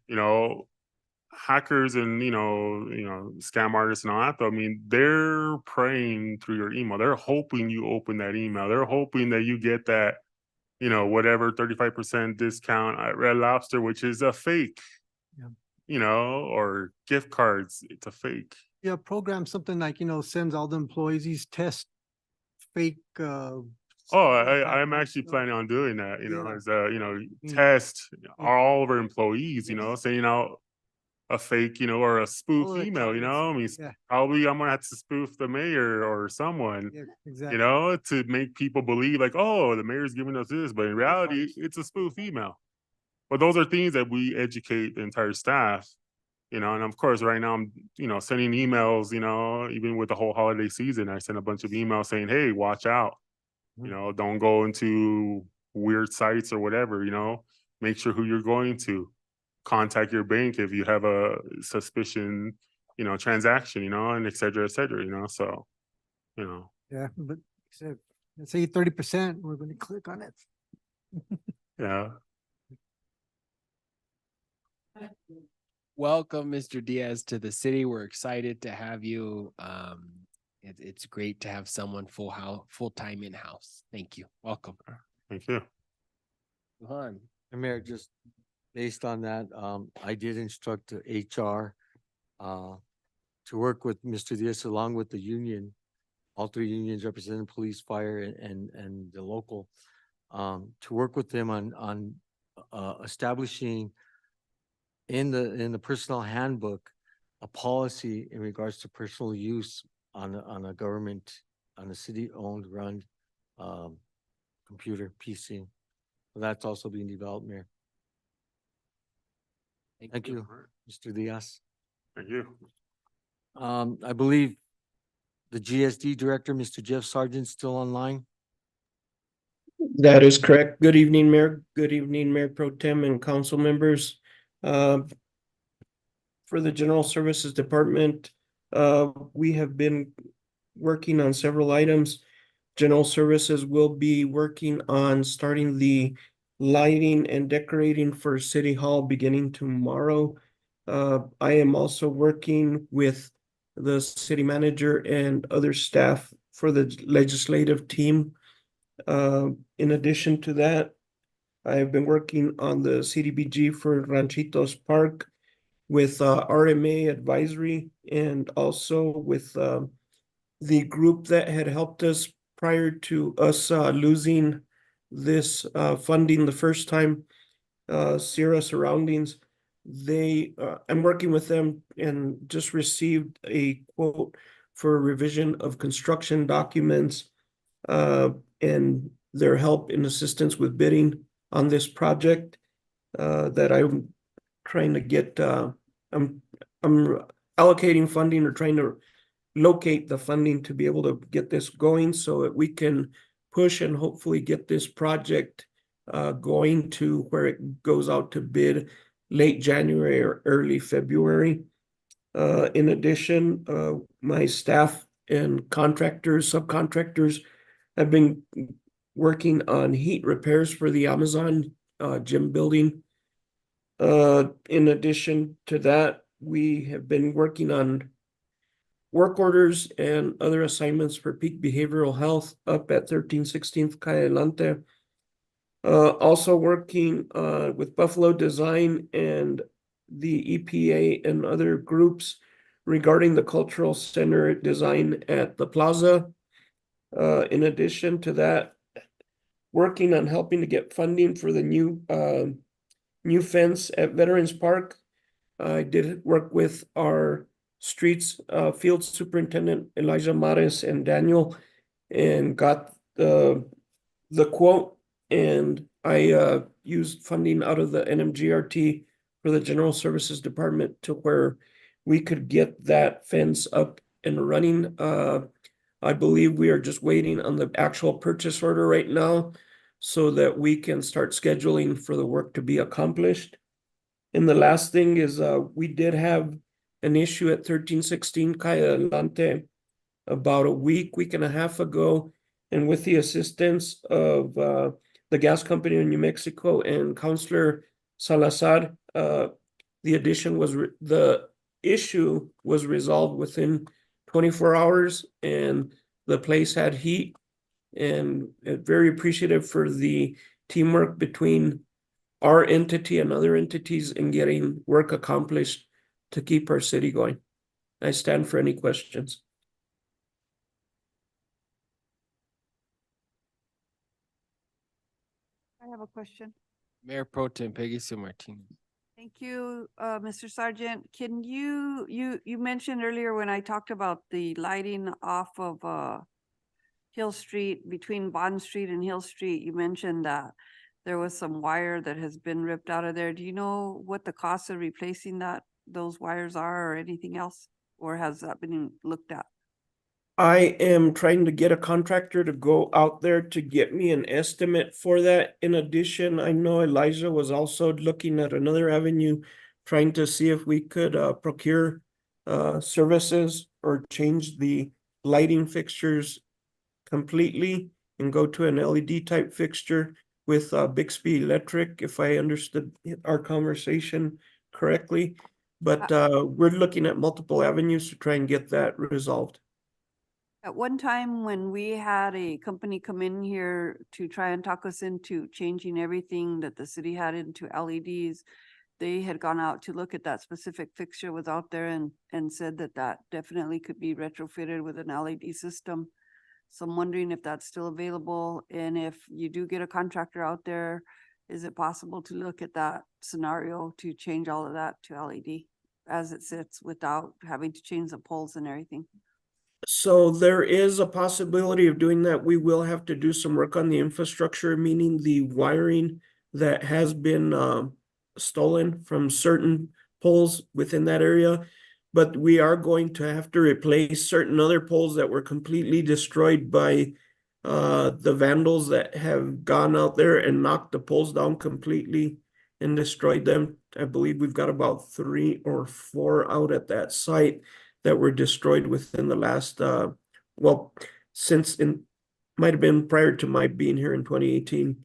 Hackers and scam artists and all that though, I mean, they're preying through your email. They're hoping you open that email. They're hoping that you get that, whatever 35% discount at Red Lobster, which is a fake. Yeah. Or gift cards, it's a fake. Yeah, program something like, sends all the employees these test fake, Oh, I'm actually planning on doing that, Yeah. as test Yeah. all of our employees, sending out a fake, or a spoof All the email, I mean, yeah. probably I'm gonna have to spoof the mayor or someone, Yeah, exactly. to make people believe like, oh, the mayor's giving us this, but in reality, it's a spoof email. But those are things that we educate the entire staff, and of course, right now I'm, sending emails, even with the whole holiday season, I sent a bunch of emails saying, hey, watch out, don't go into weird sites or whatever, make sure who you're going to. Contact your bank if you have a suspicion, transaction, and et cetera, so, Yeah, but let's say 30%, we're going to click on it. yeah. Welcome, Mr. Diaz, to the city. We're excited to have you. It's great to have someone full-time in-house. Thank you. Welcome. Thank you. And Mayor, just based on that, I did instruct the HR to work with Mr. Diaz along with the union, all three unions representing police, fire, and the local, to work with them on establishing in the personnel handbook a policy in regards to personal use on a government, on a city-owned run computer PC. That's also being developed, Mayor. Thank you, Mr. Diaz. Thank you. I believe the GSD director, Mr. Jeff Sargent, still online. That is correct. Good evening, Mayor. Good evening, Mayor Pro Tem and council members. For the General Services Department, we have been working on several items. General Services will be working on starting the lighting and decorating for City Hall beginning tomorrow. I am also working with the city manager and other staff for the legislative team. In addition to that, I have been working on the CDBG for Ranchitos Park with RMA Advisory and also with the group that had helped us prior to us losing this funding the first time, Sierra Surroundings. I'm working with them and just received a quote for revision of construction documents and their help and assistance with bidding on this project that I'm trying to get. I'm allocating funding or trying to locate the funding to be able to get this going so that we can push and hopefully get this project going to where it goes out to bid late January or early February. In addition, my staff and contractors, subcontractors have been working on heat repairs for the Amazon gym building. In addition to that, we have been working on work orders and other assignments for peak behavioral health up at 1316th Calle Adelante. Also working with Buffalo Design and the EPA and other groups regarding the cultural center design at the plaza. In addition to that, working on helping to get funding for the new fence at Veterans Park. I did work with our streets field superintendent Elijah Mares and Daniel and got the quote, and I used funding out of the NMGRT for the General Services Department to where we could get that fence up and running. I believe we are just waiting on the actual purchase order right now so that we can start scheduling for the work to be accomplished. And the last thing is we did have an issue at 1316 Calle Adelante about a week and a half ago. And with the assistance of the gas company in New Mexico and Councilor Salazar, the issue was resolved within 24 hours and the place had heat, and very appreciative for the teamwork between our entity and other entities in getting work accomplished to keep our city going. I stand for any questions. I have a question. Mayor Pro Tem Peggy Sue Martinez. Thank you, Mr. Sergeant. Can you mentioned earlier when I talked about the lighting off of Hill Street, between Bond Street and Hill Street, you mentioned that there was some wire that has been ripped out of there. Do you know what the cost of replacing those wires are or anything else? Or has that been looked at? I am trying to get a contractor to go out there to get me an estimate for that. In addition, I know Elijah was also looking at another avenue, trying to see if we could procure services or change the lighting fixtures completely and go to an LED type fixture with Bixby Electric, if I understood our conversation correctly. But we're looking at multiple avenues to try and get that resolved. At one time, when we had a company come in here to try and talk us into changing everything that the city had into LEDs, they had gone out to look at that specific fixture was out there and said that that definitely could be retrofitted with an LED system. So I'm wondering if that's still available, and if you do get a contractor out there, is it possible to look at that scenario to change all of that to LED as it sits without having to change the poles and everything? So there is a possibility of doing that. We will have to do some work on the infrastructure, meaning the wiring that has been stolen from certain poles within that area. But we are going to have to replace certain other poles that were completely destroyed by the vandals that have gone out there and knocked the poles down completely and destroyed them. I believe we've got about 3 or 4 out at that site that were destroyed within the last, might have been prior to my being here in 2018.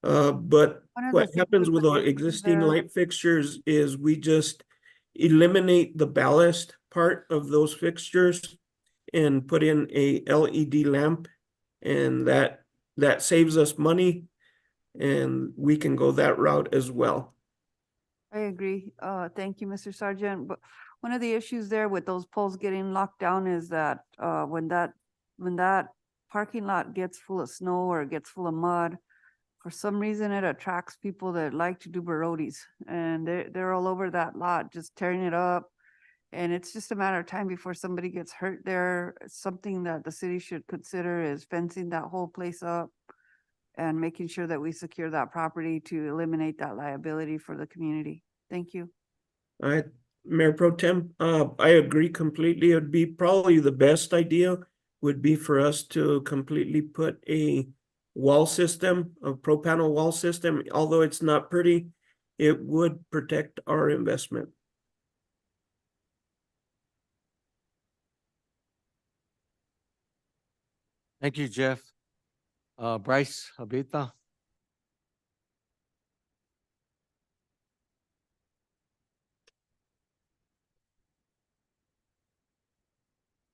But One of what the happens things with we our put in existing there- light fixtures is we just eliminate the ballast part of those fixtures and put in a LED lamp, and that saves us money, and we can go that route as well. I agree. Thank you, Mr. Sergeant. But one of the issues there with those poles getting locked down is that when that parking lot gets full of snow or gets full of mud, for some reason it attracts people that like to do barodies, and they're all over that lot just tearing it up. And it's just a matter of time before somebody gets hurt there. Something that the city should consider is fencing that whole place up and making sure that we secure that property to eliminate that liability for the community. Thank you. All right, Mayor Pro Tem, I agree completely. It'd be probably the best idea would be for us to completely put a wall system, a pro panel wall system. Although it's not pretty, it would protect our investment. Thank you, Jeff. Bryce Abita.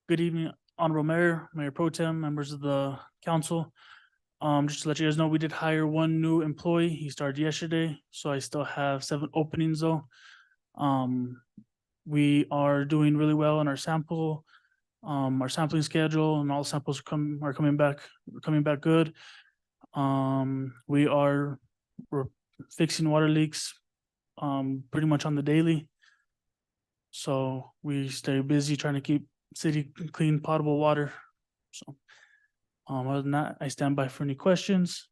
Good evening, Honorable Mayor, Mayor Pro Tem, members of the council. Just to let you guys know, we did hire 1 new employee. He started yesterday, so I still have 7 openings though. We are doing really well in our sampling schedule, and all samples are coming back good. We're fixing water leaks pretty much on the daily. So we stay busy trying to keep city clean potable water. So other than that, I stand by for any questions.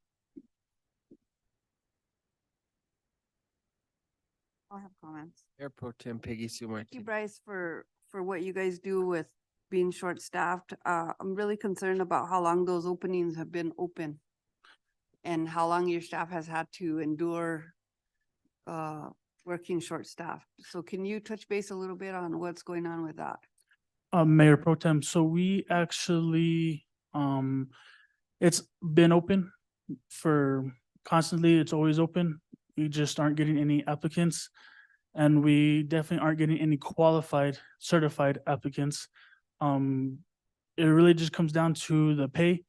I'll have comments. Mayor Pro Tem Peggy Sue Thank you, Martinez. Bryce, for what you guys do with being short-staffed. I'm really concerned about how long those openings have been open and how long your staff has had to endure working short-staffed. So can you touch base a little bit on what's going on with that? Mayor Pro Tem, so we actually, it's been open for constantly, it's always open. We just aren't getting any applicants, and we definitely aren't getting any qualified, certified applicants. It really just comes down to the pay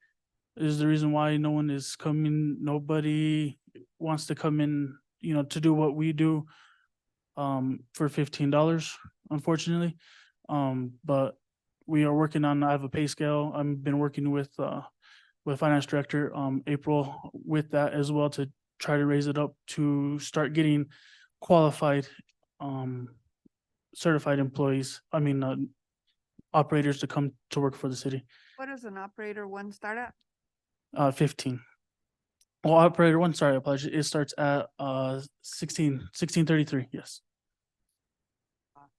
is the reason why no one is coming. Nobody wants to come in, to do what we do for $15, unfortunately. But we are working on, I have a pay scale. I've been working with finance director, April, with that as well to try to raise it up to start getting qualified, certified employees, operators to come to work for the city. What does an operator one start at? 15. Well, operator one, sorry, I apologize. It starts at 1633, yes.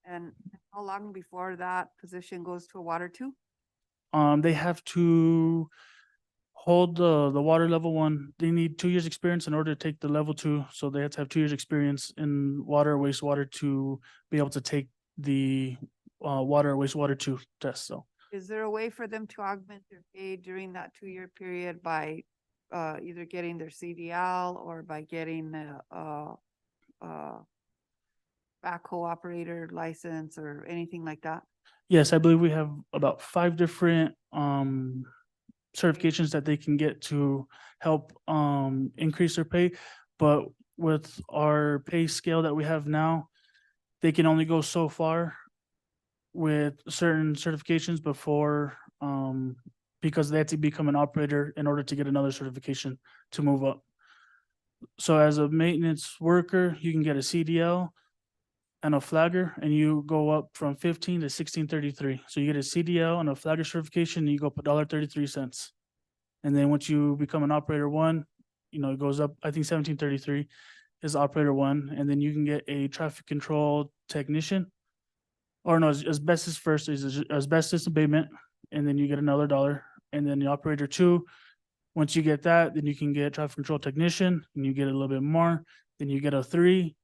And how long before that position goes to a water two? They have to hold the water level one. They need 2 years experience in order to take the level 2. So they have to have 2 years experience in water, wastewater to be able to take the water, wastewater 2 test. So Is there a way for them to augment their pay during that 2-year period by either getting their CDL or by getting a backhoe operator license or anything like that? yes, I believe we have about 5 different certifications that they can get to help increase their pay. But with our pay scale that we have now, they can only go so far with certain certifications before because they have to become an operator in order to get another certification to move up. So as a maintenance worker, you can get a CDL and a flagger, and you go up from 15 to 1633. So you get a CDL and a flagger certification, and you go up $1.33. And then once you become an operator one, it goes up, I think 1733 is operator one, and then you can get a traffic control technician. Or no, asbestos first is asbestos abatement, and then you get another $1. And then the operator 2, once you get that, then you can get traffic control technician, and you get a little bit more. Then you get a 3.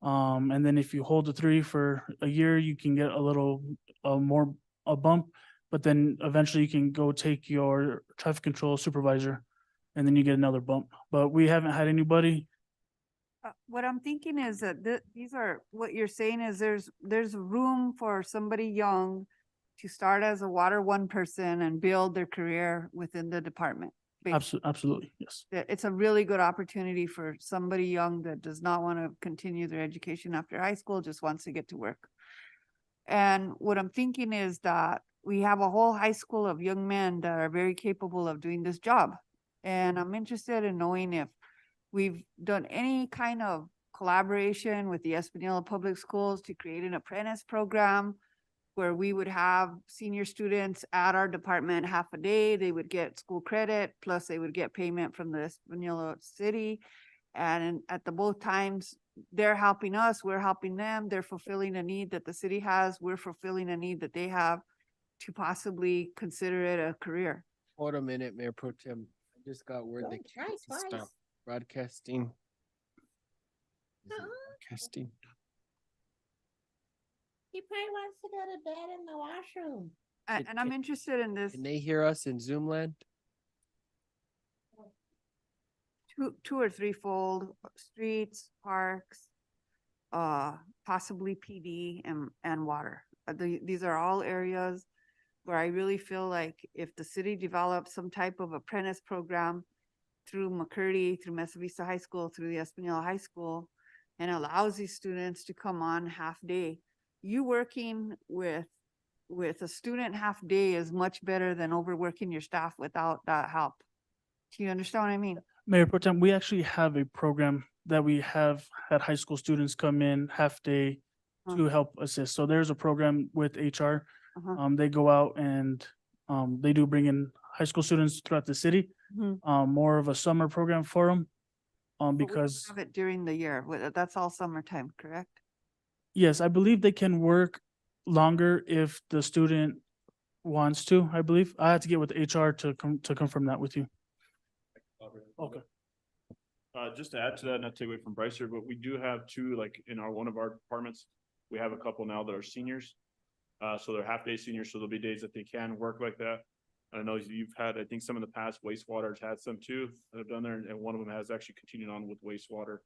And then if you hold the 3 for a year, you can get a little more a bump. But then eventually you can go take your traffic control supervisor, and then you get another bump. But we haven't had anybody. What I'm thinking is that these are, what you're saying is there's room for somebody young to start as a water one person and build their career within the department. Absolutely, yes. It's a really good opportunity for somebody young that does not want to continue their education after high school, just wants to get to work. And what I'm thinking is that we have a whole high school of young men that are very capable of doing this job. And I'm interested in knowing if we've done any kind of collaboration with the Espanola Public Schools to create an apprentice program where we would have senior students at our department half a day. They would get school credit, plus they would get payment from the Espanola city. And at the both times, they're helping us, we're helping them. They're fulfilling a need that the city has. We're fulfilling a need that they have to possibly consider it a career. Hold a minute, Mayor Pro Tem. I just got word that stop broadcasting. Broadcasting. He probably wants to go to bed in the washroom. And I'm interested in this. Can they hear us in Zoom land? Two or threefold: streets, parks, possibly PD and water. These are all areas where I really feel like if the city develops some type of apprentice program through McCurdy, through Mesa Vista High School, through the Espanola High School, and allows these students to come on half day, you working with a student half day is much better than overworking your staff without that help. Do you understand what I mean? Mayor Pro Tem, we actually have a program that we have had high school students come in half day to help assist. So there's a program with HR. They go out and they do bring in high school students throughout the city. More of a summer program for them. Because have it during the year. That's all summertime, correct? yes, I believe they can work longer if the student wants to, I believe. I have to get with HR to confirm that with you. Okay. Just to add to that, not to take away from Bryce here, but we do have 2, like in one of our departments, we have a couple now that are seniors. So they're half day seniors, so there'll be days that they can work like that. I know you've had, I think some in the past, Wastewater's had some too that have done there, and one of them has actually continued on with wastewater.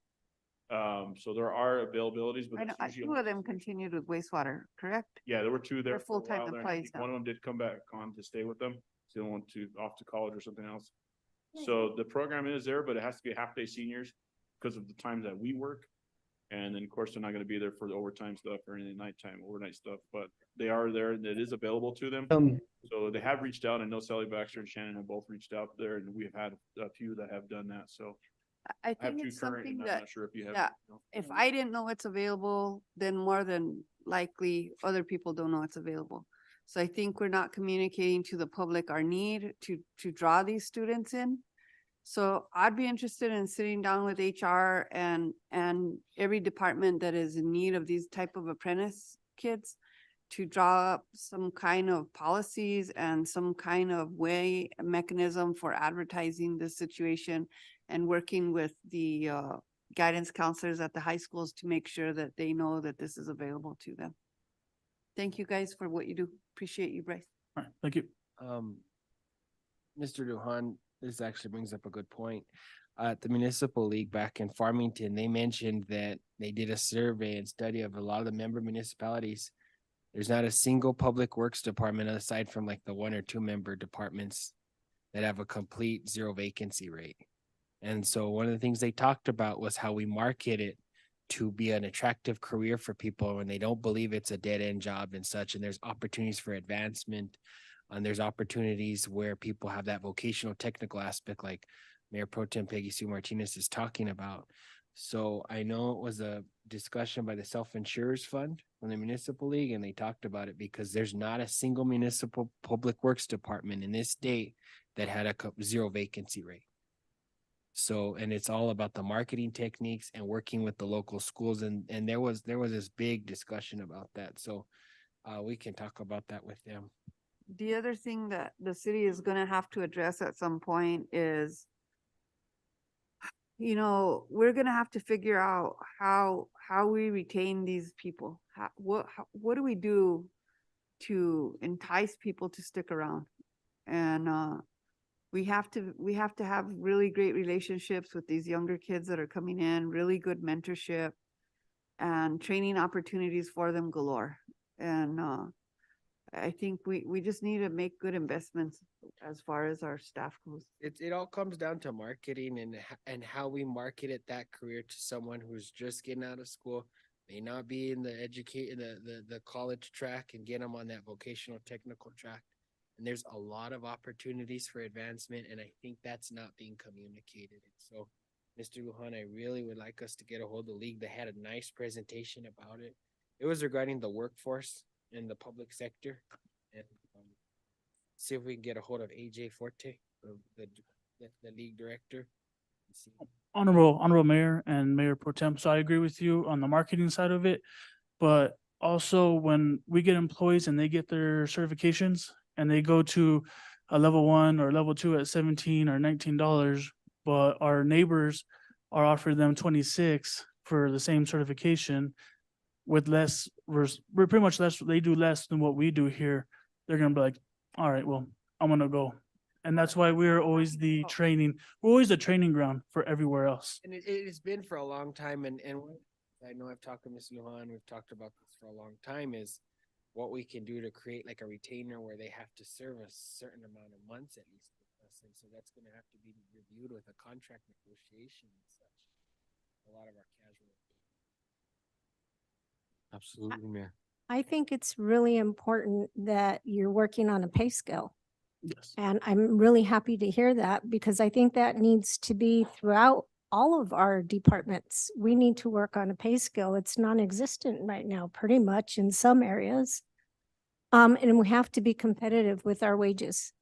So there are availabilities, but I know, it's usually 2 of them continued with wastewater, correct? yeah, there were 2 there. They're for a full-time while there. I employees think one now. of them did come back on to stay with them. So they went off to college or something else. So the program is there, but it has to be half day seniors because of the times that we work. And then, of course, they're not gonna be there for the overtime stuff or any nighttime, overnight stuff, but they are there and it is available to them. So they have reached out. I know Sally Baxter and Shannon have both reached out there and we've had a few that have done that, so. I I have think two it's current something and I'm that, not sure if you have. yeah, if I didn't know it's available, then more than likely other people don't know it's available. So I think we're not communicating to the public our need to draw these students in. So I'd be interested in sitting down with HR and every department that is in need of these type of apprentice kids to draw up some kind of policies and some kind of way, mechanism for advertising this situation and working with the guidance counselors at the high schools to make sure that they know that this is available to them. Thank you guys for what you do. Appreciate you, Bryce. All right, thank you. Mr. Duhan, this actually brings up a good point. At the municipal league back in Farmington, they mentioned that they did a survey and study of a lot of the member municipalities. There's not a single public works department aside from like the 1 or 2 member departments that have a complete 0 vacancy rate. And so one of the things they talked about was how we market it to be an attractive career for people when they don't believe it's a dead end job and such. And there's opportunities for advancement. And there's opportunities where people have that vocational technical aspect like Mayor Pro Tem Peggy Sue Martinez is talking about. So I know it was a discussion by the Self-Insurers Fund from the Municipal League, and they talked about it because there's not a single municipal public works department in this state that had a 0 vacancy rate. So, and it's all about the marketing techniques and working with the local schools. And there was this big discussion about that. So we can talk about that with them. The other thing that the city is gonna have to address at some point is, you know, we're gonna have to figure out how we retain these people. What do we do to entice people to stick around? And we have to have really great relationships with these younger kids that are coming in, really good mentorship and training opportunities for them galore. And I think we just need to make good investments as far as our staff goes. It all comes down to marketing and how we market that career to someone who's just getting out of school, may not be in the college track, and get them on that vocational technical track. And there's a lot of opportunities for advancement, and I think that's not being communicated. And so, Mr. Lujan, I really would like us to get a hold of the league. They had a nice presentation about it. It was regarding the workforce in the public sector, and see if we can get a hold of AJ Forte, the league director. Honorable Mayor and Mayor Pro Tem. So I agree with you on the marketing side of it, but also when we get employees and they get their certifications and they go to a level 1 or level 2 at $17 or $19, but our neighbors are offering them 26 for the same certification with less, we're pretty much less, they do less than what we do here. They're gonna be like, all right, well, I'm gonna go. And that's why we're always the training ground for everywhere else. And it has been for a long time, and I know I've talked to Ms. Lujan, we've talked about this for a long time, is what we can do to create like a retainer where they have to serve a certain amount of months at least with us. And so that's gonna have to be reviewed with a contract negotiation and such. A lot of our casual. Absolutely, Mayor. I think it's really important that you're working on a pay scale. Yes. And I'm really happy to hear that because I think that needs to be throughout all of our departments. We need to work on a pay scale. It's non-existent right now, pretty much in some areas. And we have to be competitive with our wages.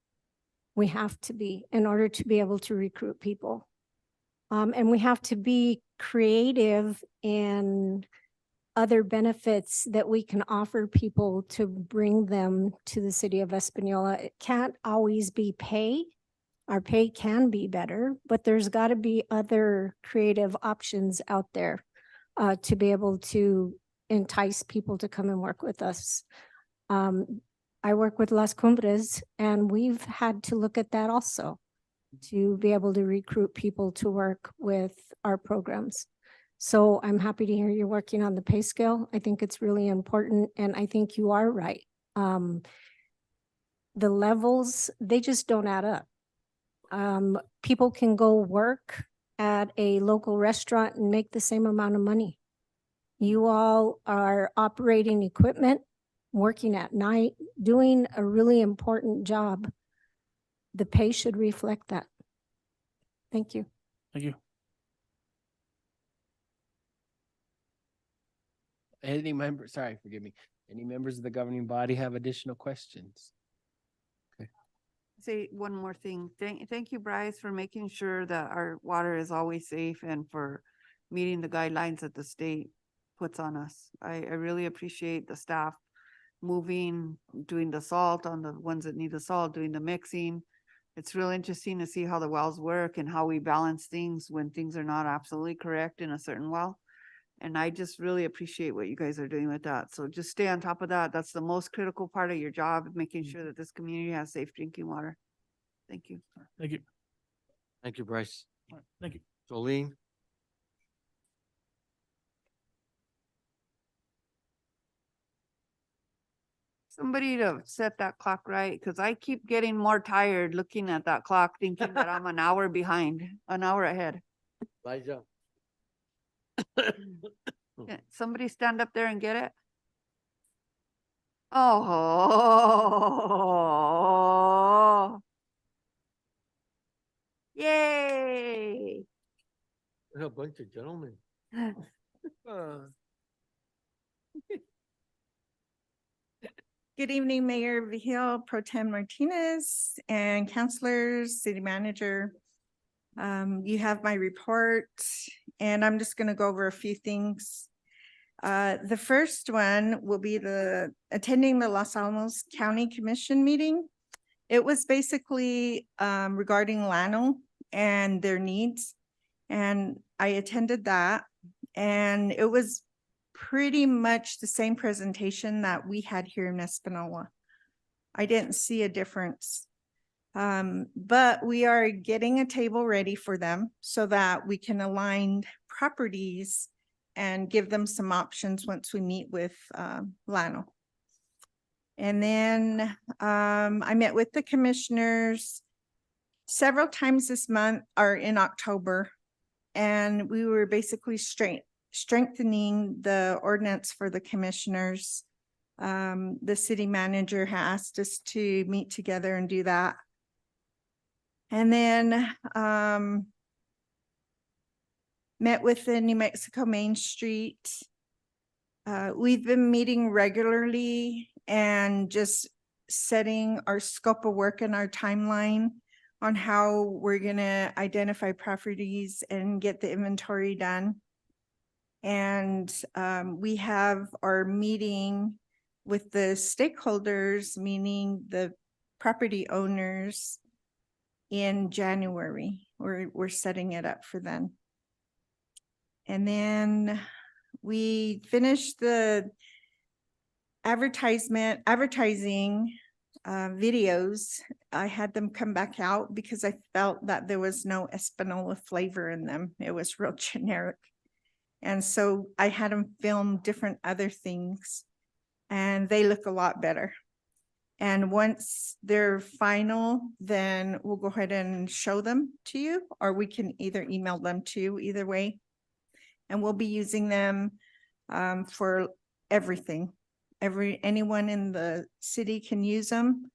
We have to be in order to be able to recruit people. And we have to be creative in other benefits that we can offer people to bring them to the city of Espanola. It can't always be pay. Our pay can be better, but there's got to be other creative options out there to be able to entice people to come and work with us. I work with Las Cumbres, and we've had to look at that also to be able to recruit people to work with our programs. So I'm happy to hear you're working on the pay scale. I think it's really important, and I think you are right. The levels, they just don't add up. People can go work at a local restaurant and make the same amount of money You all are operating equipment, working at night, doing a really important job. The pay should reflect that. Thank you. Thank you. Any members, sorry, forgive me. Any members of the governing body have additional questions? Say one more thing. Thank you, Bryce, for making sure that our water is always safe and for meeting the guidelines that the state puts on us. I really appreciate the staff moving, doing the salt on the ones that need the salt, doing the mixing. It's real interesting to see how the wells work and how we balance things when things are not absolutely correct in a certain well. And I just really appreciate what you guys are doing with that. So just stay on top of that. That's the most critical part of your job, making sure that this community has safe drinking water. Thank you. Thank you. Thank you, Bryce. Thank you. Jolene? Somebody to set that clock right, because I keep getting more tired looking at that clock, thinking that I'm an hour behind, an hour ahead. Elijah? Yeah, somebody stand up there and get it. Oh, yay. A bunch of gentlemen. Good evening, Mayor Vigil, Pro Tem Martinez, and councilors, city manager. You have my report, and I'm just gonna go over a few things. The first one will be attending the Los Alamos County Commission meeting. It was basically regarding Llano and their needs, and I attended that, and it was pretty much the same presentation that we had here in Espanola. I didn't see a difference. But we are getting a table ready for them so that we can align properties and give them some options once we meet with Llano. And then I met with the commissioners several times this month or in October, and we were basically strengthening the ordinance for the commissioners. The city manager asked us to meet together and do that. And then met with the New Mexico Main Street. We've been meeting regularly and just setting our scope of work and our timeline on how we're gonna identify properties and get the inventory done. And we have our meeting with the stakeholders, meaning the property owners, in January. We're setting it up for then. And then we finished the advertising videos. I had them come back out because I felt that there was no Espanola flavor in them. It was real generic. And so I had them film different other things, and they look a lot better. And once they're final, then we'll go ahead and show them to you, or we can either email them to you, either way. And we'll be using them for everything. Anyone in the city can use them.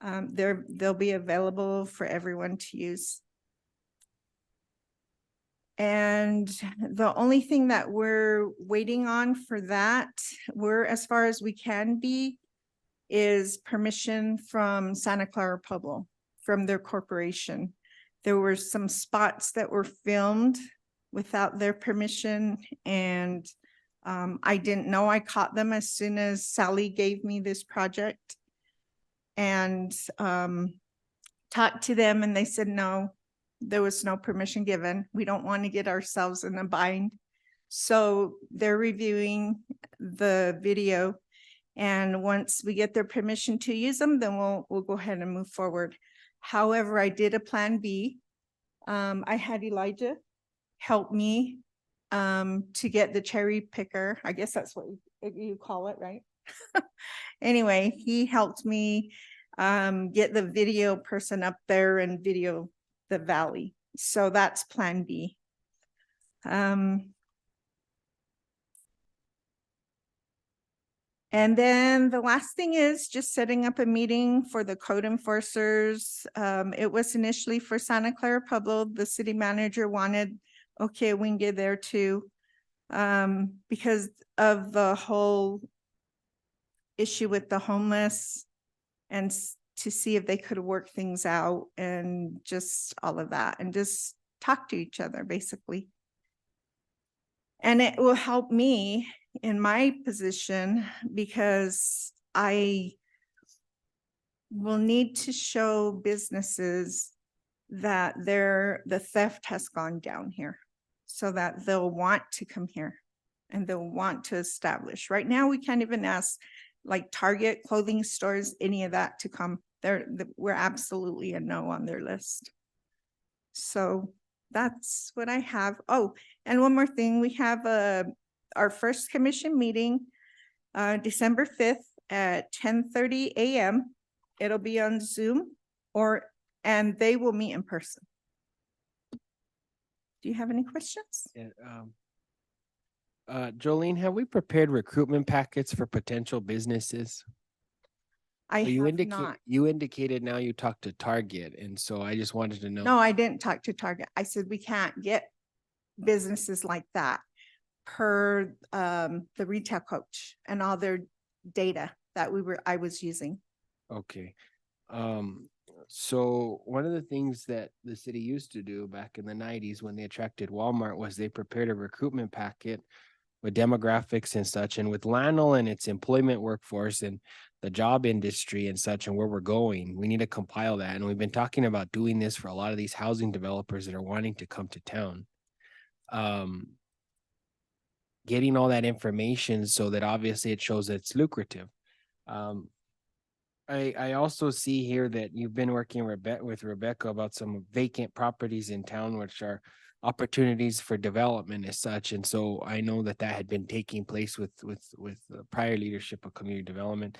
They'll be available for everyone to use. And the only thing that we're waiting on for that, we're as far as we can be, is permission from Santa Clara Pueblo, from their corporation. There were some spots that were filmed without their permission, and I didn't know. I caught them as soon as Sally gave me this project, and talked to them, and they said no, there was no permission given. We don't want to get ourselves in a bind. So they're reviewing the video, and once we get their permission to use them, then we'll go ahead and move forward. However, I did a plan B. I had Elijah help me to get the cherry picker. I guess that's what you call it, right? Anyway, he helped me get the video person up there and video the valley. So that's plan B. And then the last thing is just setting up a meeting for the code enforcers. It was initially for Santa Clara Pueblo. The city manager wanted, okay, we can get there too. Because of the whole issue with the homeless and to see if they could work things out and just all of that and just talk to each other basically. And it will help me in my position because I will need to show businesses that the theft has gone down here so that they'll want to come here and they'll want to establish. Right now, we can't even ask like Target, clothing stores, any of that to come. We're absolutely a no on their list. So that's what I have. Oh, and one more thing, we have our first commission meeting December 5th at 10:30 a.m. It'll be on Zoom and they will meet in person. Do you have any questions? Yeah, Jolene, have we prepared recruitment packets for potential businesses? I So have not. You indicated now you talked to Target, and so I just wanted to know. No, I didn't talk to Target. I said we can't get businesses like that per the retail coach and all their data that I was using. Okay. So one of the things that the city used to do back in the 90s when they attracted Walmart was they prepared a recruitment packet with demographics and such, and with Lionel and its employment workforce and the job industry and such and where we're going, we need to compile that. And we've been talking about doing this for a lot of these housing developers that are wanting to come to town. Getting all that information so that obviously it shows that it's lucrative. I also see here that you've been working with Rebecca about some vacant properties in town, which are opportunities for development as such. And so I know that had been taking place with the prior leadership of community development.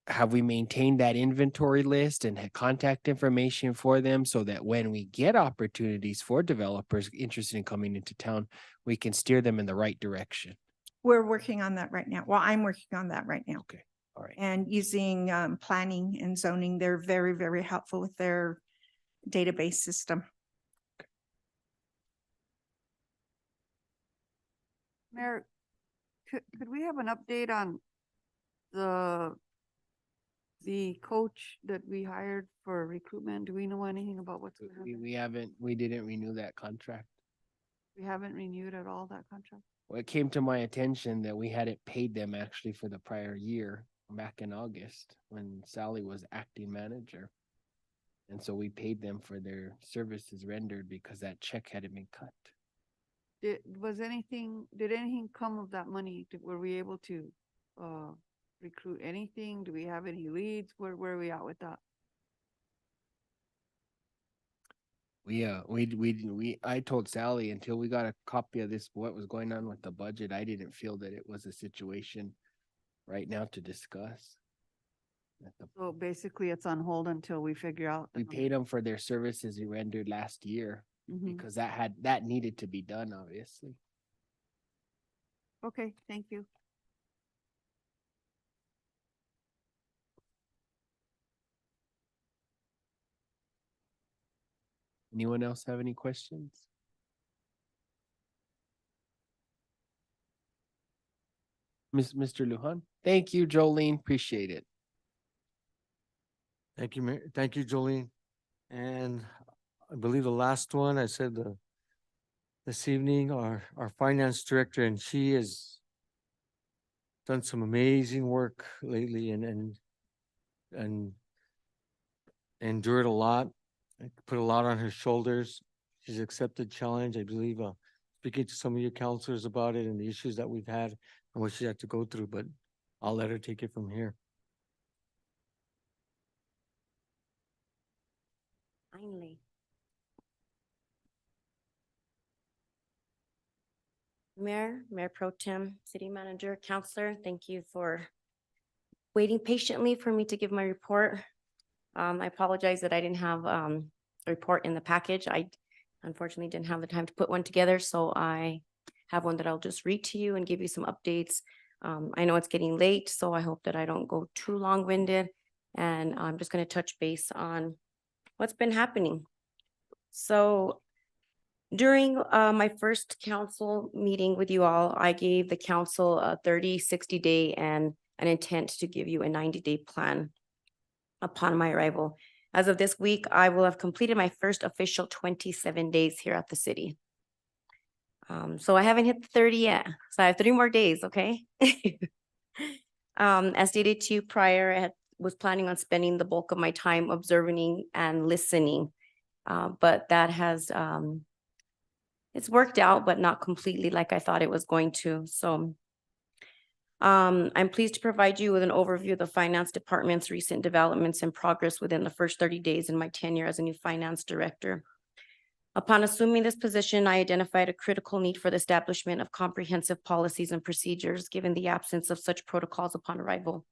Have we maintained that inventory list and had contact information for them so that when we get opportunities for developers interested in coming into town, we can steer them in the right direction? We're working on that right now. Well, I'm working on that right now. Okay. All right. And using planning and zoning, they're very, very helpful with their database system. Mayor, could we have an update on the coach that we hired for recruitment? Do we know anything about what's going on? We didn't renew that contract. We haven't renewed at all that contract? Well, it came to my attention that we hadn't paid them actually for the prior year back in August when Sally was acting manager. And so we paid them for their services rendered because that check hadn't been cut. Did anything come of that money? Were we able to recruit anything? Do we have any leads? Where are we at with that? I told Sally until we got a copy of this, what was going on with the budget, I didn't feel that it was a situation right now to discuss. So basically it's on hold until we figure out. We paid them for their services we rendered last year because that needed to be done, obviously. Okay, thank you. Anyone else have any questions? Mr. Lujan? Thank you, Jolene. Appreciate it. Thank you, Mayor. Thank you, Jolene. And I believe the last one I said this evening, our finance director, and she has done some amazing work lately and endured a lot, put a lot on her shoulders. She's accepted challenge. I believe speaking to some of your counselors about it and the issues that we've had and what she had to go through, but I'll let her take it from here. Finally. Mayor Pro Tem, City Manager, Councilor, thank you for waiting patiently for me to give my report. I apologize that I didn't have a report in the package. I unfortunately didn't have the time to put one together, so I have one that I'll just read to you and give you some updates I know it's getting late, so I hope that I don't go too long-winded. And I'm just gonna touch base on what's been happening. So during my first council meeting with you all, I gave the council a 30, 60-day and an intent to give you a 90-day plan upon my arrival. As of this week, I will have completed my first official 27 days here at the city. So I haven't hit the 30 yet, so I have 3 more days, okay? As stated to you prior, I was planning on spending the bulk of my time observing and listening. But that has, it's worked out, but not completely like I thought it was going to. So I'm pleased to provide you with an overview of the finance department's recent developments and progress within the first 30 days in my tenure as a new finance director. Upon assuming this position, I identified a critical need for the establishment of comprehensive policies and procedures, given the absence of such protocols upon arrival.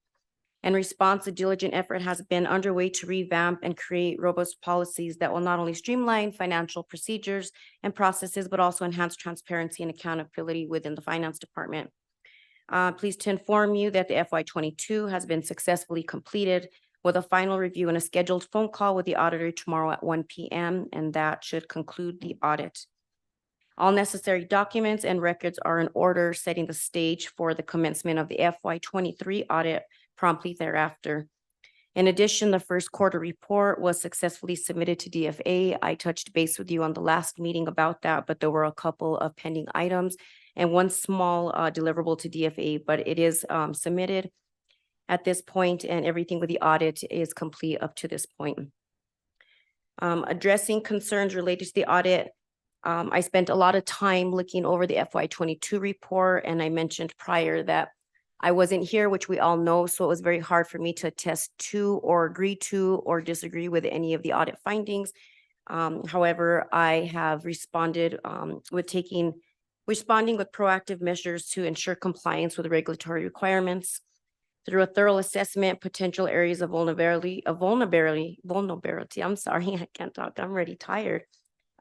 In response, a diligent effort has been underway to revamp and create robust policies that will not only streamline financial procedures and processes, but also enhance transparency and accountability within the finance department. Pleased to inform you that the FY22 has been successfully completed with a final review and a scheduled phone call with the auditor tomorrow at 1 p.m. and that should conclude the audit. All necessary documents and records are in order, setting the stage for the commencement of the FY23 audit promptly thereafter. In addition, the first quarter report was successfully submitted to DFA. I touched base with you on the last meeting about that, but there were a couple of pending items and one small deliverable to DFA, but it is submitted at this point, and everything with the audit is complete up to this point. Addressing concerns related to the audit, I spent a lot of time looking over the FY22 report, and I mentioned prior that I wasn't here, which we all know, so it was very hard for me to attest to or agree to or disagree with any of the audit findings. However, I have responded responding with proactive measures to ensure compliance with regulatory requirements. Through a thorough assessment, potential areas of vulnerability, I'm sorry, I can't talk, I'm already tired,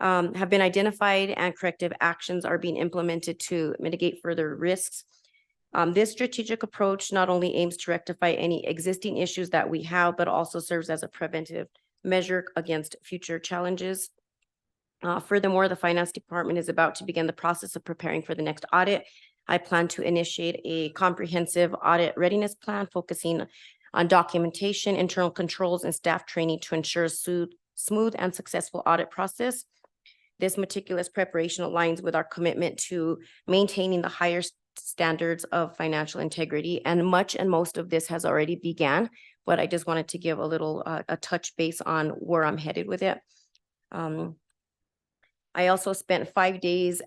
have been identified and corrective actions are being implemented to mitigate further risks. This strategic approach not only aims to rectify any existing issues that we have, but also serves as a preventive measure against future challenges. Furthermore, the finance department is about to begin the process of preparing for the next audit. I plan to initiate a comprehensive audit readiness plan focusing on documentation, internal controls, and staff training to ensure a smooth and successful audit process. This meticulous preparation aligns with our commitment to maintaining the highest standards of financial integrity, and most of this has already began, but I just wanted to give a little a touch base on where I'm headed with it. I also spent 5 days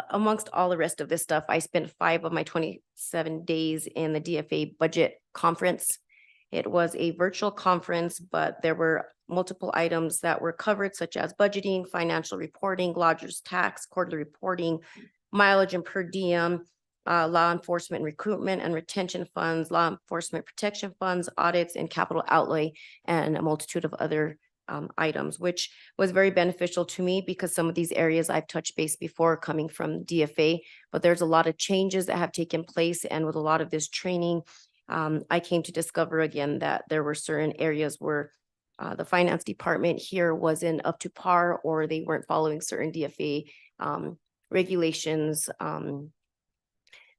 amongst all the rest of this stuff, I spent 5 of my 27 days in the DFA budget conference. It was a virtual conference, but there were multiple items that were covered, such as budgeting, financial reporting, lodger's tax, quarterly reporting, mileage and per diem, law enforcement recruitment and retention funds, law enforcement protection funds, audits, and capital outlay, and a multitude of other items, which was very beneficial to me because some of these areas I've touched base before coming from DFA, but there's a lot of changes that have taken place. And with a lot of this training, I came to discover again that there were certain areas where the finance department here wasn't up to par, or they weren't following certain DFA regulations,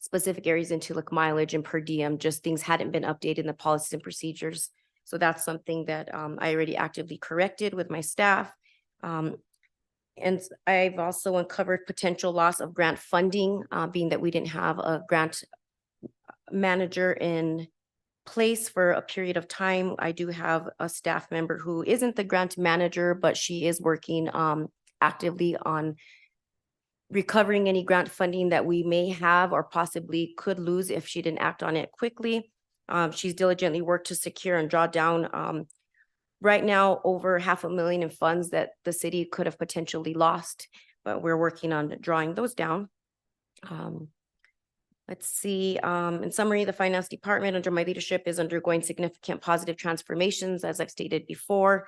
specific areas into like mileage and per diem, just things hadn't been updated in the policies and procedures. So that's something that I already actively corrected with my staff. And I've also uncovered potential loss of grant funding, being that we didn't have a grant manager in place for a period of time. I do have a staff member who isn't the grant manager, but she is working actively on recovering any grant funding that we may have or possibly could lose if she didn't act on it quickly. She's diligently worked to secure and draw down right now over $500,000 in funds that the city could have potentially lost, but we're working on drawing those down. Let's see, in summary, the finance department under my leadership is undergoing significant positive transformations, as I've stated before.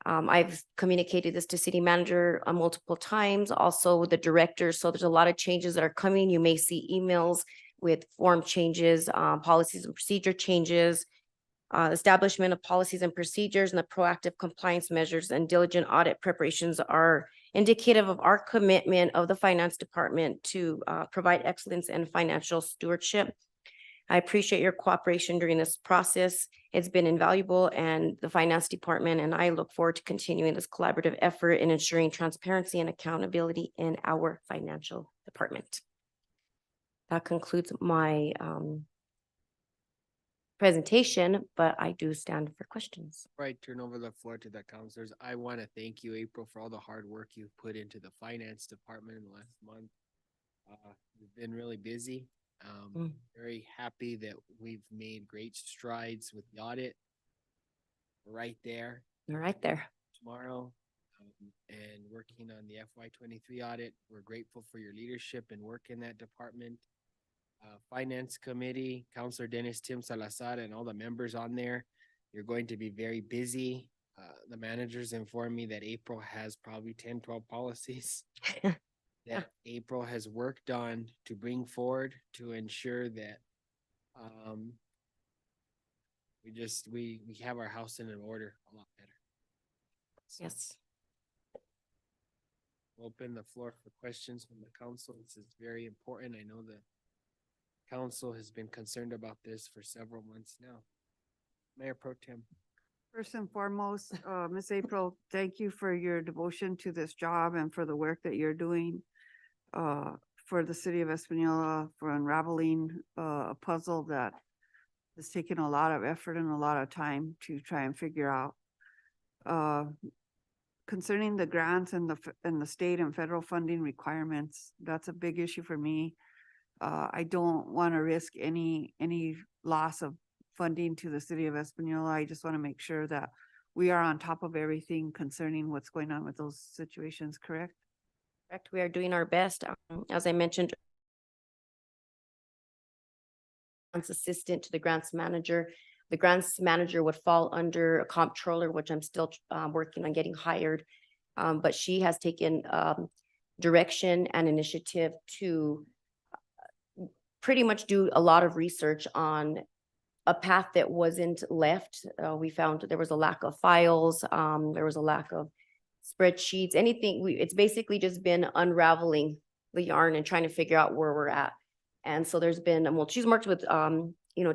I've communicated this to city manager multiple times, also with the director. So there's a lot of changes that are coming. You may see emails with form changes, policies and procedure changes, establishment of policies and procedures, and the proactive compliance measures and diligent audit preparations are indicative of our commitment of the finance department to provide excellence and financial stewardship. I appreciate your cooperation during this process. It's been invaluable, and the finance department and I look forward to continuing this collaborative effort in ensuring transparency and accountability in our financial department. That concludes my presentation, but I do stand for questions. Before I turn over the floor to the counselors, I want to thank you, April, for all the hard work you've put into the finance department in the last month. We've been really busy. Very happy that we've made great strides with the audit. Right there. Right there. Tomorrow, and working on the FY23 audit. We're grateful for your leadership and work in that department. Finance Committee, Councilor Dennis Tim Salazar, and all the members on there. You're going to be very busy. The managers informed me that April has probably 10, 12 policies that April has worked on to bring forward to ensure that we have our house in an order a lot better. So yes. Open the floor for questions from the council. This is very important. I know the council has been concerned about this for several months now. Mayor Pro Tem. First and foremost, Ms. April, thank you for your devotion to this job and for the work that you're doing for the city of Espanola, for unraveling a puzzle that has taken a lot of effort and a lot of time to try and figure out. Concerning the grants and the state and federal funding requirements, that's a big issue for me. I don't want to risk any loss of funding to the city of Espanola. I just want to make sure that we are on top of everything concerning what's going on with those situations, correct? Correct. We are doing our best. As I mentioned, grants assistant to the grants manager. The grants manager would fall under a comptroller, which I'm still working on getting hired. But she has taken direction and initiative to pretty much do a lot of research on a path that wasn't left. We found there was a lack of files. There was a lack of spreadsheets, anything. It's basically just been unraveling the yarn and trying to figure out where we're at. And so there's been, well, she's worked with,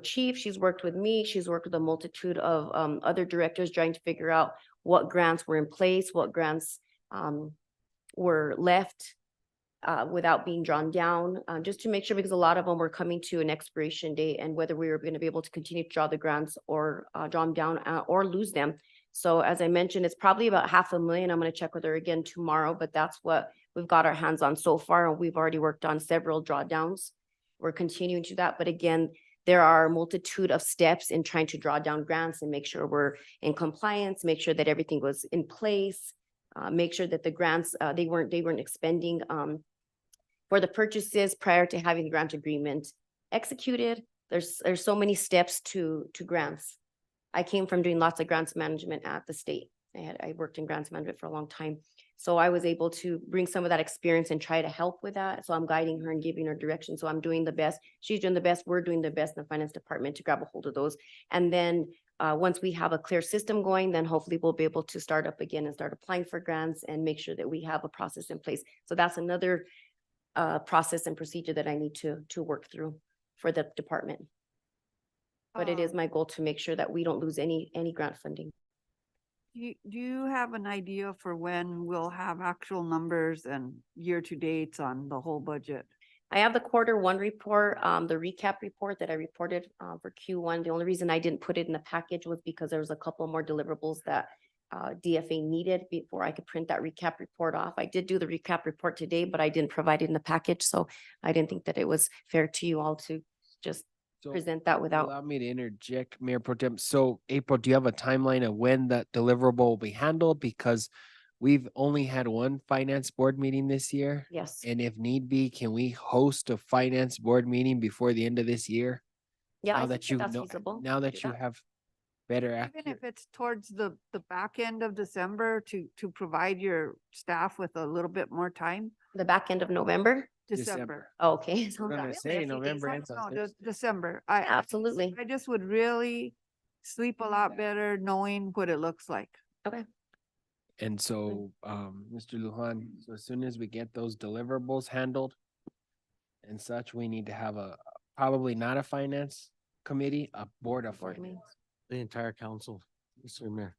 Chief, she's worked with me, she's worked with a multitude of other directors trying to figure out what grants were in place, what grants were left without being drawn down, just to make sure, because a lot of them were coming to an expiration date, and whether we were going to be able to continue to draw the grants or draw them down or lose them. So as I mentioned, it's probably about $500,000. I'm going to check with her again tomorrow, but that's what we've got our hands on so far. And we've already worked on several drawdowns. We're continuing to that. But again, there are a multitude of steps in trying to draw down grants and make sure we're in compliance, make sure that everything was in place, make sure that the grants, they weren't expending for the purchases prior to having the grant agreement executed. There's so many steps to grants. I came from doing lots of grants management at the state. I worked in grants management for a long time. So I was able to bring some of that experience and try to help with that. So I'm guiding her and giving her direction. So I'm doing the best. She's doing the best. We're doing the best in the finance department to grab a hold of those. And then once we have a clear system going, then hopefully we'll be able to start up again and start applying for grants and make sure that we have a process in place. So that's another process and procedure that I need to work through for the department. But it is my goal to make sure that we don't lose any grant funding. Do you have an idea for when we'll have actual numbers and year-to-dates on the whole budget? I have the Q1 report, the recap report that I reported for Q1. The only reason I didn't put it in the package was because there was a couple more deliverables that DFA needed before I could print that recap report off. I did do the recap report today, but I didn't provide it in the package. So I didn't think that it was fair to you all to just present that without. Allow me to interject, Mayor Pro Tem. So April, do you have a timeline of when that deliverable will be handled? Because we've only had one finance board meeting this year. Yes. And if need be, can we host a finance board meeting before the end of this year? Yeah, Now I that think you that's know, feasible. now that you have better Even accurate. if it's towards the back end of December to provide your staff with a little bit more time? The back end of November? December. Okay. so Gonna that's say a few days. November ends on No, Thursday. December. Absolutely. I just would really sleep a lot better knowing what it looks like. Okay. And so, Mr. Lujan, so as soon as we get those deliverables handled and such, we need to have probably not a finance committee, a board of Board finance. meetings. The entire council, Mr. Mayor.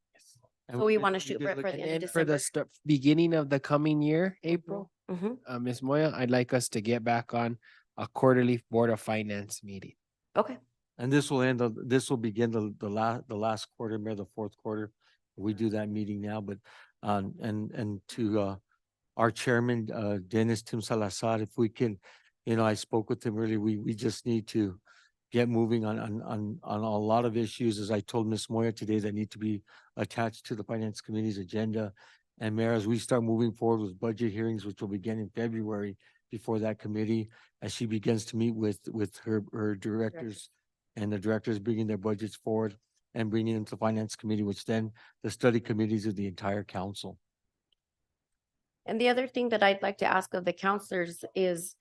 And So we we- want to we shoot did for it look for the at- end of And for the December. beginning of the coming year, April, Mm-hmm. Ms. Moya, I'd like us to get back on a quarterly board of finance meeting. Okay. And this will begin the last quarter, Mayor, the fourth quarter. We do that meeting now, but, and to, our chairman, Dennis Tim Salazar, if we can, I spoke with him earlier, we just need to get moving on a lot of issues, as I told Ms. Moya today, that need to be attached to the finance committee's agenda. And Mayor, as we start moving forward with budget hearings, which will begin in February before that committee, as she begins to meet with her directors and the directors bringing their budgets forward and bringing them to finance committee, which then the study committees of the entire council. And the other thing that I'd like to ask of the counselors is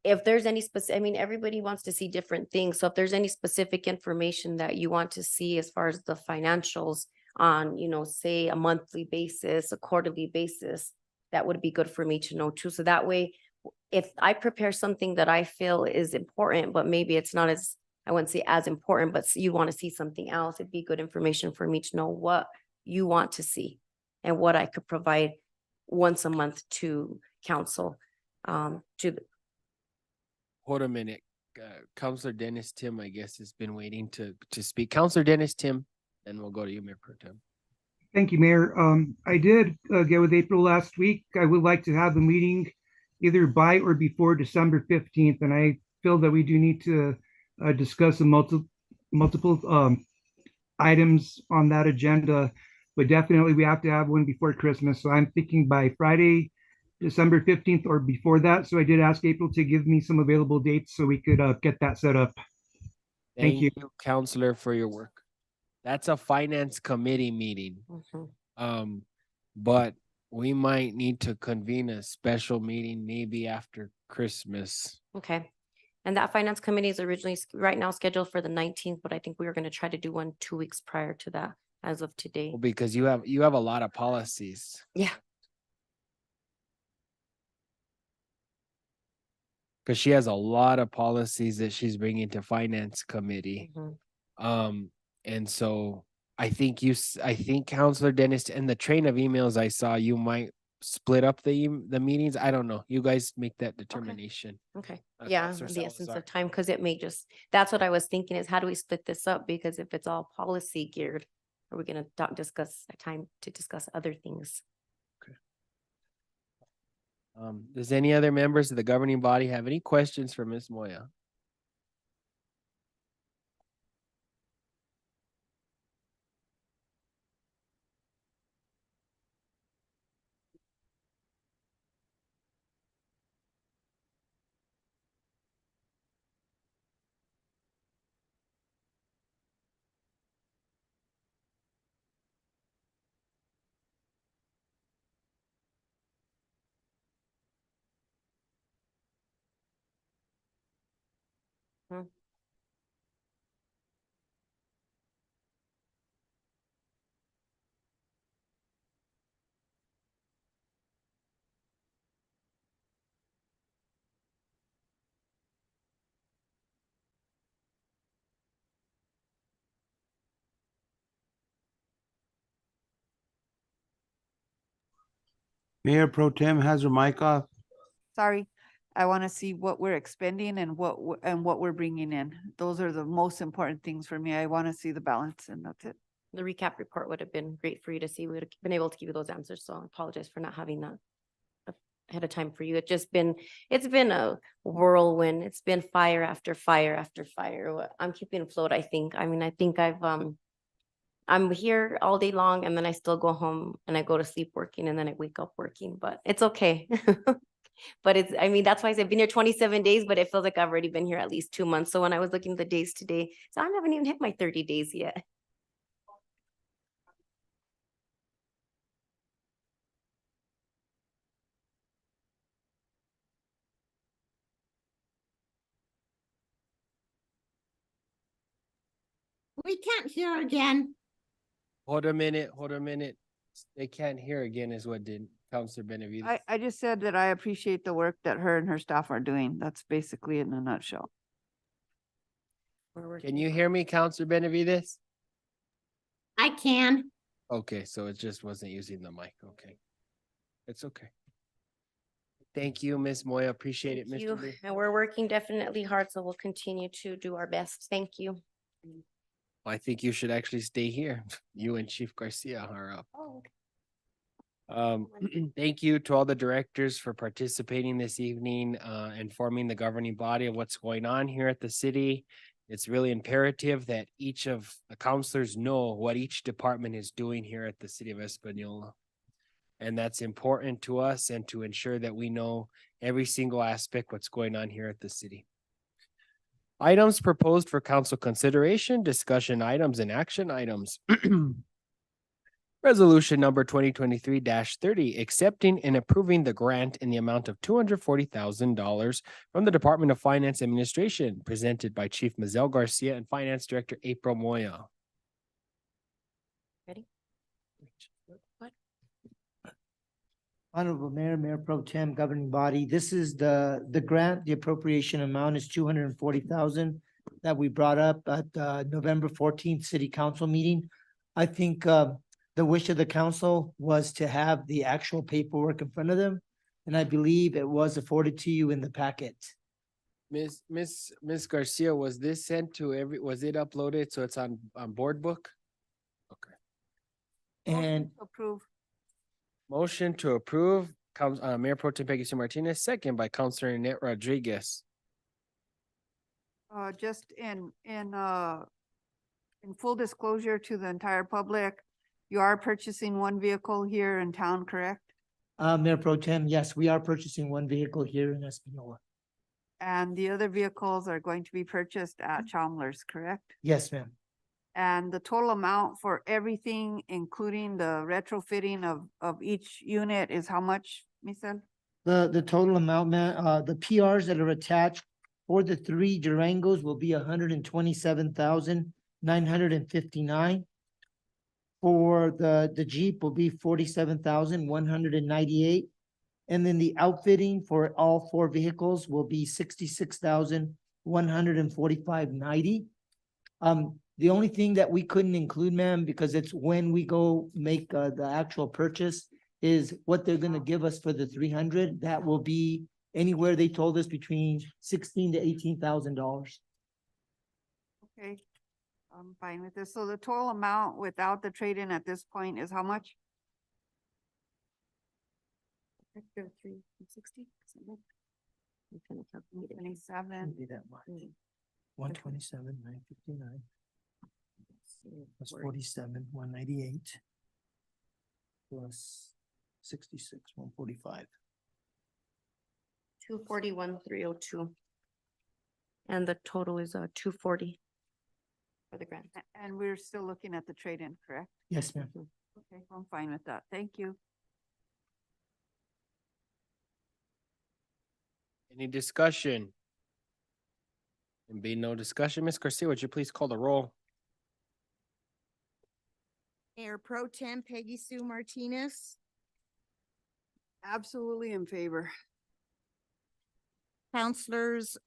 if there's any specific, I mean, everybody wants to see different things. So if there's any specific information that you want to see as far as the financials on, say a monthly basis, a quarterly basis, that would be good for me to know too. So that way, if I prepare something that I feel is important, but maybe it's not as, I wouldn't say as important, but you want to see something else, it'd be good information for me to know what you want to see and what I could provide once a month to council, Hold a minute. Councilor Dennis Tim, I guess, has been waiting to speak. Councilor Dennis Tim, and we'll go to you, Mayor Pro Tem. Thank you, Mayor. I did get with April last week. I would like to have the meeting either by or before December 15th, and I feel that we do need to discuss the multiple items on that agenda, but definitely we have to have one before Christmas. So I'm thinking by Friday, December 15th or before that. So I did ask April to give me some available dates so we could get that set up. Thank you. Councilor, for your work. That's a finance committee meeting. But we might need to convene a special meeting maybe after Christmas. okay. And that finance committee is originally right now scheduled for the 19th, but I think we were going to try to do one 2 weeks prior to that as of today. Well, because you have a lot of policies. Yeah. Because she has a lot of policies that she's bringing to finance committee. And so I think Councilor Dennis, and the train of emails I saw, you might split up the meetings. I don't know. You guys make that determination. Okay. Yeah, Councilor the essence Salazar. of time, because it may just, that's what I was thinking is how do we split this up? Because if it's all policy geared, are we going to discuss a time to discuss other things? Does any other members of the governing body have any questions for Ms. Moya? Mayor Pro Tem has her mic off. Sorry, I want to see what we're expending and what we're bringing in. Those are the most important things for me. I want to see the balance and that's it. The recap report would have been great for you to see. We would have been able to give you those answers. So I apologize for not having that ahead of time for you. It's been a whirlwind. It's been fire after fire after fire. I'm keeping afloat, I think. I mean, I think I'm here all day long and then I still go home and I go to sleep working and then I wake up working, but it's okay. But that's why I said I've been here 27 days, but it feels like I've already been here at least 2 months. So when I was looking at the days today, so I haven't even hit my 30 days yet. We can't hear again. Hold a minute, hold a minute. They can't hear again is what did Councilor Benavides. I just said that I appreciate the work that her and her staff are doing. That's basically in a nutshell. Can you hear me, Councilor Benavides? I can. Okay, so it just wasn't using the mic. Okay. It's okay. Thank you, Ms. Moya. Appreciate it, Thank Mr. you. Lee. And we're working definitely hard, so we'll continue to do our best. Thank you. I think you should actually stay here. You and Chief Garcia are up. Oh, Thank you to all the directors for participating this evening, informing the governing body of what's going on here at the city. It's really imperative that each of the counselors know what each department is doing here at the city of Espanola. And that's important to us and to ensure that we know every single aspect what's going on here at the city. Items proposed for council consideration, discussion items and action items. Resolution number 2023-30, accepting and approving the grant in the amount of $240,000 from the Department of Finance Administration, presented by Chief Mazel Garcia and Finance Director April Moya. ready? Honorable Mayor, Mayor Pro Tem, governing body, this is the grant, the appropriation amount is 240,000 that we brought up at November 14th City Council meeting. I think the wish of the council was to have the actual paperwork in front of them, and I believe it was afforded to you in the packet. Miss Garcia, was this sent to was it uploaded so it's on board book? Okay. And Approve. Motion to approve, Mayor Pro Tem Peggy Sue Martinez, second by Councilor Annette Rodriguez. Just in full disclosure to the entire public, you are purchasing one vehicle here in town, correct? Mayor Pro Tem, yes, we are purchasing one vehicle here in Espanola. And the other vehicles are going to be purchased at Chalmers, correct? Yes, ma'am. And the total amount for everything, including the retrofitting of each unit is how much, Michelle? The total amount, man, the PRs that are attached for the 3 Durangos will be 127,959. For the Jeep will be 47,198. And then the outfitting for all 4 vehicles will be 66,145.90. The only thing that we couldn't include, ma'am, because it's when we go make the actual purchase, is what they're gonna give us for the 300. That will be anywhere, they told us, between $16,000 to $18,000. Okay, I'm fine with this. So the total amount without the trade-in at this point is how much? 360. 27. Be that much. 127,959 plus 47,198 plus 66,145. 241,302. And the total is 240 for the grant. And we're still looking at the trade-in, correct? Yes, ma'am. Okay, I'm fine with that. Thank you. Any discussion? And being no discussion, Ms. Garcia, would you please call the roll? Mayor Pro Tem Peggy Sue Martinez, Absolutely in favor. Councilors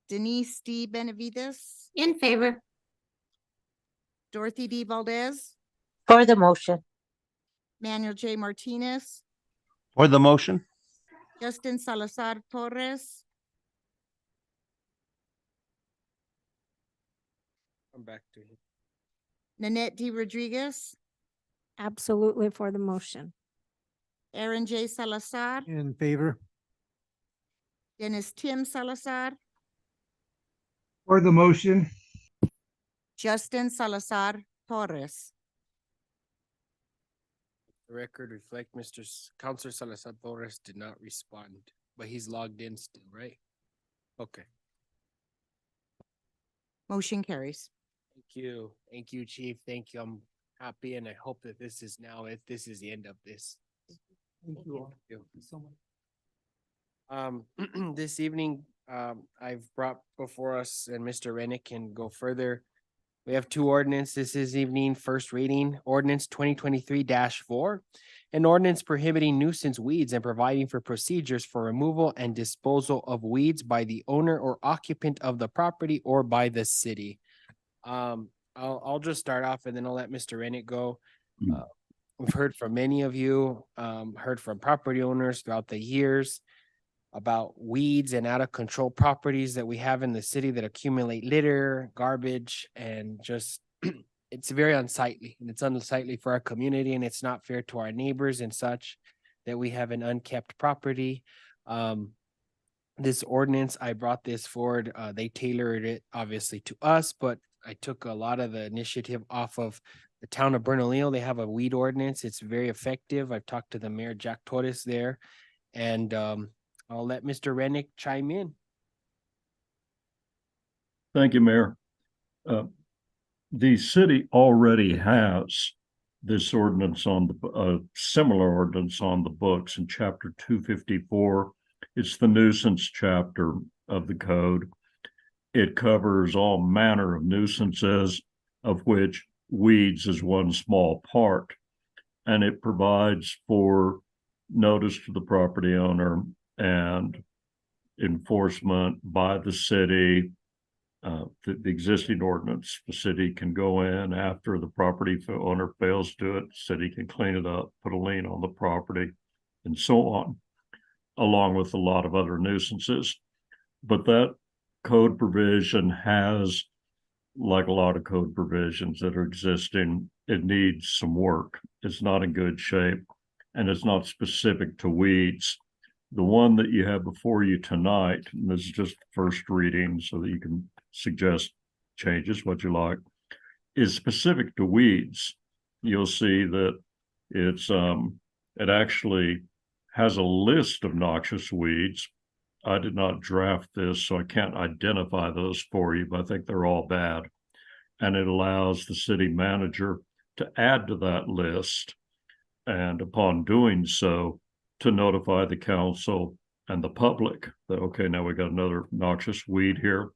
Denise D. Benavides, In favor. Dorothy D. Valdez, For the motion. Manuel J. Martinez, For the motion? Justin Salazar Torres, Come back to you. Nanette D. Rodriguez, Absolutely for the motion. Aaron J. Salazar, In favor. Dennis Tim Salazar, For the motion. Justin Salazar Torres. The record reflect Councilor Salazar Torres did not respond, but he's logged in still, right? Okay, Motion carries. thank you, Chief, thank you. I'm happy and I hope that this is this is the end of this. Thank you all. Thank you. So much. This evening, I've brought before us, and Mr. Rennick can go further, We have two ordinances this evening. First reading, ordinance 2023-4. An ordinance prohibiting nuisance weeds and providing for procedures for removal and disposal of weeds by the owner or occupant of the property or by the city. I'll just start off and then I'll let Mr. Rennick go. We've heard from many of you, heard from property owners throughout the years about weeds and out of control properties that we have in the city that accumulate litter, garbage, and just it's very unsightly, and it's unsightly for our community, and it's not fair to our neighbors and such that we have an unkept property. This ordinance, I brought this forward. They tailored it obviously to us, but I took a lot of the initiative off of the town of Bernalillo. They have a weed ordinance. It's very effective. I've talked to the mayor, Jack Torres, there, and I'll let Mr. Rennick chime in. Thank you, Mayor. The city already has this ordinance on the similar ordinance on the books in chapter 254. It's the nuisance chapter of the code. It covers all manner of nuisances, of which weeds is one small part. And it provides for notice to the property owner and enforcement by the city. The existing ordinance, the city can go in after the property owner fails to do it, the city can clean it up, put a lien on the property, and so on, along with a lot of other nuisances. But that code provision has, like a lot of code provisions that are existing, it needs some work. It's not in good shape, and it's not specific to weeds. The one that you have before you tonight, and this is just first reading so that you can suggest changes, what you like, is specific to weeds. You'll see that it's it actually has a list of noxious weeds. I did not draft this, so I can't identify those for you, but I think they're all bad. And it allows the city manager to add to that list, and upon doing so, to notify the council and the public that, okay, now we got another noxious weed here.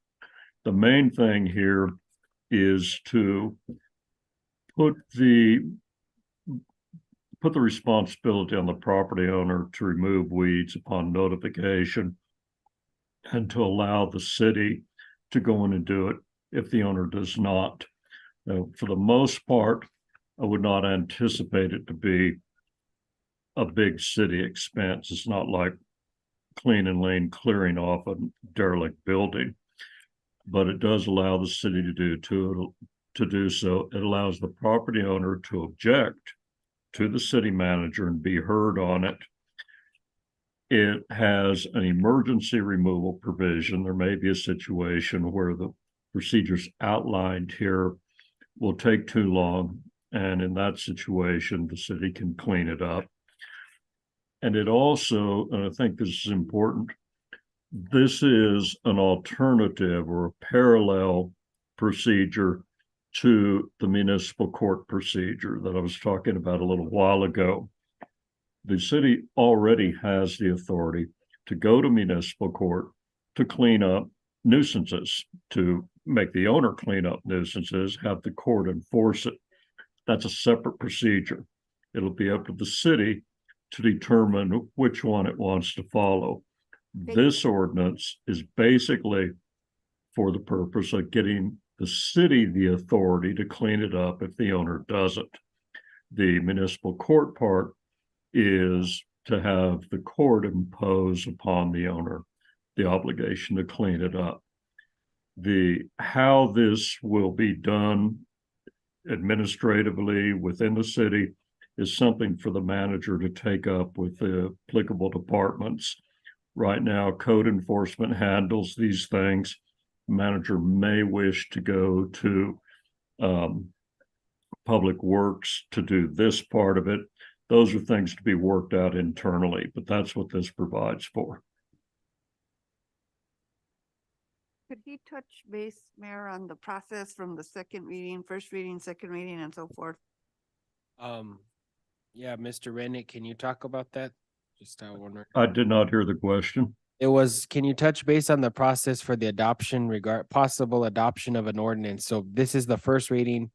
The main thing here is to put the responsibility on the property owner to remove weeds upon notification, and to allow the city to go in and do it if the owner does not. Now, for the most part, I would not anticipate it to be a big city expense. It's not like clean and lane clearing off a derelict building, but it does allow the city to do so. It allows the property owner to object to the city manager and be heard on it. It has an emergency removal provision. There may be a situation where the procedures outlined here will take too long, and in that situation, the city can clean it up. And it also, and I think this is important, this is an alternative or a parallel procedure to the municipal court procedure that I was talking about a little while ago. The city already has the authority to go to municipal court to clean up nuisances, to make the owner clean up nuisances, have the court enforce it. That's a separate procedure. It'll be up to the city to determine which one it wants to follow. This ordinance is basically for the purpose of getting the city the authority to clean it up if the owner doesn't. The municipal court part is to have the court impose upon the owner the obligation to clean it up. How this will be done administratively within the city is something for the manager to take up with the applicable departments. Right now, code enforcement handles these things. The manager may wish to go to Public Works to do this part of it. Those are things to be worked out internally, but that's what this provides for. Could he touch base, Mayor, on the process from the second reading, first reading, second reading, and so forth? Yeah, Mr. Rennick, can you talk about that? Just I wonder. I did not hear the question. It was, can you touch base on the process for the adoption possible adoption of an ordinance? So this is the first reading,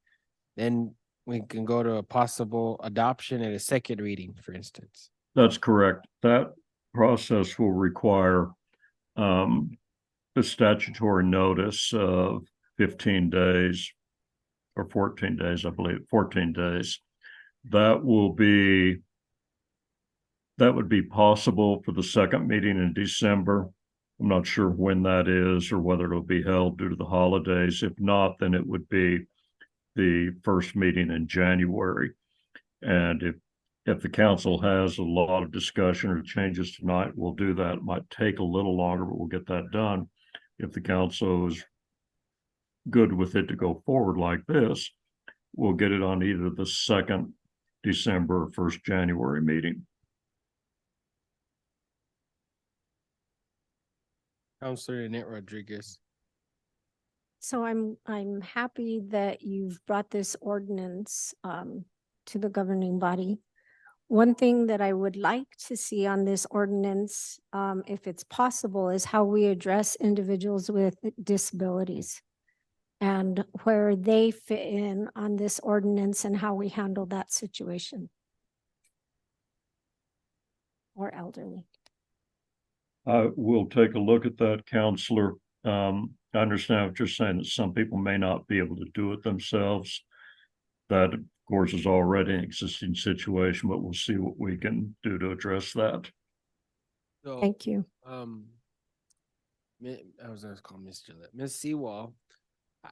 then we can go to a possible adoption and a second reading, for instance. That's correct. That process will require a statutory notice of 15 days or 14 days, I believe, 14 days. That would be possible for the second meeting in December. I'm not sure when that is or whether it'll be held due to the holidays. If not, then it would be the first meeting in January. And if the council has a lot of discussion or changes tonight, we'll do that. It might take a little longer, but we'll get that done. If the council is good with it to go forward like this, we'll get it on either the 2nd December or 1st January meeting. Councilor Annette Rodriguez. So I'm happy that you've brought this ordinance to the governing body. One thing that I would like to see on this ordinance, if it's possible, is how we address individuals with disabilities and where they fit in on this ordinance and how we handle that situation. Or elderly. We'll take a look at that, Councilor. I understand what you're saying, that some people may not be able to do it themselves. That, of course, is already an existing situation, but we'll see what we can do to address that. So, Thank you. I was going to call Ms. Gillette. Ms. Sewall,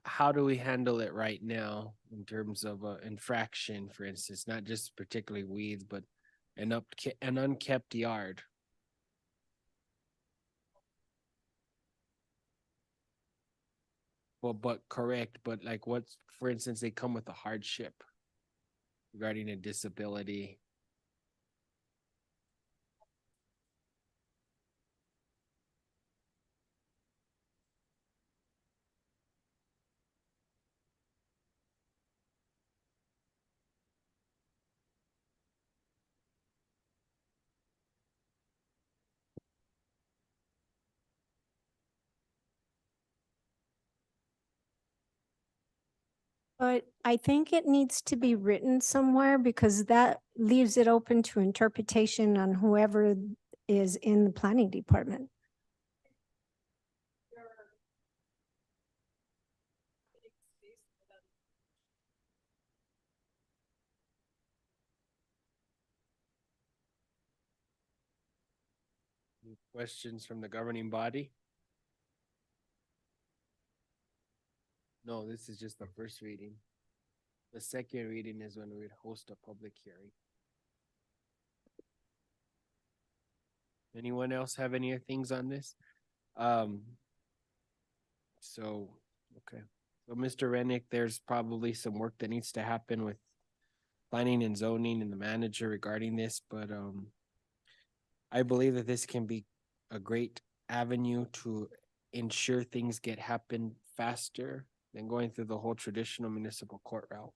how do we handle it right now in terms of infraction, for instance, not just particularly weeds, but an unkept yard? Well, but correct, but like what's, for instance, they come with a hardship regarding a disability. But I think it needs to be written somewhere because that leaves it open to interpretation on whoever is in the planning department. Any questions from the governing body? No, this is just the first reading. The second reading is when we would host a public hearing. Anyone else have any things on this? So, okay. So Mr. Rennick, there's probably some work that needs to happen with planning and zoning and the manager regarding this, but I believe that this can be a great avenue to ensure things happen faster than going through the whole traditional municipal court route.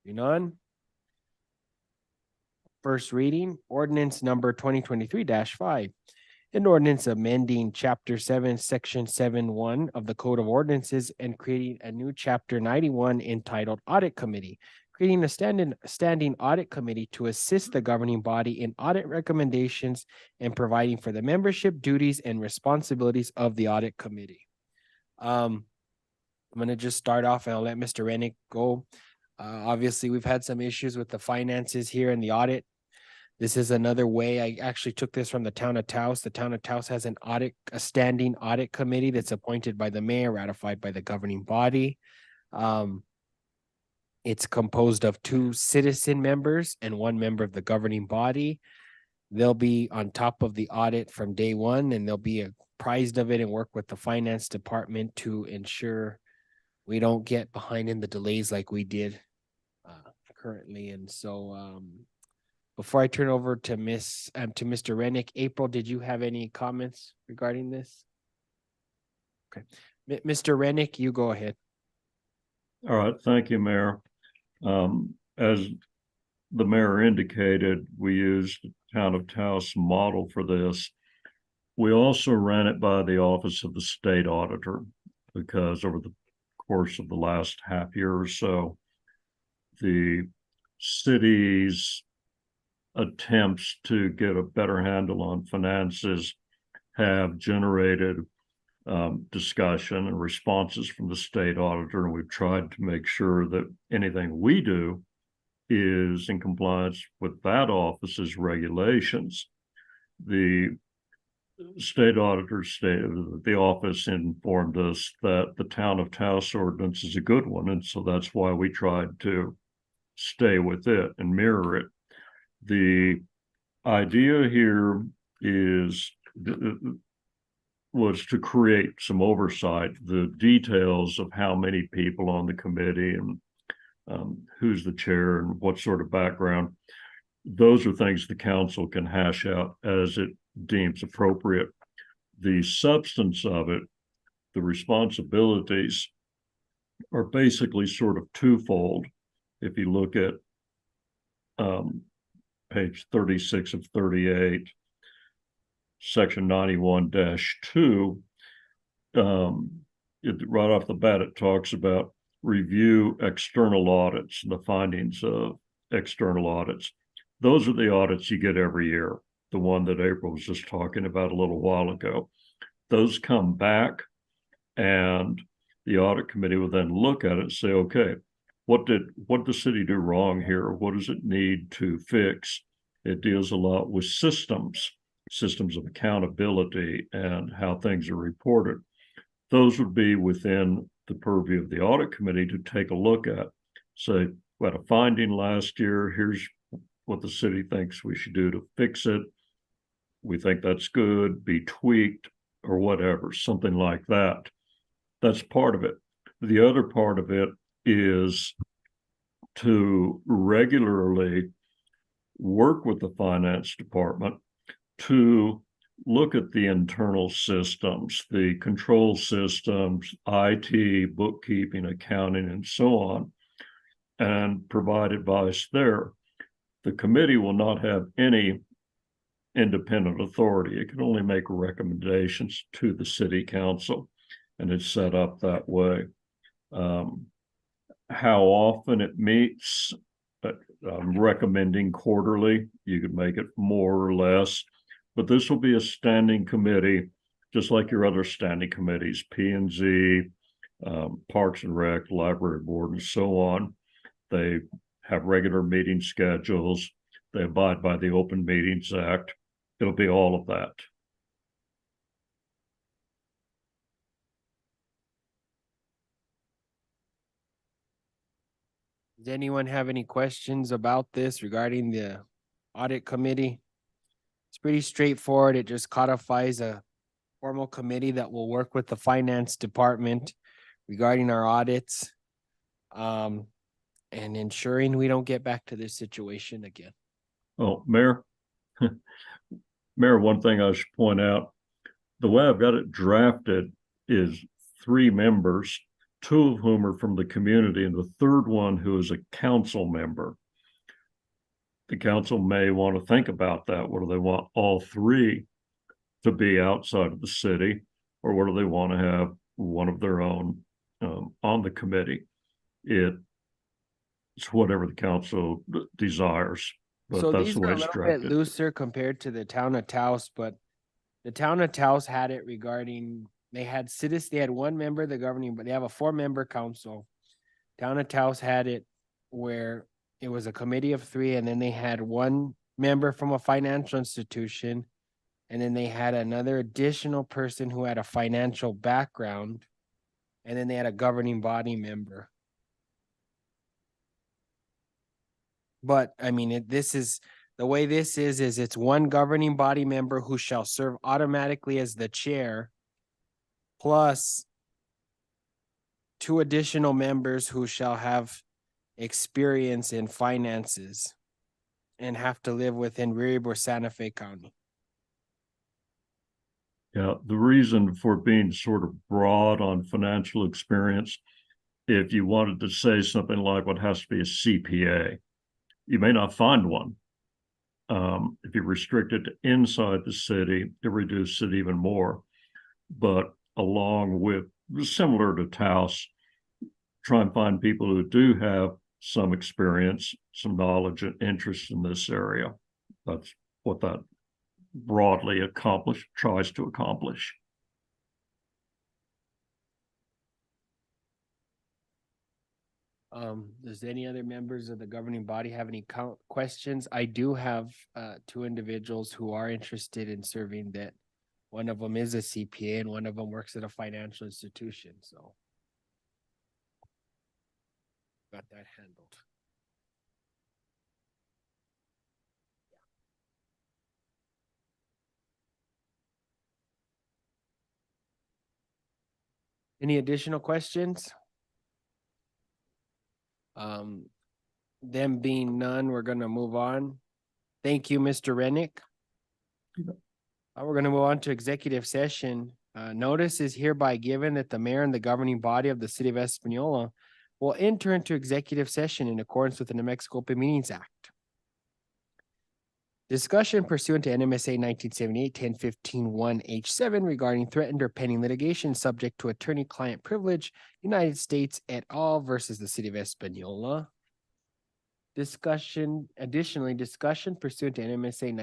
None. First reading, ordinance number 2023-5. An ordinance amending chapter 7, section 7.1 of the Code of Ordinances and creating a new chapter 91 entitled Audit Committee, creating a standing audit committee to assist the governing body in audit recommendations and providing for the membership, duties, and responsibilities of the audit committee. I'm going to just start off and I'll let Mr. Rennick go. Obviously, we've had some issues with the finances here in the audit. This is another way. I actually took this from the town of Taos. The town of Taos has a standing audit committee that's appointed by the mayor, ratified by the governing body. It's composed of 2 citizen members and 1 member of the governing body. They'll be on top of the audit from day one, and they'll be apprised of it and work with the finance department to ensure we don't get behind in the delays like we did currently. And so before I turn over to Mr. Rennick, April, did you have any comments regarding this? Okay, Mr. Rennick, you go ahead. All right, thank you, Mayor. As the mayor indicated, we used town of Taos model for this. We also ran it by the Office of the State Auditor, because over the course of the last half year or so, the city's attempts to get a better handle on finances have generated discussion and responses from the state auditor, and we've tried to make sure that anything we do is in compliance with that office's regulations. The state auditor stated that the office informed us that the town of Taos ordinance is a good one, and so that's why we tried to stay with it and mirror it. The idea here was to create some oversight. The details of how many people on the committee and who's the chair and what sort of background, those are things the council can hash out as it deems appropriate. The substance of it, the responsibilities, are basically sort of twofold. If you look at page 36 of 38, section 91-2, right off the bat, it talks about review external audits, the findings of external audits. Those are the audits you get every year. The one that April was just talking about a little while ago. Those come back, and the audit committee will then look at it and say, okay, what did the city do wrong here? What does it need to fix? It deals a lot with systems of accountability and how things are reported. Those would be within the purview of the audit committee to take a look at. Say, we had a finding last year, here's what the city thinks we should do to fix it. We think that's good, be tweaked or whatever, something like that. That's part of it. The other part of it is to regularly work with the finance department to look at the internal systems, the control systems, IT, bookkeeping, accounting, and so on, and provide advice there. The committee will not have any independent authority. It can only make recommendations to the city council, and it's set up that way. How often it meets, I'm recommending quarterly. You could make it more or less, but this will be a standing committee, just like your other standing committees, P&Z, Parks and Rec, Library Board, and so on. They have regular meeting schedules. They abide by the Open Meetings Act. It'll be all of that. Does anyone have any questions about this regarding the audit committee? It's pretty straightforward. It just codifies a formal committee that will work with the finance department regarding our audits, and ensuring we don't get back to this situation again. Oh, Mayor, Mayor, one thing I should point out, the way I've got it drafted is 3 members, 2 of whom are from the community, and the third one who is a council member. The council may want to think about that. What do they want all 3 to be outside of the city, or what do they want to have one of their own on the committee? It's whatever the council desires, but So that's these the are way a it's little bit drafted. looser compared to the town of Taos, but the town of Taos had it regarding, they had 1 member of the governing, but they have a 4-member council. Town of Taos had it where it was a committee of 3, and then they had 1 member from a financial institution, and then they had another additional person who had a financial background, and then they had a governing body member. But I mean, this is the way this is it's 1 governing body member who shall serve automatically as the chair, plus 2 additional members who shall have experience in finances and have to live within Uribe or Santa Fe County. Yeah, the reason for being sort of broad on financial experience, if you wanted to say something like what has to be a CPA, you may not find one. If you restrict it to inside the city, it reduces it even more. But along with, similar to Taos, try and find people who do have some experience, some knowledge and interest in this area. That's what that broadly tries to accomplish. Does any other members of the governing body have any questions? I do have two individuals who are interested in serving that. One of them is a CPA and one of them works at a financial institution, so. Got that handled. Any additional questions? Them being none, we're gonna move on. Thank you, Mr. Rennick. We're gonna move on to executive session. Notice is hereby given that the mayor and the governing body of the city of Espanola will enter into executive session in accordance with the New Mexico Open Meetings Act. Discussion pursuant to NMSA 1978-1015-1H7 regarding threatened or pending litigation subject to attorney-client privilege, United States et al. Versus the city of Espanola. Additionally, discussion pursuant to NMSA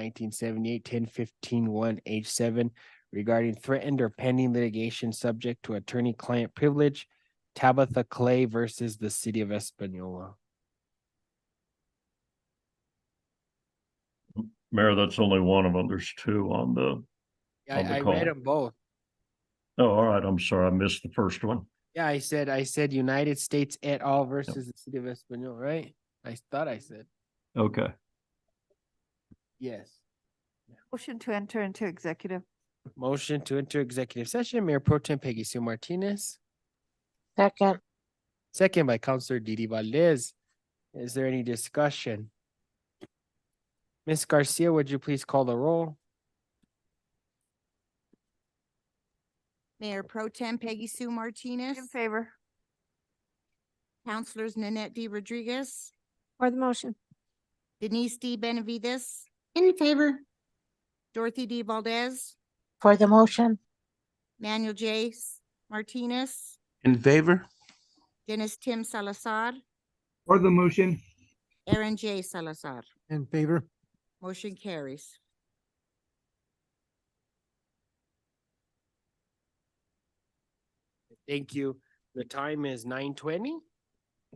1978-1015-1H7 regarding threatened or pending litigation subject to attorney-client privilege, Tabitha Clay versus the city of Espanola. Mayor, that's only one of them. There's two on the I call. read them both. Oh, all right. I'm sorry. I missed the first one. Yeah, I said United States et al. Versus the city of Espanola, right? I thought I said. Okay. Yes. Motion to enter into executive. Motion to enter executive session, Mayor Pro Tem Peggy Sue Martinez. Second. Second by Councilor Didi Valdez. Is there any discussion? Ms. Garcia, would you please call the roll? Mayor Pro Tem Peggy Sue Martinez. In favor. Councilors Nanette D. Rodriguez, For the motion. Denise D. Benavides, In favor. Dorothy D. Valdez, For the motion. Manuel J. Martinez, In favor? Dennis Tim Salazar, For the motion. Aaron J. Salazar. In favor. Motion carries. Thank you. The time is 9:20.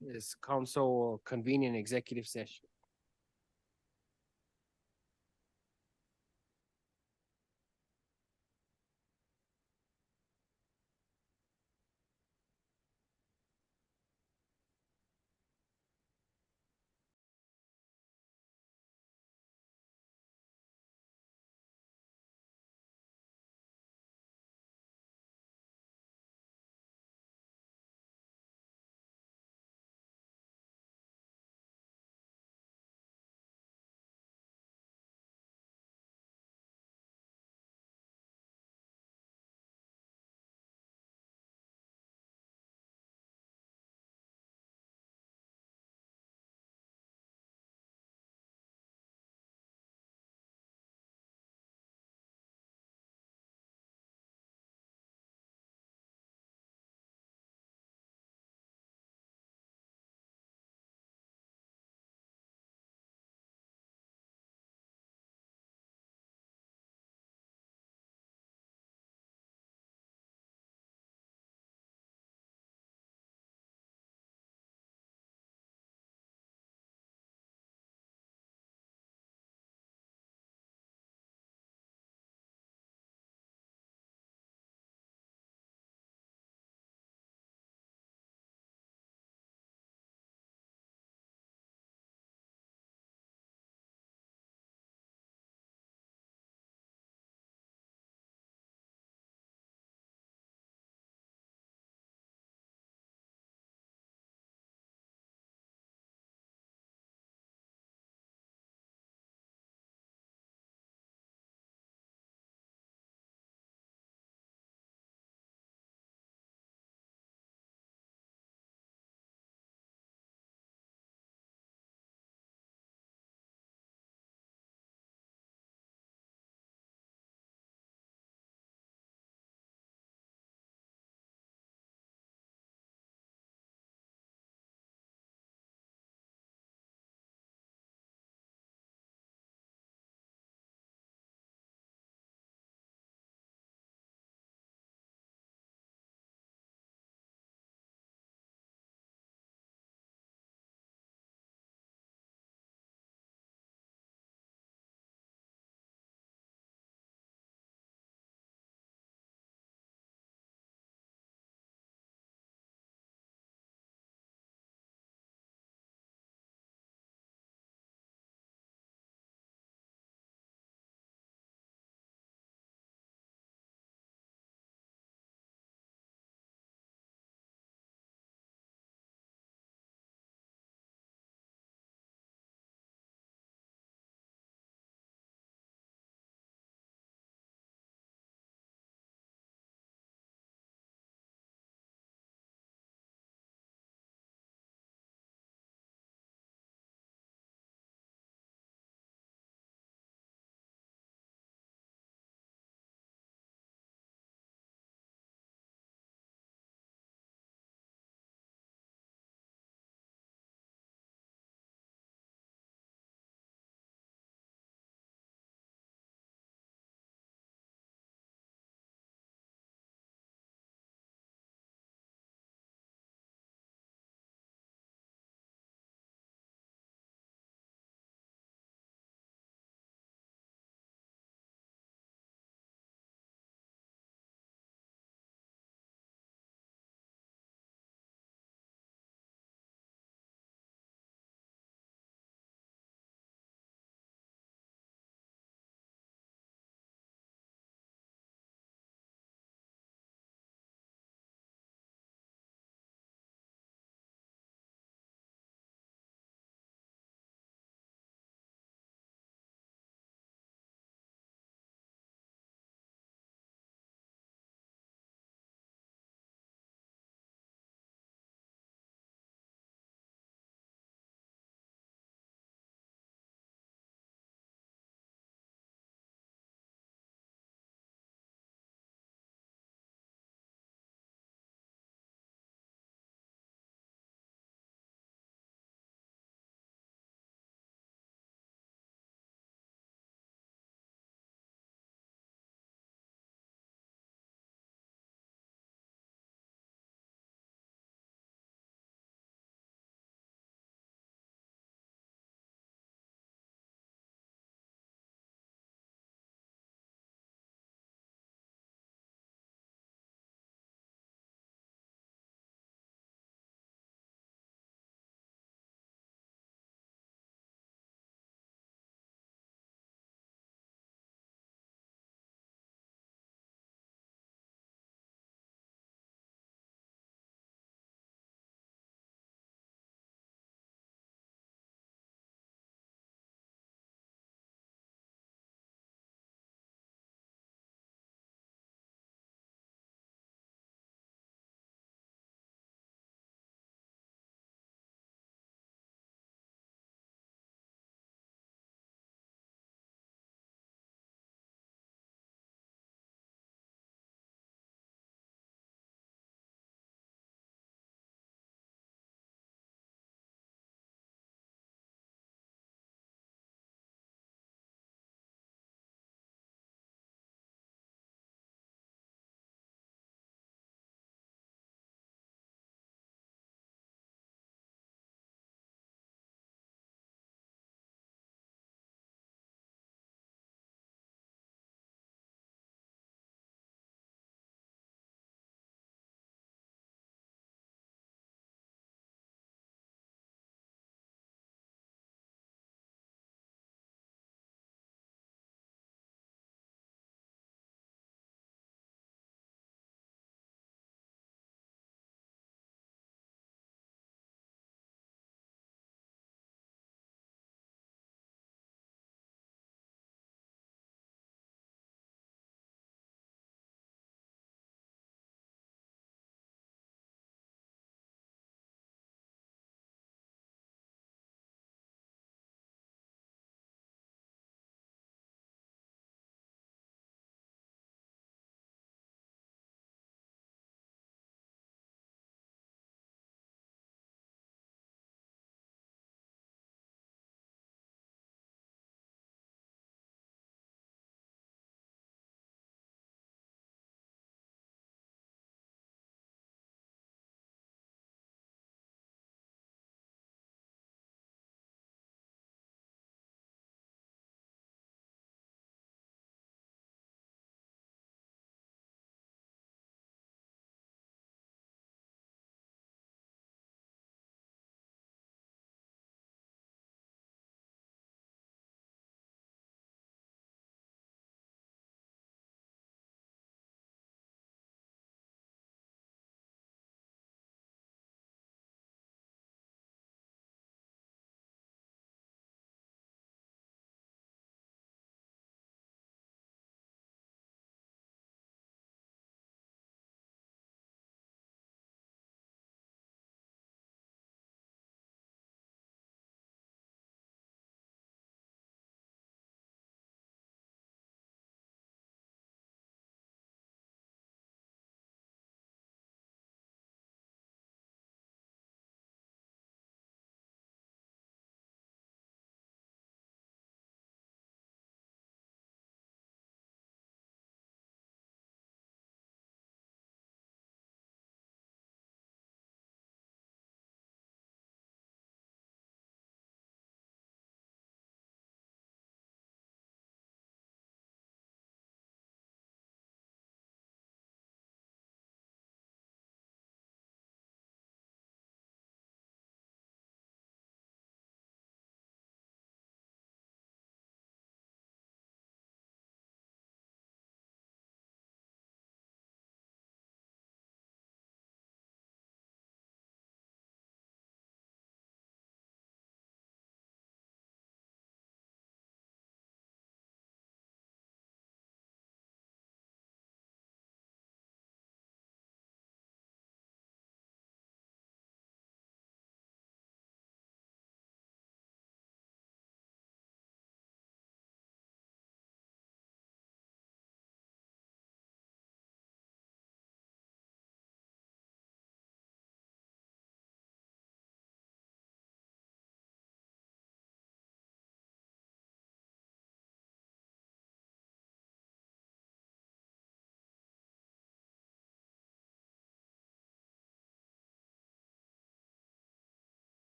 This council will convene an executive session.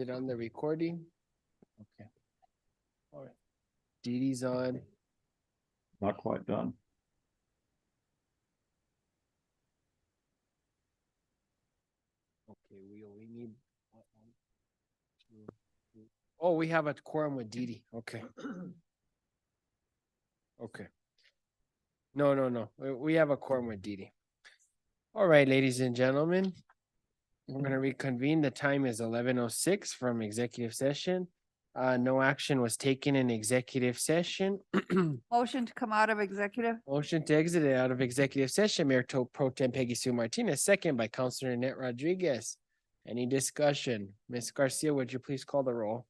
it on the recording? Okay. All right. Dee Dee's on. Not quite done. Okay, we only need. What, 1, 2, 3. Oh, we have a quorum with Dee Dee. Okay. Okay. No. We have a quorum with Dee Dee. All right, ladies and gentlemen. We're gonna reconvene. The time is 11:06 from executive session. No action was taken in executive session. Motion to come out of executive. Motion to exit out of executive session, Mayor Pro Tem Peggy Sue Martinez, second by Councilor Annette Rodriguez. Any discussion? Ms. Garcia, would you please call the roll?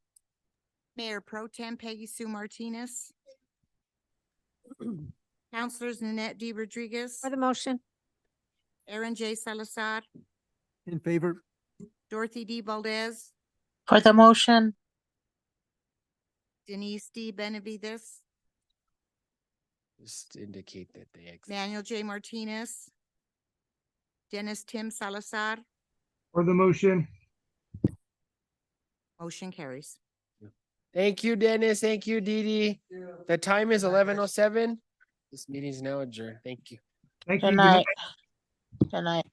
Mayor Pro Tem Peggy Sue Martinez. Councilors Nanette D. Rodriguez, For the motion. Aaron J. Salazar, In favor? Dorothy D. Valdez, For the motion. Denise D. Benavides, Just indicate that they exit. Manuel J. Martinez, Dennis Tim Salazar, For the motion. motion carries. Thank you, Dennis. Thank you, Dee Dee. The time is 11:07. This meeting is now adjourned. Thank you. Thank you. Good night. Good night.